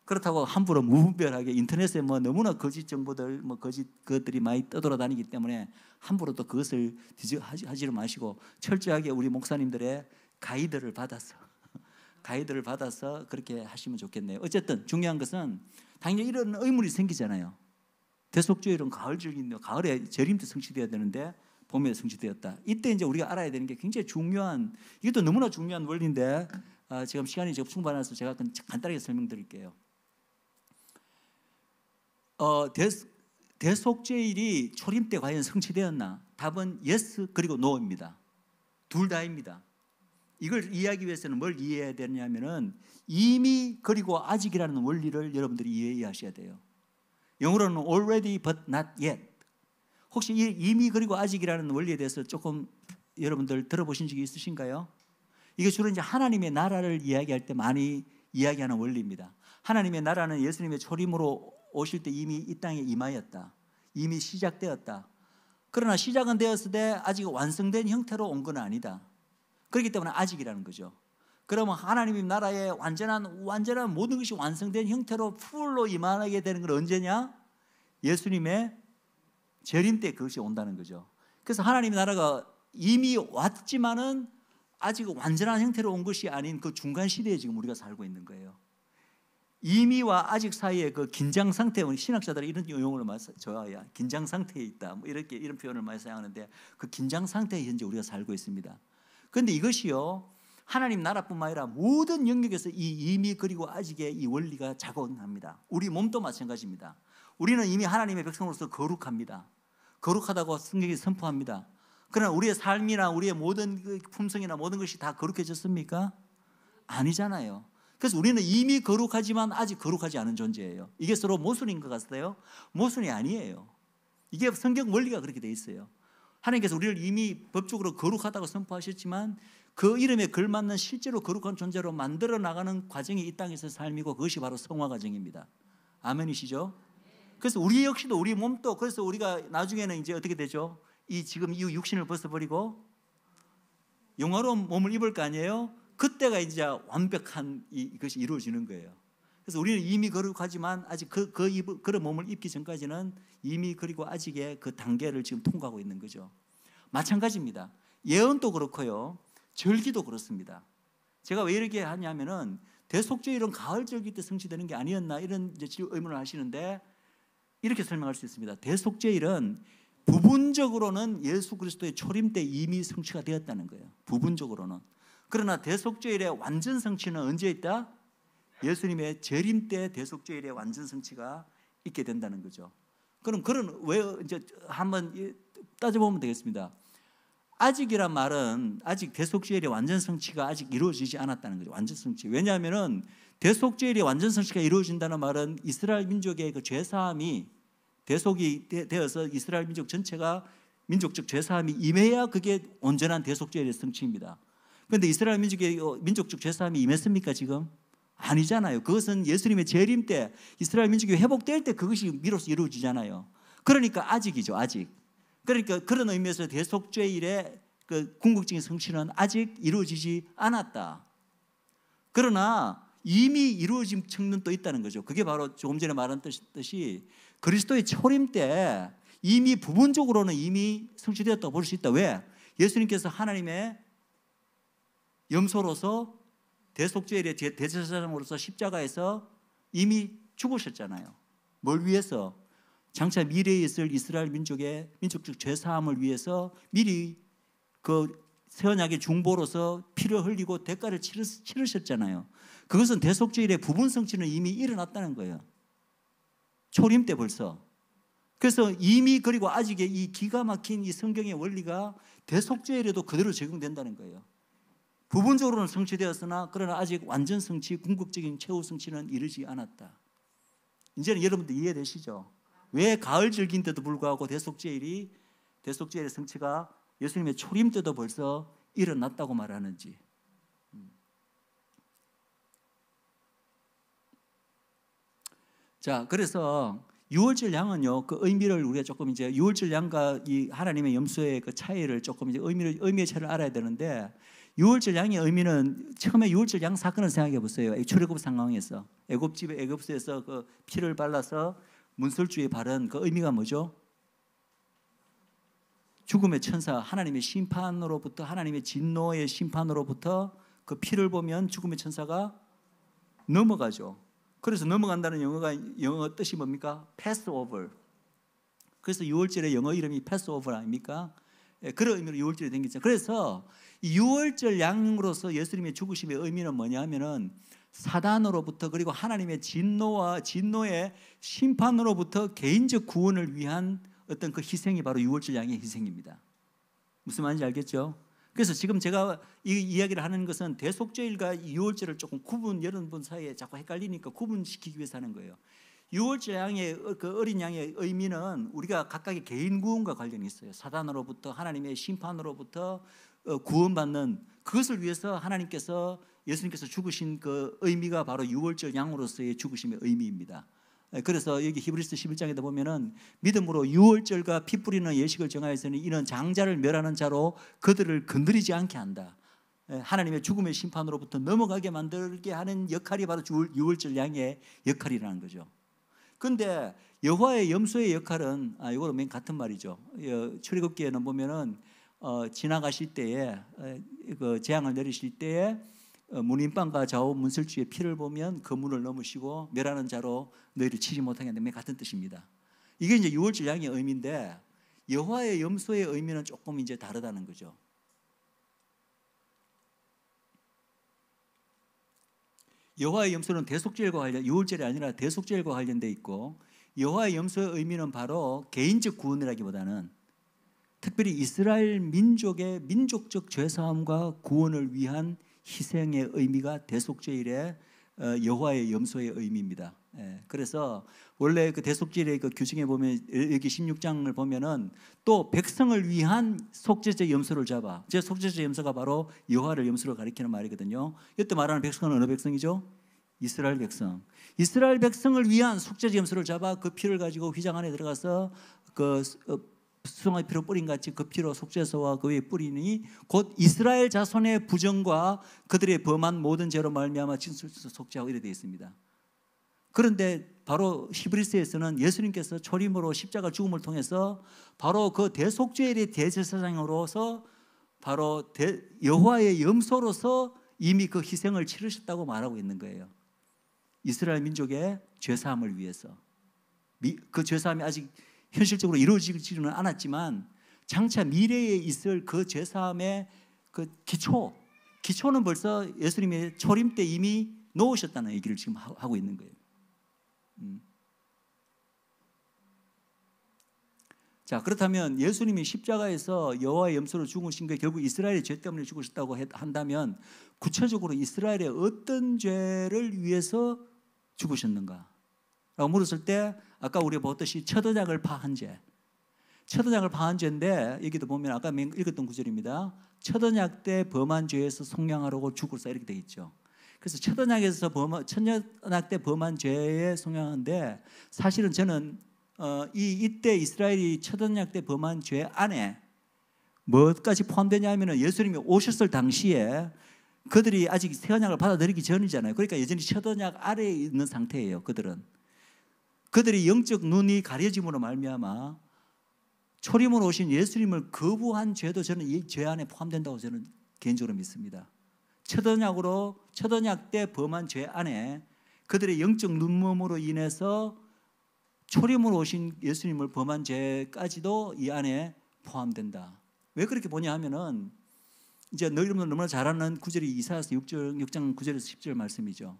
그렇다고 함부로 무분별하게 인터넷에 뭐 너무나 거짓 정보들 뭐 거짓 것들이 많이 떠돌아다니기 때문에 함부로 또 그것을 하지를 마시고 철저하게 우리 목사님들의 가이드를 받아서 그렇게 하시면 좋겠네요. 어쨌든 중요한 것은 당연히 이런 의문이 생기잖아요. 대속죄일은 가을절기인데 가을에 재림 때 성취되어야 되는데 봄에 성취되었다. 이때 이제 우리가 알아야 되는 게 굉장히 중요한 이것도 너무나 중요한 원리인데 지금 시간이 충분해서 제가 간단하게 설명드릴게요. 대속죄일이 초림 때 과연 성취되었나? 답은 yes 그리고 no입니다. 둘 다입니다. 이걸 이해하기 위해서는 뭘 이해해야 되냐면은 이미 그리고 아직이라는 원리를 여러분들이 이해하셔야 돼요. 영어로는 already but not yet. 혹시 이미 그리고 아직이라는 원리에 대해서 조금 여러분들 들어보신 적이 있으신가요? 이게 주로 이제 하나님의 나라를 이야기할 때 많이 이야기하는 원리입니다. 하나님의 나라는 예수님의 초림으로 오실 때 이미 이 땅에 임하였다. 이미 시작되었다. 그러나 시작은 되었을 때 아직 완성된 형태로 온 건 아니다. 그렇기 때문에 아직이라는 거죠. 그러면 하나님의 나라의 완전한 모든 것이 완성된 형태로 풀로 임하게 되는 건 언제냐? 예수님의 재림 때 그것이 온다는 거죠. 그래서 하나님의 나라가 이미 왔지만은 아직 완전한 형태로 온 것이 아닌 그 중간 시대에 지금 우리가 살고 있는 거예요. 이미와 아직 사이에 그 긴장 상태, 신학자들이 이런 용어를 많이 써야 긴장 상태에 있다. 뭐 이런 표현을 많이 사용하는데 그 긴장 상태에 현재 우리가 살고 있습니다. 그런데 이것이요 하나님 나라뿐만 아니라 모든 영역에서 이 이미 그리고 아직의 이 원리가 작용합니다. 우리 몸도 마찬가지입니다. 우리는 이미 하나님의 백성으로서 거룩합니다. 거룩하다고 성경이 선포합니다. 그러나 우리의 삶이나 우리의 모든 그 품성이나 모든 것이 다 거룩해졌습니까? 아니잖아요. 그래서 우리는 이미 거룩하지만 아직 거룩하지 않은 존재예요. 이게 서로 모순인 것 같아요? 모순이 아니에요. 이게 성경 원리가 그렇게 돼 있어요. 하나님께서 우리를 이미 법적으로 거룩하다고 선포하셨지만 그 이름에 걸맞는 실제로 거룩한 존재로 만들어 나가는 과정이 이 땅에서 삶이고 그것이 바로 성화 과정입니다. 아멘이시죠? 그래서 우리 역시도 우리 몸도 그래서 우리가 나중에는 이제 어떻게 되죠? 지금 이 육신을 벗어버리고 영화로운 몸을 입을 거 아니에요? 그때가 이제 완벽한 이것이 이루어지는 거예요. 그래서 우리는 이미 거룩하지만 아직 그런 몸을 입기 전까지는 이미 그리고 아직의 그 단계를 지금 통과하고 있는 거죠. 마찬가지입니다. 예언도 그렇고요. 절기도 그렇습니다. 제가 왜 이렇게 하냐면은 대속죄일은 가을 절기 때 성취되는 게 아니었나 이런 이제 의문을 하시는데 이렇게 설명할 수 있습니다. 대속죄일은 부분적으로는 예수 그리스도의 초림 때 이미 성취가 되었다는 거예요. 부분적으로는. 그러나 대속죄일의 완전 성취는 언제 있다? 예수님의 재림 때 대속죄일의 완전 성취가 있게 된다는 거죠. 그럼 왜 이제 한번 따져보면 되겠습니다. 아직이란 말은 아직 대속죄일의 완전 성취가 아직 이루어지지 않았다는 거죠. 완전 성취. 왜냐하면은 대속죄일의 완전 성취가 이루어진다는 말은 이스라엘 민족의 그 죄사함이 대속이 되어서 이스라엘 민족 전체가 민족적 죄사함이 임해야 그게 온전한 대속죄일의 성취입니다. 그런데 이스라엘 민족의 민족적 죄사함이 임했습니까 지금? 아니잖아요. 그것은 예수님의 재림 때 이스라엘 민족이 회복될 때 그것이 비로소 이루어지잖아요. 그러니까 아직이죠. 아직. 그러니까 그런 의미에서 대속죄일의 그 궁극적인 성취는 아직 이루어지지 않았다. 그러나 이미 이루어진 측면도 있다는 거죠. 그게 바로 조금 전에 말한 뜻이 그리스도의 초림 때 이미 부분적으로는 이미 성취되었다고 볼 수 있다. 왜? 예수님께서 하나님의 염소로서 대속죄일의 대제사장으로서 십자가에서 이미 죽으셨잖아요. 뭘 위해서? 장차 미래에 있을 이스라엘 민족의 민족적 죄사함을 위해서 미리 그 새 언약의 중보로서 피를 흘리고 대가를 치르셨잖아요. 그것은 대속죄일의 부분 성취는 이미 일어났다는 거예요. 초림 때 벌써. 그래서 이미 그리고 아직의 이 기가 막힌 이 성경의 원리가 대속죄일에도 그대로 적용된다는 거예요. 부분적으로는 성취되었으나 그러나 아직 완전 성취, 궁극적인 최후 성취는 이르지 않았다. 이제는 여러분들 이해되시죠? 왜 가을 절기인데도 불구하고 대속죄일의 성취가 예수님의 초림 때도 벌써 일어났다고 말하는지. 자, 그래서 유월절 양은요, 그 의미를 우리가 조금 이제 유월절 양과 이 하나님의 염소의 그 차이를 조금 이제 의미의 차이를 알아야 되는데, 유월절 양의 의미는 처음에 유월절 양 사건을 생각해 보세요. 출애굽 상황에서 애굽에서 그 피를 발라서 문설주에 바른 그 의미가 뭐죠? 죽음의 천사, 하나님의 심판으로부터, 하나님의 진노의 심판으로부터 그 피를 보면 죽음의 천사가 넘어가죠. 그래서 넘어간다는 영어 뜻이 뭡니까? Passover. 그래서 6월절의 영어 이름이 Passover 아닙니까? 그런 의미로 6월절이 된 거죠. 그래서 6월절 양으로서 예수님의 죽으심의 의미는 뭐냐 하면은 사단으로부터 그리고 하나님의 진노의 심판으로부터 개인적 구원을 위한 어떤 그 희생이 바로 6월절 양의 희생입니다. 무슨 말인지 알겠죠? 그래서 지금 제가 이 이야기를 하는 것은 대속죄일과 6월절을 조금 여러분 사이에 자꾸 헷갈리니까 구분시키기 위해서 하는 거예요. 6월절 양의 그 어린 양의 의미는 우리가 각각의 개인 구원과 관련이 있어요. 사단으로부터 하나님의 심판으로부터 구원받는 그것을 위해서 예수님께서 죽으신 그 의미가 바로 6월절 양으로서의 죽으심의 의미입니다. 그래서 여기 히브리서 11장에도 보면은 믿음으로 6월절과 피 뿌리는 예식을 정하였으니 이는 장자를 멸하는 자로 그들을 건드리지 않게 한다. 하나님의 죽음의 심판으로부터 넘어가게 만들게 하는 역할이 바로 6월절 양의 역할이라는 거죠. 그런데 여호와의 염소의 역할은 이거는 맨 같은 말이죠. 출애굽기에는 보면은 지나가실 때에 그 재앙을 내리실 때에 문인방과 좌우 문설주의 피를 보면 그 문을 넘으시고 멸하는 자로 너희를 치지 못하게 한다. 같은 뜻입니다. 이게 이제 6월절 양의 의미인데 여호와의 염소의 의미는 조금 이제 다르다는 거죠. 여호와의 염소는 대속죄일과 관련 6월절이 아니라 대속죄일과 관련돼 있고 여호와의 염소의 의미는 바로 개인적 구원이라기보다는 특별히 이스라엘 민족의 민족적 죄사함과 구원을 위한 희생의 의미가 대속죄일의 여호와의 염소의 의미입니다. 그래서 원래 그 대속죄일의 그 규정에 보면 여기 16장을 보면은 또 백성을 위한 속죄제 염소를 잡아. 제 속죄제 염소가 바로 여호와를 염소로 가리키는 말이거든요. 이때 말하는 백성은 어느 백성이죠? 이스라엘 백성. 이스라엘 백성을 위한 속죄제 염소를 잡아 그 피를 가지고 휘장 안에 들어가서 그 수송아지 피로 뿌린 같이 그 피로 속죄소와 그 위에 뿌리니 곧 이스라엘 자손의 부정과 그들의 범한 모든 죄로 말미암아 진술서 속죄하고 이래 되어 있습니다. 그런데 바로 히브리서에서는 예수님께서 초림으로 십자가 죽음을 통해서 바로 그 대속죄일의 대제사장으로서 바로 여호와의 염소로서 이미 그 희생을 치르셨다고 말하고 있는 거예요. 이스라엘 민족의 죄사함을 위해서. 그 죄사함이 아직 현실적으로 이루어지지는 않았지만 장차 미래에 있을 그 죄사함의 그 기초는 벌써 예수님의 초림 때 이미 놓으셨다는 얘기를 지금 하고 있는 거예요. 자, 그렇다면 예수님이 십자가에서 여호와의 염소로 죽으신 게 결국 이스라엘의 죄 때문에 죽으셨다고 한다면 구체적으로 이스라엘의 어떤 죄를 위해서 죽으셨는가? 라고 물었을 때 아까 우리가 보았듯이 첫 언약을 파한 죄. 첫 언약을 파한 죄인데 여기도 보면 아까 읽었던 구절입니다. 첫 언약 때 범한 죄에서 속량하려고 죽을사 이렇게 돼 있죠. 그래서 첫 언약에서 첫 언약 때 범한 죄에 속량하는데 사실은 저는 이때 이스라엘이 첫 언약 때 범한 죄 안에 뭐까지 포함되냐면은 예수님이 오셨을 당시에 그들이 아직 새 언약을 받아들이기 전이잖아요. 그러니까 여전히 첫 언약 아래에 있는 상태예요. 그들이 영적 눈이 가려짐으로 말미암아 초림으로 오신 예수님을 거부한 죄도 저는 이 죄 안에 포함된다고 저는 개인적으로 믿습니다. 첫 언약 때 범한 죄 안에 그들의 영적 눈먼으로 인해서 초림으로 오신 예수님을 범한 죄까지도 이 안에 포함된다. 왜 그렇게 보냐 하면은 이제 너희들은 너무나 잘 아는 구절이 이사야서 6장 9절에서 10절 말씀이죠.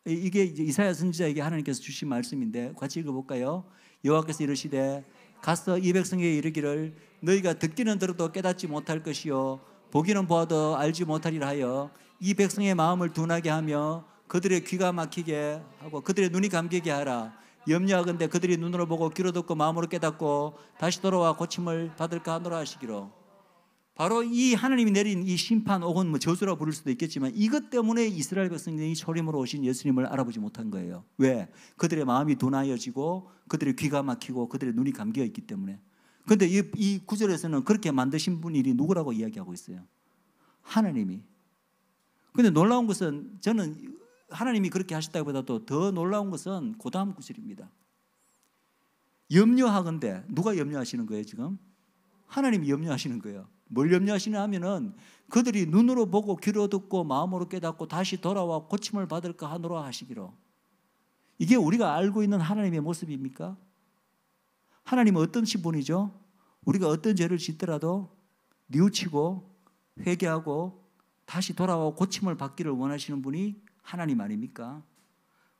이게 이제 이사야 선지자에게 하나님께서 주신 말씀인데 같이 읽어볼까요? 여호와께서 이르시되 가서 이 백성에게 이르기를 너희가 듣기는 들어도 깨닫지 못할 것이요 보기는 보아도 알지 못하리라 하여 이 백성의 마음을 둔하게 하며 그들의 귀가 막히게 하고 그들의 눈이 감기게 하라. 염려하건대 그들이 눈으로 보고 귀로 듣고 마음으로 깨닫고 다시 돌아와 고침을 받을까 하노라 하시기로. 바로 이 하나님이 내린 이 심판 혹은 뭐 저주라 부를 수도 있겠지만 이것 때문에 이스라엘 백성들이 초림으로 오신 예수님을 알아보지 못한 거예요. 왜? 그들의 마음이 둔하여지고 그들의 귀가 막히고 그들의 눈이 감겨 있기 때문에. 그런데 이 구절에서는 그렇게 만드신 분이 누구라고 이야기하고 있어요? 하나님이. 그런데 놀라운 것은 저는 하나님이 그렇게 하셨다기보다도 더 놀라운 것은 그 다음 구절입니다. 염려하건대 누가 염려하시는 거예요 지금? 하나님이 염려하시는 거예요. 뭘 염려하시냐 하면은 그들이 눈으로 보고 귀로 듣고 마음으로 깨닫고 다시 돌아와 고침을 받을까 하노라 하시기로. 이게 우리가 알고 있는 하나님의 모습입니까? 하나님은 어떤 분이죠? 우리가 어떤 죄를 짓더라도 뉘우치고 회개하고 다시 돌아와 고침을 받기를 원하시는 분이 하나님 아닙니까?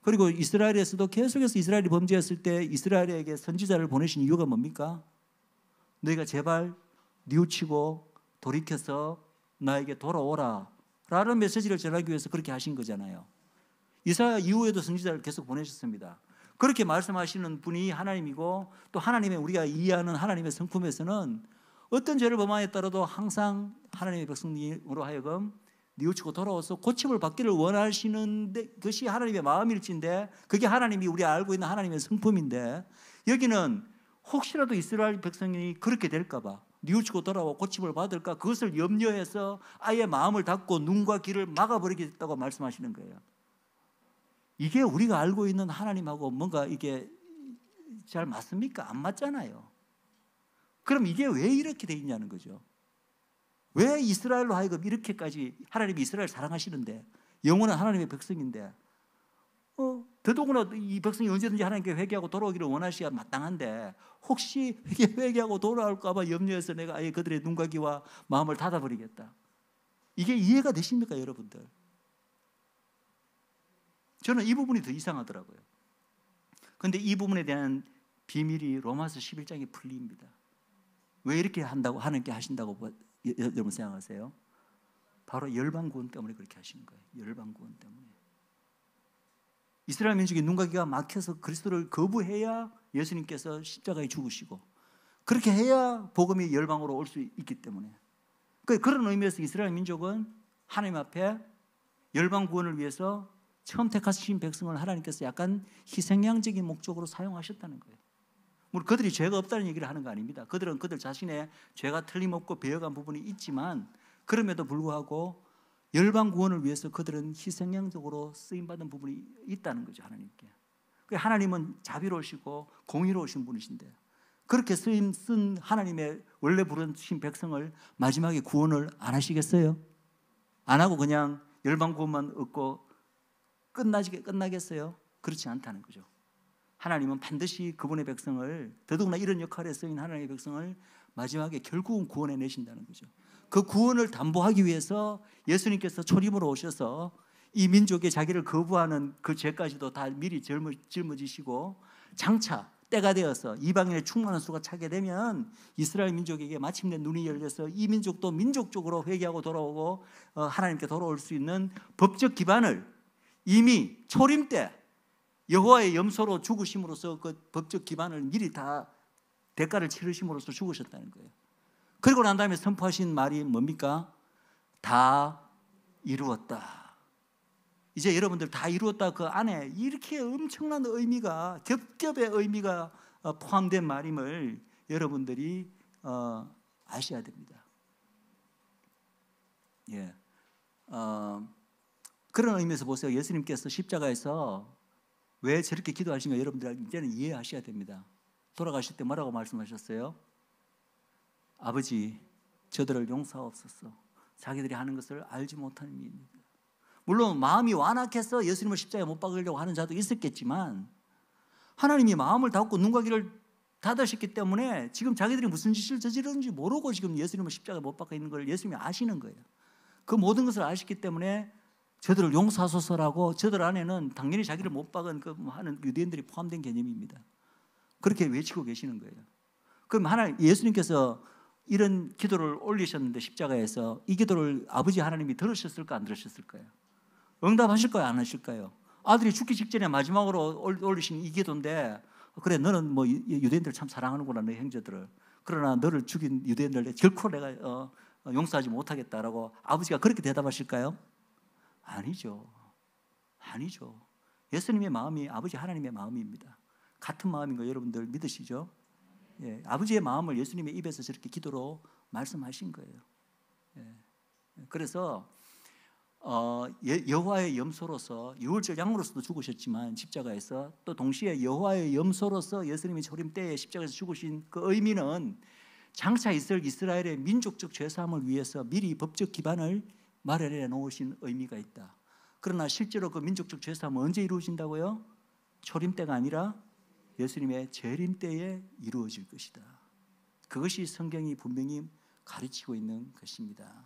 그리고 이스라엘에서도 계속해서 이스라엘이 범죄했을 때 이스라엘에게 선지자를 보내신 이유가 뭡니까? 너희가 제발 뉘우치고 돌이켜서 나에게 돌아오라 라는 메시지를 전하기 위해서 그렇게 하신 거잖아요. 이사야 이후에도 선지자를 계속 보내셨습니다. 그렇게 말씀하시는 분이 하나님이고 또 하나님의 우리가 이해하는 하나님의 성품에서는 어떤 죄를 범하였더라도 항상 하나님의 백성으로 하여금 뉘우치고 돌아와서 고침을 받기를 원하시는 것이 하나님의 마음일진데 그게 하나님이 우리가 알고 있는 하나님의 성품인데 여기는 혹시라도 이스라엘 백성이 그렇게 될까 봐 뉘우치고 돌아와 고침을 받을까 그것을 염려해서 아예 마음을 닫고 눈과 귀를 막아버리겠다고 말씀하시는 거예요. 이게 우리가 알고 있는 하나님하고 뭔가 이게 잘 맞습니까? 안 맞잖아요. 그럼 이게 왜 이렇게 돼 있냐는 거죠. 왜 이스라엘로 하여금 이렇게까지 하나님이 이스라엘 사랑하시는데 영원한 하나님의 백성인데 더더구나 이 백성이 언제든지 하나님께 회개하고 돌아오기를 원하셔야 마땅한데 혹시 회개하고 돌아올까 봐 염려해서 내가 아예 그들의 눈과 귀와 마음을 닫아버리겠다. 이게 이해가 되십니까 여러분들? 저는 이 부분이 더 이상하더라고요. 그런데 이 부분에 대한 비밀이 로마서 11장에 풀립니다. 왜 이렇게 한다고 하나님께 하신다고 여러분 생각하세요? 바로 열방 구원 때문에 그렇게 하시는 거예요. 열방 구원 때문에. 이스라엘 민족이 눈과 귀가 막혀서 그리스도를 거부해야 예수님께서 십자가에 죽으시고 그렇게 해야 복음이 열방으로 올 수 있기 때문에 그런 의미에서 이스라엘 민족은 하나님 앞에 열방 구원을 위해서 처음 택하신 백성을 하나님께서 약간 희생양적인 목적으로 사용하셨다는 거예요. 물론 그들이 죄가 없다는 얘기를 하는 거 아닙니다. 그들은 그들 자신의 죄가 틀림없고 배어간 부분이 있지만 그럼에도 불구하고 열방 구원을 위해서 그들은 희생양적으로 쓰임받은 부분이 있다는 거죠. 하나님께. 하나님은 자비로우시고 공의로우신 분이신데 그렇게 쓴 하나님의 원래 부르신 백성을 마지막에 구원을 안 하시겠어요? 안 하고 그냥 열방 구원만 얻고 끝나겠어요? 그렇지 않다는 거죠. 하나님은 반드시 그분의 백성을 더더구나 이런 역할에 쓰인 하나님의 백성을 마지막에 결국은 구원해 내신다는 거죠. 그 구원을 담보하기 위해서 예수님께서 초림으로 오셔서 이 민족의 자기를 거부하는 그 죄까지도 다 미리 짊어지시고 장차 때가 되어서 이방인의 충만한 수가 차게 되면 이스라엘 민족에게 마침내 눈이 열려서 이 민족도 민족적으로 회개하고 돌아오고 하나님께 돌아올 수 있는 법적 기반을 이미 초림 때 여호와의 염소로 죽으심으로써 그 법적 기반을 미리 다 대가를 치르심으로써 죽으셨다는 거예요. 그리고 난 다음에 선포하신 말이 뭡니까? 다 이루었다. 이제 여러분들 다 이루었다 그 안에 이렇게 엄청난 의미가, 겹겹의 의미가 포함된 말임을 여러분들이 아셔야 됩니다. 예. 그런 의미에서 보세요. 예수님께서 십자가에서 왜 저렇게 기도하신가 여러분들 이제는 이해하셔야 됩니다. 돌아가실 때 뭐라고 말씀하셨어요? 아버지, 저들을 용서하옵소서. 자기들이 하는 것을 알지 못함이니이다. 물론 마음이 완악해서 예수님을 십자가에 못 박으려고 하는 자도 있었겠지만 하나님이 마음을 닫고 눈과 귀를 닫으셨기 때문에 지금 자기들이 무슨 짓을 저지르는지 모르고 지금 예수님을 십자가에 못 박아 있는 걸 예수님이 아시는 거예요. 그 모든 것을 아시기 때문에 저들을 용서하소서라고, 저들 안에는 당연히 자기를 못 박은 그 하는 유대인들이 포함된 개념입니다. 그렇게 외치고 계시는 거예요. 그럼 예수님께서 이런 기도를 올리셨는데 십자가에서 이 기도를 아버지 하나님이 들으셨을까 안 들으셨을까요? 응답하실까요 안 하실까요? 아들이 죽기 직전에 마지막으로 올리신 이 기도인데, 그래 너는 뭐 유대인들 참 사랑하는구나 너 형제들을, 그러나 너를 죽인 유대인들 결코 내가 용서하지 못하겠다라고 아버지가 그렇게 대답하실까요? 아니죠. 아니죠. 예수님의 마음이 아버지 하나님의 마음입니다. 같은 마음인 거 여러분들 믿으시죠? 예, 아버지의 마음을 예수님의 입에서 저렇게 기도로 말씀하신 거예요. 예, 그래서 여호와의 염소로서 유월절 양으로서도 죽으셨지만 십자가에서, 또 동시에 여호와의 염소로서 예수님이 초림 때에 십자가에서 죽으신 그 의미는 장차 있을 이스라엘의 민족적 죄사함을 위해서 미리 법적 기반을 마련해 놓으신 의미가 있다. 그러나 실제로 그 민족적 죄사함은 언제 이루어진다고요? 초림 때가 아니라 예수님의 재림 때에 이루어질 것이다. 그것이 성경이 분명히 가르치고 있는 것입니다.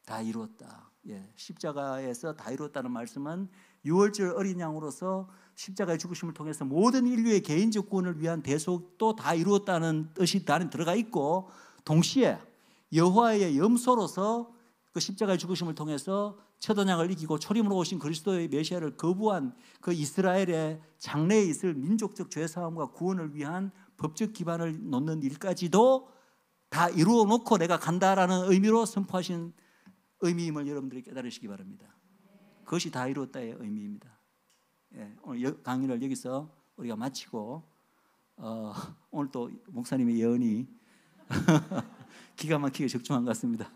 다 이루었다. 예, 십자가에서 다 이루었다는 말씀은 유월절 어린 양으로서 십자가의 죽으심을 통해서 모든 인류의 개인적 구원을 위한 대속도 다 이루었다는 뜻이 안에 들어가 있고, 동시에 여호와의 염소로서 그 십자가의 죽으심을 통해서 첫 언약을 이기고 초림으로 오신 그리스도의 메시아를 거부한 그 이스라엘의 장래에 있을 민족적 죄사함과 구원을 위한 법적 기반을 놓는 일까지도 다 이루어 놓고 내가 간다라는 의미로 선포하신 의미임을 여러분들이 깨달으시기 바랍니다. 그것이 다 이루었다의 의미입니다. 예, 오늘 강의를 여기서 우리가 마치고 오늘 또 목사님의 예언이 기가 막히게 적중한 것 같습니다.